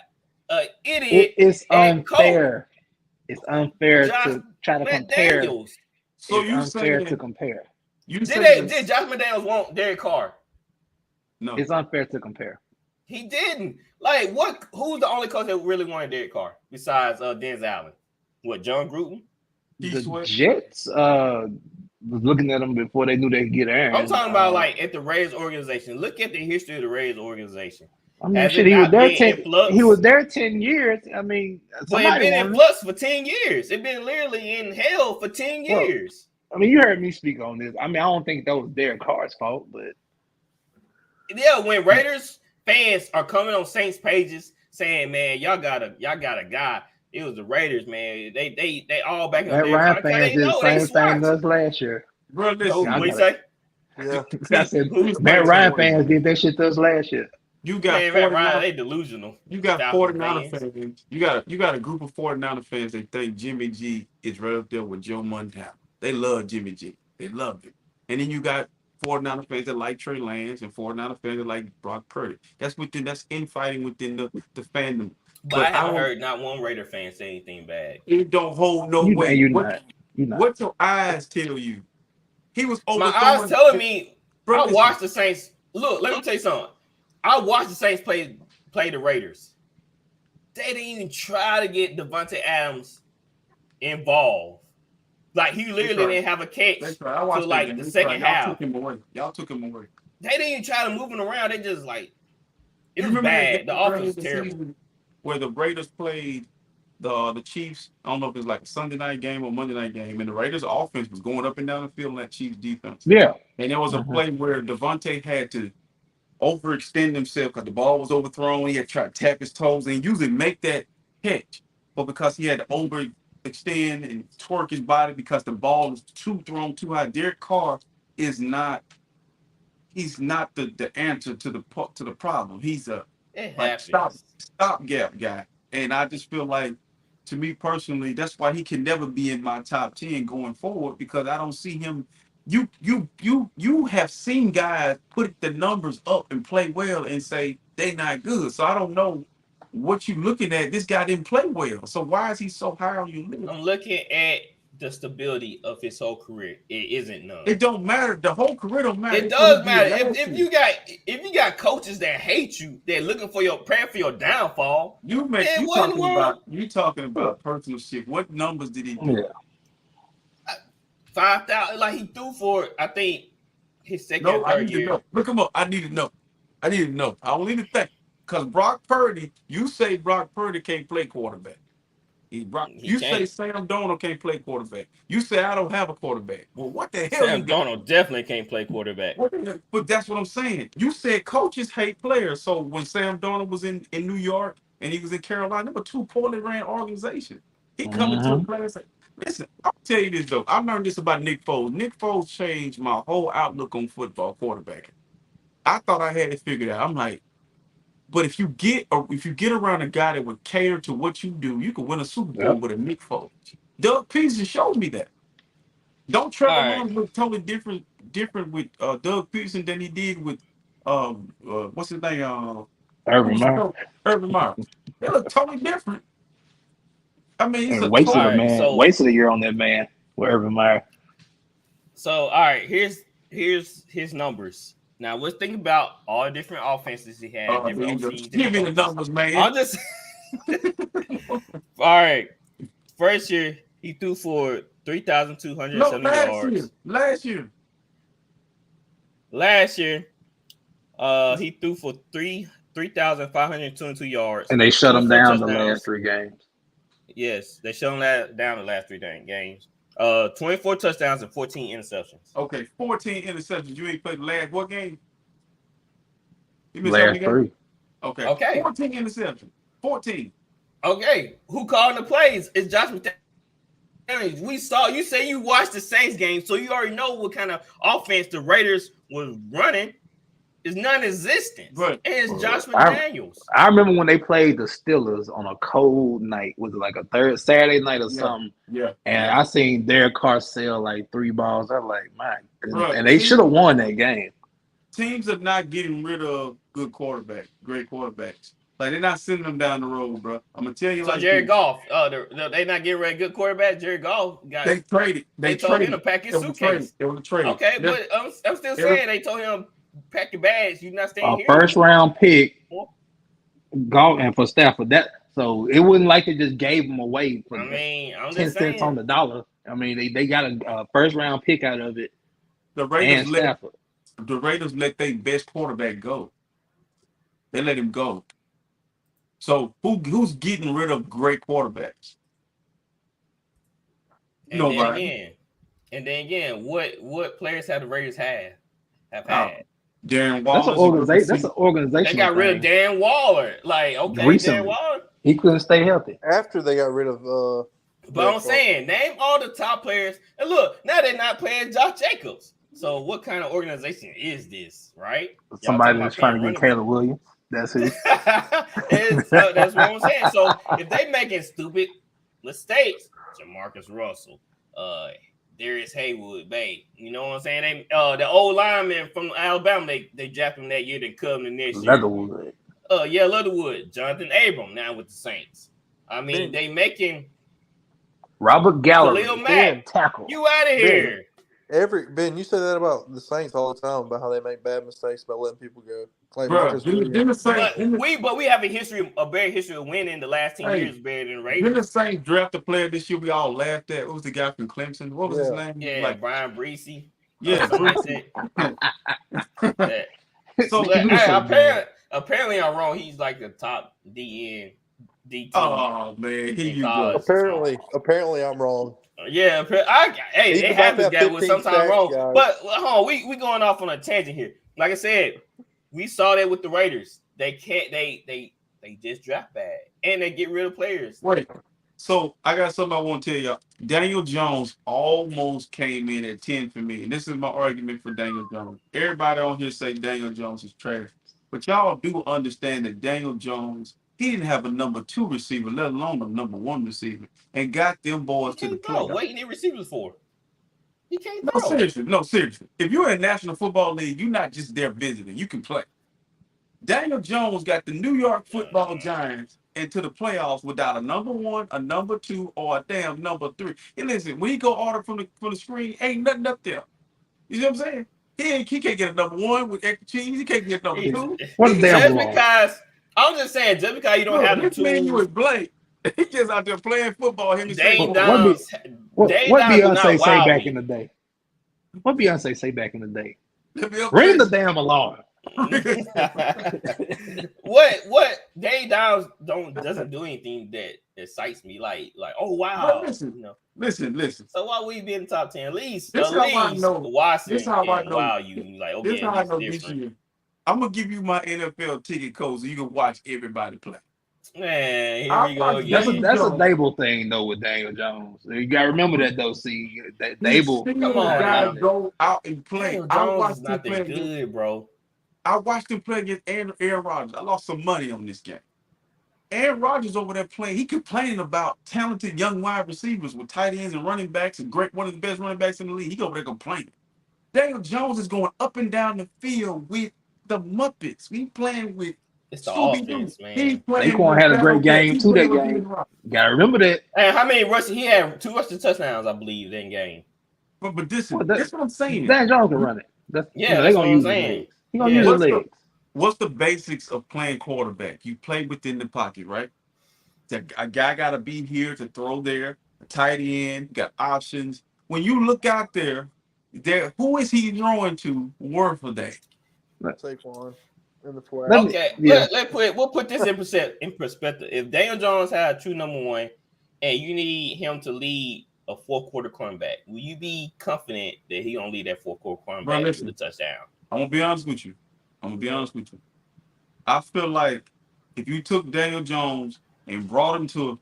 [SPEAKER 2] an idiot
[SPEAKER 4] it's
[SPEAKER 2] at coach
[SPEAKER 4] unfair. It's unfair
[SPEAKER 2] Josh
[SPEAKER 4] to try to compare.
[SPEAKER 2] McDaniels.
[SPEAKER 3] so
[SPEAKER 4] It's
[SPEAKER 3] you
[SPEAKER 4] unfair to
[SPEAKER 3] saying
[SPEAKER 4] compare.
[SPEAKER 2] Did Josh McDaniels want Derek Carr?
[SPEAKER 3] no?
[SPEAKER 4] It's unfair to compare.
[SPEAKER 2] He didn't. Like what? Who's the only coach that really wanted Derek Carr besides Denzel Allen? What? John Gruden?
[SPEAKER 3] He
[SPEAKER 4] The
[SPEAKER 3] sweat.
[SPEAKER 4] Jets was looking at him before they knew they could get
[SPEAKER 2] I'm
[SPEAKER 4] Aaron.
[SPEAKER 2] talking about like at the Rays organization. Look at the history of the Rays organization.
[SPEAKER 4] I mean,
[SPEAKER 2] Has
[SPEAKER 4] shit,
[SPEAKER 2] it
[SPEAKER 4] he was
[SPEAKER 2] not
[SPEAKER 4] there
[SPEAKER 2] been in
[SPEAKER 4] He was
[SPEAKER 2] flux?
[SPEAKER 4] there 10 years. I mean,
[SPEAKER 2] But it's
[SPEAKER 4] somebody
[SPEAKER 2] been in
[SPEAKER 4] wanted him.
[SPEAKER 2] flux for 10 years. It's been literally in hell for 10
[SPEAKER 4] Well,
[SPEAKER 2] years.
[SPEAKER 4] I mean, you heard me speak on this. I mean, I don't think that was Derek Carr's fault, but
[SPEAKER 2] Yeah, when Raiders fans are coming on Saints pages saying, "Man, y'all got a guy," it was the Raiders, man. They all back on
[SPEAKER 4] that
[SPEAKER 2] Derek
[SPEAKER 4] Ryan
[SPEAKER 2] Carr.
[SPEAKER 4] fans
[SPEAKER 2] They
[SPEAKER 4] did the
[SPEAKER 2] know they
[SPEAKER 4] same thing to
[SPEAKER 2] swatch.
[SPEAKER 4] us last year.
[SPEAKER 3] Bro,
[SPEAKER 2] Who
[SPEAKER 3] listen.
[SPEAKER 4] Y'all
[SPEAKER 2] what you
[SPEAKER 4] got it.
[SPEAKER 2] say?
[SPEAKER 5] Yeah.
[SPEAKER 4] I said,
[SPEAKER 3] Who's
[SPEAKER 4] Matt
[SPEAKER 3] playing
[SPEAKER 4] Ryan
[SPEAKER 3] for you?
[SPEAKER 4] fans did that shit to us last year.
[SPEAKER 3] You got
[SPEAKER 2] Man, Matt Ryan,
[SPEAKER 3] 49.
[SPEAKER 2] they delusional.
[SPEAKER 3] You got
[SPEAKER 2] Falcon
[SPEAKER 3] 49er
[SPEAKER 2] fans.
[SPEAKER 3] fans. You got a group of 49er fans that think Jimmy G is right up there with Joe Montana. They love Jimmy G. They love him. And then you got 49er fans that like Trey Lance and 49er fans that like Brock Purdy. That's infighting within the fandom.
[SPEAKER 2] But I
[SPEAKER 3] But I
[SPEAKER 2] haven't
[SPEAKER 3] don't
[SPEAKER 2] heard not one Raider fan say anything bad.
[SPEAKER 3] it don't hold no
[SPEAKER 4] You
[SPEAKER 3] weight.
[SPEAKER 4] you're not. You're not.
[SPEAKER 3] What your eyes tell you? He was
[SPEAKER 2] My eyes
[SPEAKER 3] overthrowing.
[SPEAKER 2] telling me
[SPEAKER 3] Bro,
[SPEAKER 2] I
[SPEAKER 3] listen.
[SPEAKER 2] watched the Saints. Look, let me tell you something. I watched the Saints play the Raiders. They didn't even try to get Devontae Adams involved. Like he literally didn't have a catch
[SPEAKER 3] That's right. I
[SPEAKER 2] till
[SPEAKER 3] watched that
[SPEAKER 2] like
[SPEAKER 3] game.
[SPEAKER 2] the
[SPEAKER 3] That's
[SPEAKER 2] second
[SPEAKER 3] right. Y'all
[SPEAKER 2] half.
[SPEAKER 3] took him away. Y'all took him away.
[SPEAKER 2] They didn't even try to move him around. They just like it
[SPEAKER 3] You
[SPEAKER 2] was
[SPEAKER 3] remember that
[SPEAKER 2] bad.
[SPEAKER 3] game
[SPEAKER 2] The
[SPEAKER 3] early
[SPEAKER 2] offense
[SPEAKER 3] in
[SPEAKER 2] was
[SPEAKER 3] the
[SPEAKER 2] terrible.
[SPEAKER 3] season where the Raiders played the Chiefs? I don't know if it was like a Sunday night game or Monday night game, and the Raiders' offense was going up and down the field in that Chiefs defense.
[SPEAKER 4] Yeah.
[SPEAKER 3] And there was a play where Devontae had to overextend himself because the ball was overthrown. He had to try to tap his toes and usually make that catch, but because he had to overextend and twerk his body because the ball is thrown too high. Derek Carr is not. He's not the answer to the problem. He's a
[SPEAKER 2] It
[SPEAKER 3] like
[SPEAKER 2] happens.
[SPEAKER 3] stopgap guy, and I just feel like, to me personally, that's why he can never be in my top 10 going forward because I don't see him. You have seen guys put the numbers up and play well and say they not good. So I don't know what you looking at. This guy didn't play well. So why is he so high on your list?
[SPEAKER 2] I'm looking at the stability of his whole career. It isn't none.
[SPEAKER 3] It don't matter. The whole career don't matter.
[SPEAKER 2] It
[SPEAKER 3] It's what
[SPEAKER 2] does
[SPEAKER 3] he did
[SPEAKER 2] matter.
[SPEAKER 3] last
[SPEAKER 2] If
[SPEAKER 3] year.
[SPEAKER 2] you got coaches that hate you, they're looking for praying for your downfall.
[SPEAKER 3] You
[SPEAKER 2] It wasn't
[SPEAKER 3] talking about personal shit. What numbers did he do?
[SPEAKER 4] Yeah.
[SPEAKER 2] 5,000. Like he threw for I think his second
[SPEAKER 3] No,
[SPEAKER 2] or
[SPEAKER 3] I
[SPEAKER 2] third
[SPEAKER 3] need to
[SPEAKER 2] year.
[SPEAKER 3] know. Look him up. I need to know. I don't need to think. Because Brock Purdy, you say Brock Purdy can't play quarterback. You say Sam Darnold can't play quarterback. You say I don't have a quarterback. Well, what the hell
[SPEAKER 2] Sam
[SPEAKER 3] you got?
[SPEAKER 2] Darnold definitely can't play quarterback.
[SPEAKER 3] But that's what I'm saying. You said coaches hate players. So when Sam Darnold was in New York and he was in Carolina, they were two poorly ran organizations. He coming to a place like, listen, I'll tell you this though. I learned this about Nick Foles. Nick Foles changed my whole outlook on football quarterbacking. I thought I had it figured out. I'm like, but if you get around a guy that would cater to what you do, you can win a Super Bowl with a Nick Foles. Doug Peterson showed me that. Don't Trevor Lawrence look totally different with Doug Peterson than he did with what's his name?
[SPEAKER 4] Urban Meyer.
[SPEAKER 3] Urban Meyer. They look totally different. I mean, it's
[SPEAKER 4] And
[SPEAKER 3] a
[SPEAKER 4] wasted
[SPEAKER 3] total.
[SPEAKER 4] a man. Wasted a year on that man with Urban Meyer.
[SPEAKER 2] So all right, here's his numbers. Now let's think about all the different offenses he had, different OCs.
[SPEAKER 3] Give me the numbers, man.
[SPEAKER 2] I'll just all right. First year he threw for 3,270 yards.
[SPEAKER 3] Last year.
[SPEAKER 2] Last year, he threw for 3,522 yards.
[SPEAKER 4] And they shut him down the last 3 games.
[SPEAKER 2] Yes, they shut him down the last 3 games. 24 touchdowns and 14 interceptions.
[SPEAKER 3] Okay, 14 interceptions. You ain't played the last what game? You missed
[SPEAKER 4] Last 3.
[SPEAKER 3] Okay. 14 interceptions. 14.
[SPEAKER 2] Okay, who called the plays? It's Josh McDaniels. We saw you say you watched the Saints game, so you already know what kind of offense the Raiders was running. It's non-existent.
[SPEAKER 3] Right.
[SPEAKER 2] And it's Josh McDaniels.
[SPEAKER 4] I remember when they played the Steelers on a cold night. Was it like a Saturday night or something?
[SPEAKER 3] Yeah.
[SPEAKER 4] And I seen Derek Carr sell like 3 balls. I was like, man. And they should have won that game.
[SPEAKER 3] Teams are not getting rid of good quarterbacks, great quarterbacks. Like, they're not sending them down the road, bro. I'm going to tell you.
[SPEAKER 2] So, Jared Goff, they not getting rid of good quarterback. Jared Goff got.
[SPEAKER 3] They traded.
[SPEAKER 2] They told him to pack his suitcase.
[SPEAKER 3] It was a trade.
[SPEAKER 2] Okay, but I'm still saying they told him pack your bags. You're not staying here.
[SPEAKER 4] First round pick, Goff and for Stafford. So it wasn't like they just gave him away for 10 cents on the dollar. I mean, they got a first round pick out of it.
[SPEAKER 3] The Raiders let their best quarterback go. They let him go. So who's getting rid of great quarterbacks? Nobody.
[SPEAKER 2] And then again, what players have the Raiders have had?
[SPEAKER 3] Darren Waller.
[SPEAKER 4] That's an organization.
[SPEAKER 2] They got rid of Dan Waller. Like, okay,
[SPEAKER 4] recently,
[SPEAKER 2] Dan Waller.
[SPEAKER 4] He couldn't stay healthy.
[SPEAKER 5] After they got rid of
[SPEAKER 2] but I'm saying, name all the top players. And look, now they're not playing Josh Jacobs. So what kind of organization is this, right?
[SPEAKER 4] Somebody that's trying to get Caleb Williams. That's it.
[SPEAKER 2] That's what I'm saying. So if they making stupid mistakes, Jamarcus Russell, Darius Haywood, babe, you know what I'm saying? They the old lineman from Alabama, they drafted him that year, then cut him the next year.
[SPEAKER 4] Leatherwood.
[SPEAKER 2] Leatherwood, Jonathan Abram now with the Saints. I mean, they making
[SPEAKER 4] Robert Gallery,
[SPEAKER 2] Khalil Mack,
[SPEAKER 4] tackle.
[SPEAKER 2] You out of here.
[SPEAKER 5] Ben, you say that about the Saints all the time about how they make bad mistakes about letting people go. Like,
[SPEAKER 2] but we have a bad history of winning. The last 10 years better than Raiders.
[SPEAKER 3] Didn't the Saints draft a player this year we all laughed at? What was the guy from Clemson? What was his name?
[SPEAKER 2] Yeah, Brian Breesy.
[SPEAKER 3] Yeah,
[SPEAKER 2] So apparently I'm wrong. He's like the top DN. DT.
[SPEAKER 3] Oh man, here you go.
[SPEAKER 5] Apparently I'm wrong.
[SPEAKER 2] Yeah, it happens, guys. With sometimes wrong, guys. But hold on, we going off on a tangent here. Like I said, we saw that with the Raiders. They can't. They just draft bad and they get rid of players.
[SPEAKER 3] Wait, so I got something I want to tell y'all. Daniel Jones almost came in at 10 for me, and this is my argument for Daniel Jones. Everybody on here say Daniel Jones is trash, but y'all do understand that Daniel Jones. He didn't have a number 2 receiver, let alone a number 1 receiver, and got them boys to the playoffs.
[SPEAKER 2] What you need receivers for? He can't
[SPEAKER 3] throw. Seriously. If you're in the National Football League, you're not just there visiting. You can play. Daniel Jones got the New York Football Giants into the playoffs without a number 1, a number 2, or a damn number 3. And listen, when he go order from the screen, ain't nothing up there. You see what I'm saying? He can't get a number 1 with extra cheese. He can't get a number 2.
[SPEAKER 4] What a damn
[SPEAKER 2] because I'm just saying, just because you don't have the tools.
[SPEAKER 3] Man, you was Blake. He just out there playing football.
[SPEAKER 4] What Beyonce say back in the day? What Beyonce say back in the day? Ring the damn alarm.
[SPEAKER 2] What Dave Downs doesn't do anything that excites me like oh wow.
[SPEAKER 3] Listen.
[SPEAKER 2] So why we be in the top 10? At least
[SPEAKER 3] Watson.
[SPEAKER 2] This how I know. Wow, you like okay.
[SPEAKER 3] This how I know this year. I'm gonna give you my NFL ticket code so you can watch everybody play.
[SPEAKER 2] Man, here we go.
[SPEAKER 4] That's a Dable thing though with Daniel Jones. You gotta remember that though. See that Dable.
[SPEAKER 2] Come on,
[SPEAKER 3] guys go out and play.
[SPEAKER 2] Daniel Jones is not that good, bro.
[SPEAKER 3] I watched him play against Aaron Rodgers. I lost some money on this game. Aaron Rodgers over there playing. He complaining about talented young wide receivers with tight ends and running backs and one of the best running backs in the league. He over there complaining. Daniel Jones is going up and down the field with the Muppets. He playing with
[SPEAKER 2] it's the offense, man.
[SPEAKER 4] Saquon had a great game too that game. You gotta remember that.
[SPEAKER 2] And how many rushes? He had 2 rushing touchdowns, I believe, that game.
[SPEAKER 3] But that's what I'm saying.
[SPEAKER 4] Dan Jones can run it.
[SPEAKER 2] That's what I'm saying.
[SPEAKER 4] He gonna use his legs.
[SPEAKER 3] What's the basics of playing quarterback? You play within the pocket, right? A guy got to be here to throw there. A tight end, got options. When you look out there, who is he throwing to word for day?
[SPEAKER 5] Saquon in the flat.
[SPEAKER 2] Okay, we'll put this in perspective. If Daniel Jones had a true number one, and you need him to lead a fourth quarter cornerback, will you be confident that he gonna lead that fourth quarter cornerback to the touchdown?
[SPEAKER 3] I'm gonna be honest with you. I feel like if you took Daniel Jones and brought him to,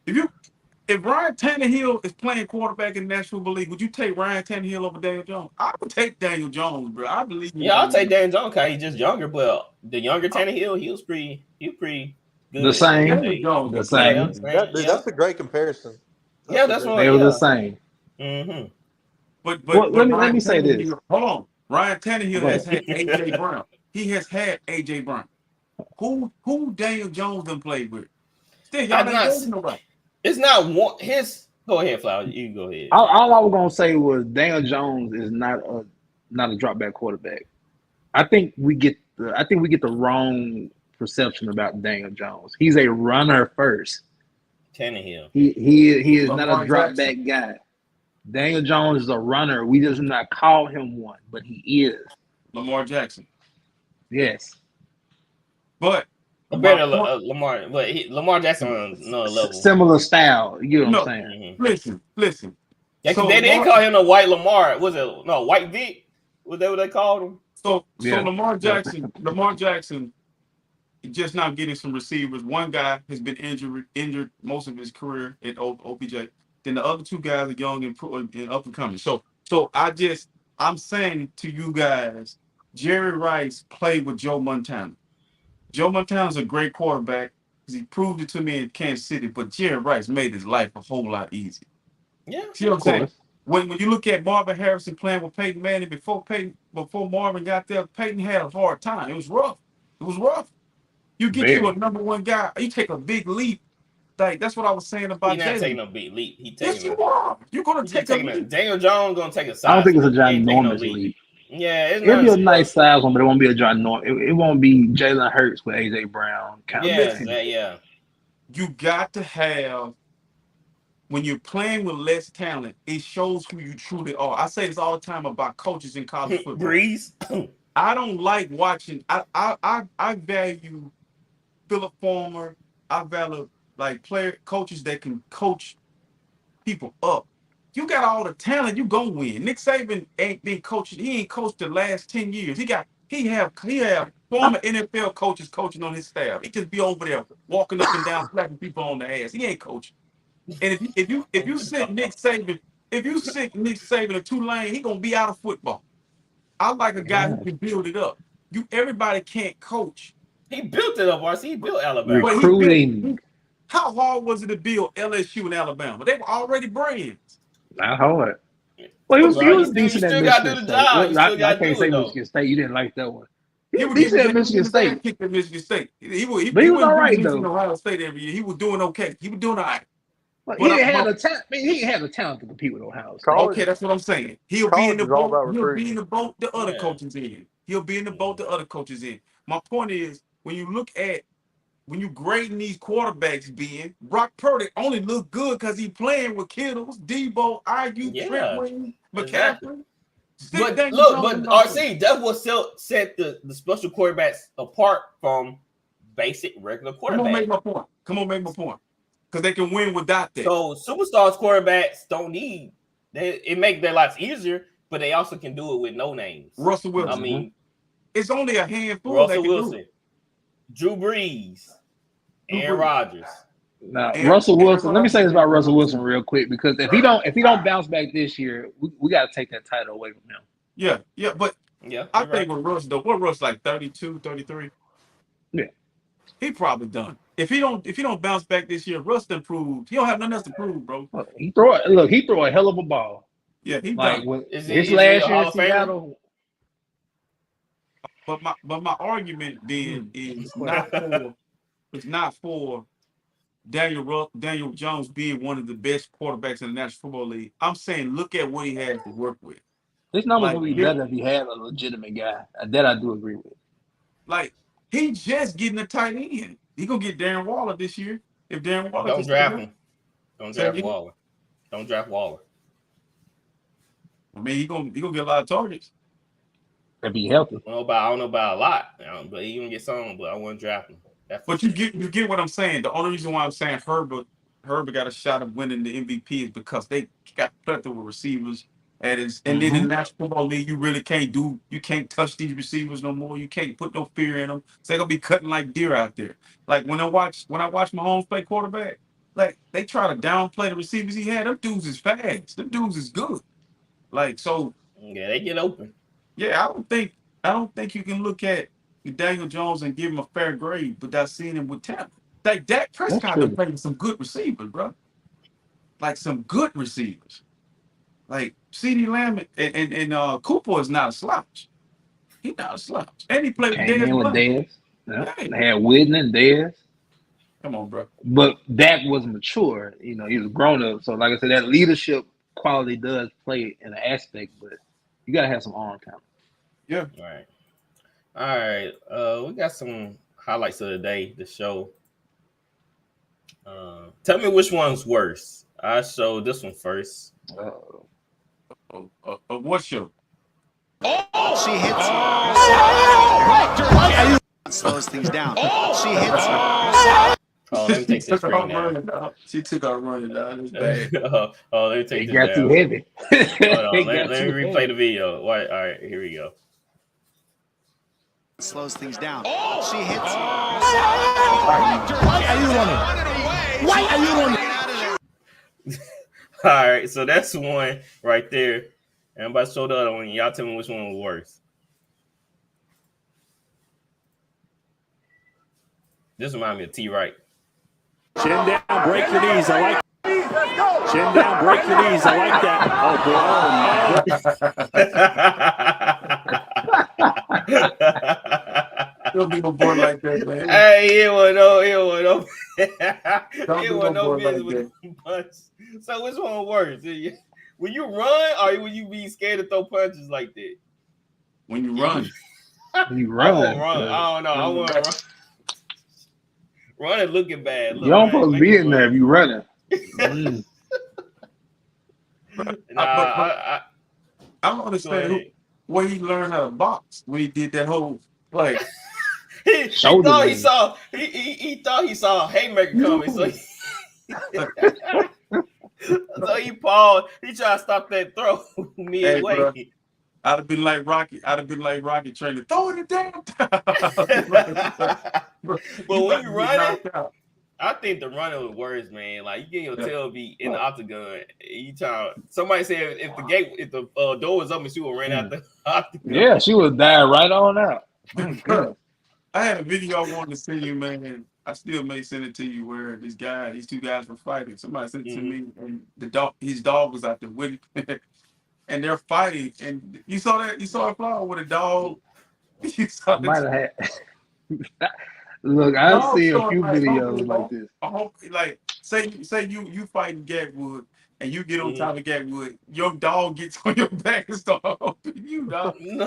[SPEAKER 3] if Ryan Tannehill is playing quarterback in the National Football League, would you take Ryan Tannehill over Daniel Jones? I would take Daniel Jones, bro. I believe.
[SPEAKER 2] I'll take Daniel Jones because he's just younger. But the younger Tannehill, he was pretty good.
[SPEAKER 4] The same.
[SPEAKER 5] The same. That's a great comparison.
[SPEAKER 2] That's what
[SPEAKER 4] they were the same.
[SPEAKER 2] Mm-hmm.
[SPEAKER 3] But
[SPEAKER 4] let me say this.
[SPEAKER 3] Hold on. Ryan Tannehill has had AJ Brown. He has had AJ Brown. Who Daniel Jones done played with? Still, y'all ain't nobody.
[SPEAKER 2] It's not one. Go ahead, Flower. You can go ahead.
[SPEAKER 4] All I was gonna say was Daniel Jones is not a drop back quarterback. I think we get the wrong perception about Daniel Jones. He's a runner first.
[SPEAKER 2] Tannehill.
[SPEAKER 4] He is not a drop back guy. Daniel Jones is a runner. We just not call him one, but he is.
[SPEAKER 3] Lamar Jackson.
[SPEAKER 4] Yes.
[SPEAKER 3] But
[SPEAKER 2] Lamar, but Lamar Jackson on another level.
[SPEAKER 4] Similar style. You know what I'm saying?
[SPEAKER 3] Mm-hmm. Listen.
[SPEAKER 2] Yeah, so they didn't call him a white Lamar. Was it White Vic? Was that what they called him?
[SPEAKER 3] So Lamar Jackson just now getting some receivers. One guy has been injured most of his career at OPJ. Then the other two guys are young and up and coming. So I'm saying to you guys, Jerry Rice played with Joe Montana. Joe Montana's a great quarterback because he proved it to me in Kansas City, but Jerry Rice made his life a whole lot easier.
[SPEAKER 2] Yeah.
[SPEAKER 3] See what I'm saying? When you look at Marvin Harrison playing with Peyton Manning before Marvin got there, Peyton had a hard time. It was rough. You get you a number one guy, you take a big leap. Like that's what I was saying about
[SPEAKER 2] He's not taking a big leap.
[SPEAKER 3] Yes, you are. You're gonna take a leap.
[SPEAKER 2] Daniel Jones gonna take a size.
[SPEAKER 4] I don't think it's a ginormous leap.
[SPEAKER 2] Yeah,
[SPEAKER 4] it'll be a nice size one, but it won't be a ginormous. It won't be Jalen Hurts with AJ Brown.
[SPEAKER 2] Yeah.
[SPEAKER 3] You got to have when you're playing with less talent, it shows who you truly are. I say this all the time about coaches in college football.
[SPEAKER 2] Breeze.
[SPEAKER 3] I don't like watching. I value Philip Fulmer. I value coaches that can coach people up. You got all the talent, you gonna win. Nick Saban ain't been coaching. He ain't coached the last 10 years. He have former NFL coaches coaching on his staff. He just be over there walking up and down, slapping people on the ass. He ain't coaching. And if you sit Nick Saban in Tulane, he gonna be out of football. I like a guy who can build it up. Everybody can't coach.
[SPEAKER 2] He built it up, RC. He built Alabama.
[SPEAKER 4] Recruiting.
[SPEAKER 3] How hard was it to build LSU and Alabama? They were already brands.
[SPEAKER 4] Not hard. Well, he was decent at Michigan State. I can't say Michigan State. You didn't like that one. He was decent at Michigan State.
[SPEAKER 3] Kicked at Michigan State. He was
[SPEAKER 4] all right though.
[SPEAKER 3] Ohio State every year. He was doing okay. He was doing all right.
[SPEAKER 4] Well, he had the talent. He had the talent to compete with Ohio State.
[SPEAKER 3] Okay, that's what I'm saying. He'll be in the boat. He'll be in the boat the other coaches in. He'll be in the boat the other coaches in. My point is, when you grading these quarterbacks, Brock Purdy only look good because he playing with Kittles, Debo, IU, Trent Williams, McCaffrey.
[SPEAKER 2] But RC, that's what set the special quarterbacks apart from basic regular quarterbacks.
[SPEAKER 3] Come on, make my point. Because they can win without that.
[SPEAKER 2] So superstars quarterbacks don't need it make their lives easier, but they also can do it with no names.
[SPEAKER 3] Russell Wilson.
[SPEAKER 2] I mean,
[SPEAKER 3] it's only a handful.
[SPEAKER 2] Russell Wilson, Drew Brees, Aaron Rodgers.
[SPEAKER 4] Now, Russell Wilson. Let me say this about Russell Wilson real quick, because if he don't bounce back this year, we got to take that title away from him.
[SPEAKER 3] Yeah, but I think with Russ, Russ like 32, 33?
[SPEAKER 4] Yeah,
[SPEAKER 3] he probably done. If he don't bounce back this year, Russ done proved. He don't have nothing else to prove, bro.
[SPEAKER 4] He throw a hell of a ball.
[SPEAKER 3] Yeah, he
[SPEAKER 4] like
[SPEAKER 3] done.
[SPEAKER 4] His last year in Seattle.
[SPEAKER 3] But my argument then is not for Daniel Jones being one of the best quarterbacks in the National Football League. I'm saying look at what he has to work with.
[SPEAKER 4] His numbers
[SPEAKER 3] Like,
[SPEAKER 4] would be better if he had a legitimate guy. That I do agree with.
[SPEAKER 3] Like, he just getting a tight end. He gonna get Darren Waller this year. If Darren Waller
[SPEAKER 2] Don't draft him. Don't draft Waller. Don't draft Waller.
[SPEAKER 3] I mean, he gonna get a lot of targets.
[SPEAKER 4] If he healthy.
[SPEAKER 2] I don't know about a lot, but he gonna get some. But I wouldn't draft him.
[SPEAKER 3] But you get what I'm saying. The only reason why I'm saying Herbert got a shot of winning the MVP is because they got plethora with receivers. And then in the National Football League, you really can't touch these receivers no more. You can't put no fear in them. So they're gonna be cutting like deer out there. Like when I watch Mahomes play quarterback, like they try to downplay the receivers he had. Them dudes is fast. Them dudes is good. Like so.
[SPEAKER 2] Yeah, they get open.
[SPEAKER 3] Yeah, I don't think you can look at Daniel Jones and give him a fair grade without seeing him with talent. Like Dak Prescott can play with some good receivers, bro. Like some good receivers. Like CeeDee Lamb and Cooper is not a slouch. He's not a slouch. And he played with
[SPEAKER 4] Dez. Yeah. They had Whitney and Dez.
[SPEAKER 3] Come on, bro.
[SPEAKER 4] But Dak was mature. You know, he was grown up. So like I said, that leadership quality does play in an aspect, but you gotta have some arm talent.
[SPEAKER 3] Yeah.
[SPEAKER 2] All right. We got some highlights of the day to show. Tell me which one's worse. I showed this one first.
[SPEAKER 3] What show?
[SPEAKER 6] Oh, she hits. Slows things down. She hits.
[SPEAKER 2] Oh, let me take this screen down.
[SPEAKER 3] She took our running down. It's bad.
[SPEAKER 2] Let me take
[SPEAKER 4] it
[SPEAKER 2] this
[SPEAKER 4] got
[SPEAKER 2] down.
[SPEAKER 4] too heavy.
[SPEAKER 2] Let me replay the video. All right, here we go.
[SPEAKER 6] Slows things down. She hits.
[SPEAKER 7] Why are you running? Why are you running?
[SPEAKER 2] All right, so that's one right there. And I'm about to show the other one. Y'all tell me which one was worse. This reminds me of T. Wright.
[SPEAKER 7] Chin down, break your knees. I like. Chin down, break your knees. I like that.
[SPEAKER 3] Don't be no boy like that, man.
[SPEAKER 2] Hey, it was no business with the punch. So which one worse? When you run, or when you be scared to throw punches like that?
[SPEAKER 3] When you run.
[SPEAKER 4] You run.
[SPEAKER 2] I don't know. I want to run. Running looking bad.
[SPEAKER 4] You don't supposed to be in there if you running.
[SPEAKER 3] I don't understand where he learned how to box when he did that whole like.
[SPEAKER 2] he thought he saw a haymaker coming, so he paused. He tried to stop that throw midway.
[SPEAKER 3] Hey, I'd have been like Rocky. Trying to throw it down.
[SPEAKER 2] But when you run it, I think the running was worse, man. Like you get your tail beat in the octagon. Somebody said if the door was open, she would ran out the octagon.
[SPEAKER 4] Yeah, she would die right on out.
[SPEAKER 3] I had a video I wanted to send you, man. I still may send it to you where these two guys were fighting. Somebody sent it to me, and his dog was out there with him. And they're fighting, and you saw that? You saw a fly with a dog?
[SPEAKER 4] I might have had. Look, I've seen a few videos like this.
[SPEAKER 3] I hope, like, say you fighting Gatwood, and you get on top of Gatwood, your dog gets on your back and start humping you, dog.
[SPEAKER 2] No.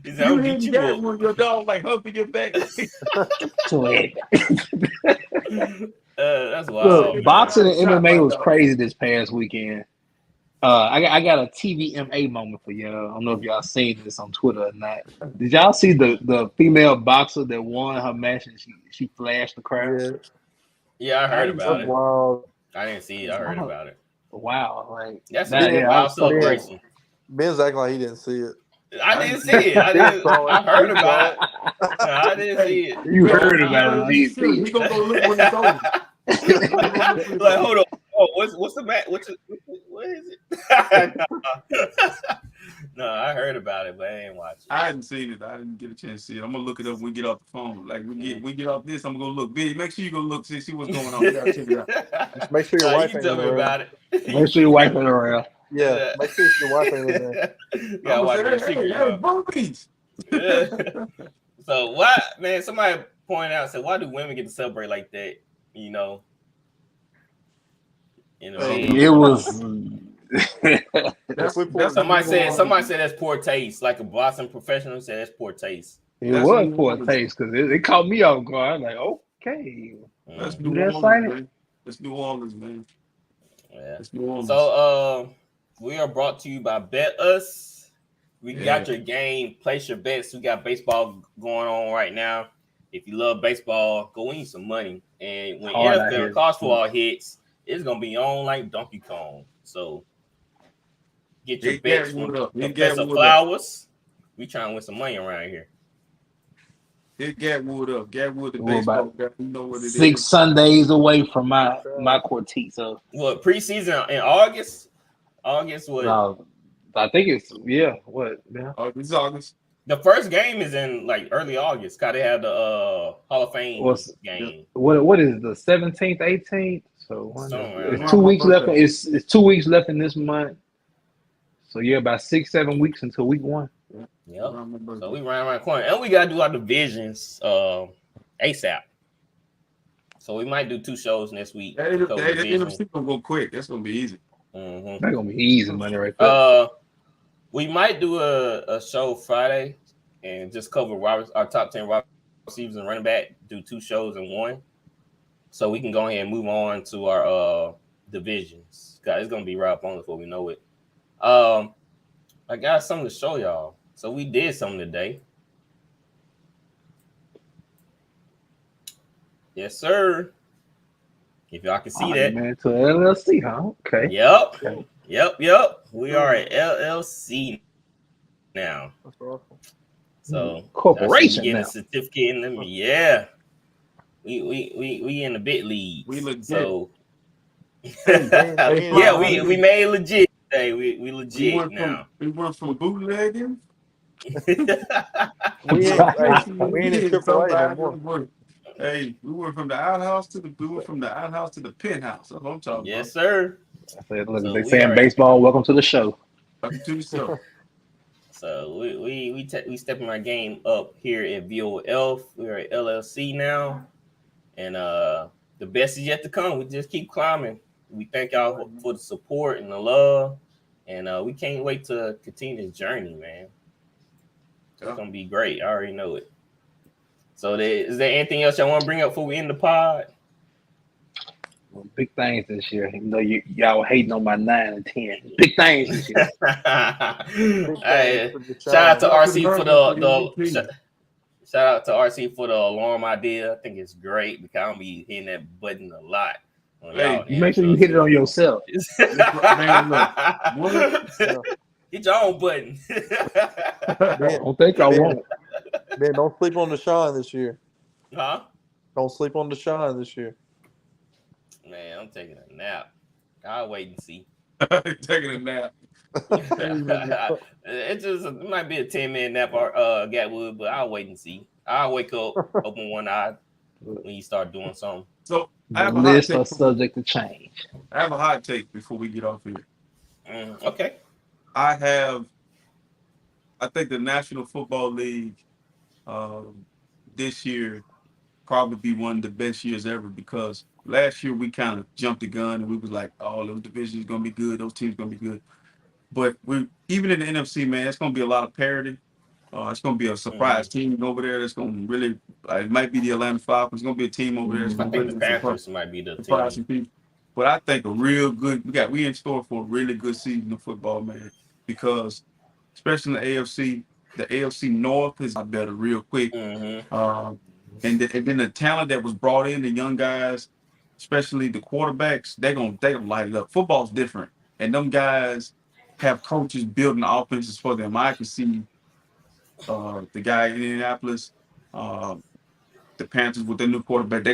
[SPEAKER 3] You hitting Gatwood, your dog like humping your back.
[SPEAKER 2] That's wild.
[SPEAKER 4] Look, boxing and MMA was crazy this past weekend. I got a TVMA moment for y'all. I don't know if y'all seen this on Twitter or not. Did y'all see the female boxer that won her match and she flashed the crowd?
[SPEAKER 2] Yeah, I heard about it.
[SPEAKER 5] Wow.
[SPEAKER 2] I didn't see it. I heard about it.
[SPEAKER 4] Wow, like
[SPEAKER 2] that's a wild celebration.
[SPEAKER 5] Ben's acting like he didn't see it.
[SPEAKER 2] I didn't see it. I heard about it. No, I didn't see it.
[SPEAKER 4] You heard about it.
[SPEAKER 3] He gonna go look when it's over.
[SPEAKER 2] Like, hold on. Oh, what's the match? What is it? No, I heard about it, but I ain't watching.
[SPEAKER 3] I hadn't seen it. I didn't get a chance to see it. I'm gonna look it up when we get off the phone. Like we get off this, I'm gonna go look. Billy, make sure you go look, see what's going on. Check it out.
[SPEAKER 5] Just make sure your wife ain't
[SPEAKER 2] tell me about it.
[SPEAKER 4] Make sure your wife ain't around.
[SPEAKER 5] Yeah, make sure your wife ain't in there.
[SPEAKER 2] Yeah, wife ain't secret. So why, man? Somebody pointed out, said, why do women get to celebrate like that? You know,
[SPEAKER 4] it was
[SPEAKER 2] Somebody said that's poor taste. Like a Boston professional said that's poor taste.
[SPEAKER 4] It was poor taste because it caught me off guard. I'm like, okay.
[SPEAKER 3] That's
[SPEAKER 4] You
[SPEAKER 3] New
[SPEAKER 4] that
[SPEAKER 3] Orleans,
[SPEAKER 4] excited?
[SPEAKER 3] man. That's New Orleans, man.
[SPEAKER 2] Yeah.
[SPEAKER 3] That's New Orleans.
[SPEAKER 2] So we are brought to you by Bet Us. We got your game. Place your bets. We got baseball going on right now. If you love baseball, go win some money. And when NFL and college football hits, it's gonna be on like Donkey Kong. So get your bets from Professor Flowers. We trying to win some money around here.
[SPEAKER 3] Hit Gatwood up. Gatwood the baseball guy. You know what it is.
[SPEAKER 4] 6 Sundays away from my quartet. So
[SPEAKER 2] what preseason in August? August what?
[SPEAKER 4] No, I think it's what? Yeah.
[SPEAKER 3] It's August.
[SPEAKER 2] The first game is in like early August. Cause they have the Hall of Fame game.
[SPEAKER 4] What is the 17th, 18th? So it's 2 weeks left. It's 2 weeks left in this month. So about 6-7 weeks until week 1.
[SPEAKER 2] Yep. So we ran around the corner, and we gotta do our divisions ASAP. So we might do 2 shows next week.
[SPEAKER 3] The NFC gonna go quick. That's gonna be easy.
[SPEAKER 2] Mm-hmm.
[SPEAKER 4] That's gonna be easy money right there.
[SPEAKER 2] We might do a show Friday and just cover our top 10 wide receivers and running back. Do 2 shows in one, so we can go ahead and move on to our divisions. Guys, it's gonna be right up on before we know it. I got something to show y'all. So we did something today. Yes, sir. If y'all can see that.
[SPEAKER 4] Man, to LLC, huh? Okay.
[SPEAKER 2] Yep. Okay. Yep. We are at LLC now.
[SPEAKER 5] That's awesome.
[SPEAKER 2] So
[SPEAKER 4] corporation
[SPEAKER 2] getting
[SPEAKER 4] now.
[SPEAKER 2] A certificate in them. Yeah. We in the bit league.
[SPEAKER 3] We legit.
[SPEAKER 2] So we made it legit today. We legit now.
[SPEAKER 3] We went from bootlegging.
[SPEAKER 5] we ain't in AAA anymore.
[SPEAKER 3] Hey, we went from the outhouse to the penthouse. That's what I'm talking about.
[SPEAKER 2] Yes, sir.
[SPEAKER 4] Look, they saying baseball. Welcome to the show.
[SPEAKER 3] Welcome to the show.
[SPEAKER 2] So we stepping our game up here at VOF. We're at LLC now, and the best is yet to come. We just keep climbing. We thank y'all for the support and the love, and we can't wait to continue this journey, man. It's gonna be great. I already know it. So is there anything else y'all want to bring up before we end the pod?
[SPEAKER 4] Big things this year. Even though y'all hating on my 9 and 10. Big things this year.
[SPEAKER 2] Hey, shout out to RC for the shout out to RC for the alarm idea. I think it's great because I'll be hitting that button a lot.
[SPEAKER 4] Hey, you make sure you hit it on yourself.
[SPEAKER 2] Get your own button.
[SPEAKER 4] I don't think I won't.
[SPEAKER 5] Man, don't sleep on Deshaun this year.
[SPEAKER 2] Huh?
[SPEAKER 5] Don't sleep on Deshaun this year.
[SPEAKER 2] Man, I'm taking a nap. I'll wait and see.
[SPEAKER 3] Taking a nap.
[SPEAKER 2] It might be a 10-minute nap or Gatwood, but I'll wait and see. I'll wake up, open one eye when you start doing something.
[SPEAKER 3] So
[SPEAKER 4] the list are subject to change.
[SPEAKER 3] I have a hot take before we get off here.
[SPEAKER 2] Okay.
[SPEAKER 3] I think the National Football League this year probably be one of the best years ever because last year we kind of jumped the gun and we was like, oh, those divisions gonna be good, those teams gonna be good. But even in the NFC, man, it's gonna be a lot of parity. It's gonna be a surprise team over there that's gonna really it might be the Atlanta Falcons. It's gonna be a team over there.
[SPEAKER 2] I think the Panthers might be the team.
[SPEAKER 3] But I think we in store for a really good season of football, man, because especially in the AFC North is better real quick. And then the talent that was brought in, the young guys, especially the quarterbacks, they gonna light it up. Football's different, and them guys have coaches building offenses for them. I can see the guy in Indianapolis, the Panthers with their new quarterback. They're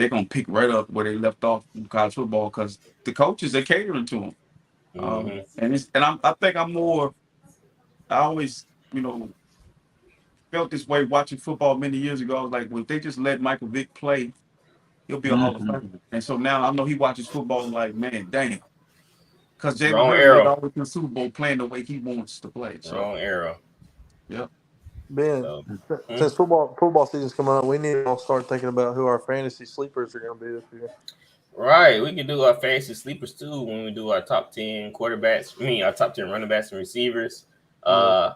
[SPEAKER 3] gonna pick right up where they left off in college football because the coaches they're catering to them. I always felt this way watching football many years ago. I was like, well, if they just let Michael Vick play, he'll be a Hall of Famer. And so now I know he watches football like, man, dang. Because Jalen Hurts always in the Super Bowl playing the way he wants to play. So.
[SPEAKER 2] Wrong era.
[SPEAKER 3] Yeah.
[SPEAKER 5] Ben, since football season's coming up, we need to all start thinking about who our fantasy sleepers are going to be this year.
[SPEAKER 2] Right. We can do our fantasy sleepers too when we do our top 10 quarterbacks. Our top 10 running backs and receivers. I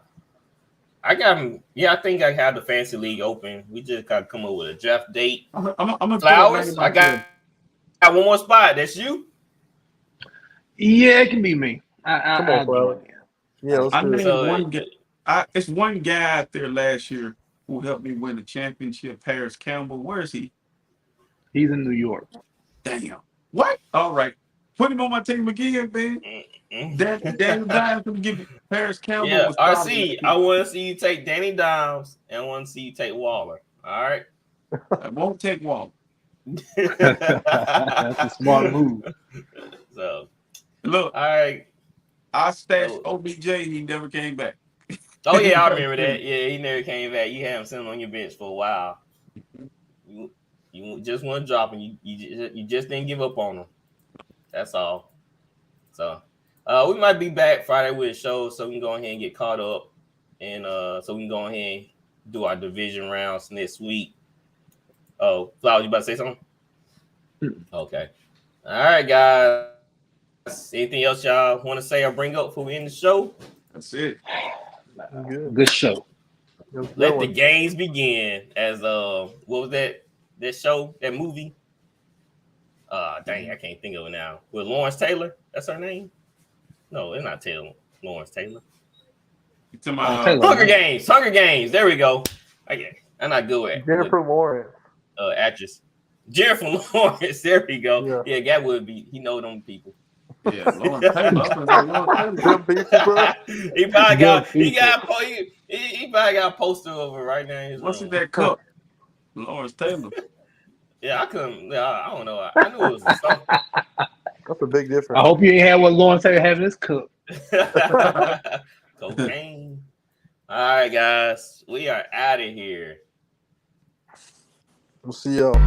[SPEAKER 2] think I have the fantasy league open. We just gotta come up with a draft date.
[SPEAKER 3] I'm gonna
[SPEAKER 2] Flowers. I got one more spot. That's you.
[SPEAKER 4] Yeah, it can be me.
[SPEAKER 5] Come on, Flowers. Yeah, let's do it.
[SPEAKER 3] It's one guy out there last year who helped me win the championship. Paris Campbell. Where is he?
[SPEAKER 4] He's in New York.
[SPEAKER 3] Damn. What? All right. Put him on my team again, man. Danny Dimes can give me Paris Campbell.
[SPEAKER 2] Yeah, RC. I want to see you take Danny Dimes, and I want to see you take Waller. All right.
[SPEAKER 3] I won't take Waller.
[SPEAKER 4] That's a smart move.
[SPEAKER 2] So
[SPEAKER 3] look,
[SPEAKER 2] all right.
[SPEAKER 3] I stashed OBJ. He never came back.
[SPEAKER 2] Oh yeah, I remember that. Yeah, he never came back. You had him sitting on your bench for a while. You just want to drop him. You just didn't give up on him. That's all. So we might be back Friday with a show, so we can go ahead and get caught up, and so we can go ahead and do our division rounds next week. Oh, Flowers, you about to say something? Okay. All right, guys. Anything else y'all want to say or bring up before we end the show?
[SPEAKER 3] That's it.
[SPEAKER 4] Good show.
[SPEAKER 2] Let the games begin. As what was that show, that movie? Dang, I can't think of it now. With Lawrence Taylor, that's her name? No, it's not Lawrence Taylor. Hunger Games. There we go. I'm not good at
[SPEAKER 5] Jennifer Lawrence.
[SPEAKER 2] Actress. Jennifer Lawrence. There we go. Yeah, that would be. He know them people.
[SPEAKER 3] Yeah, Lawrence Taylor.
[SPEAKER 2] He probably got a poster of it right now in his
[SPEAKER 3] What's
[SPEAKER 2] room.
[SPEAKER 3] in that cup? Lawrence Taylor.
[SPEAKER 2] Yeah, I couldn't. I don't know. I knew it was something.
[SPEAKER 5] That's a big difference.
[SPEAKER 4] I hope you ain't had what Lawrence Taylor having his cup.
[SPEAKER 2] Cocaine. All right, guys, we are out of here.
[SPEAKER 5] We'll see y'all.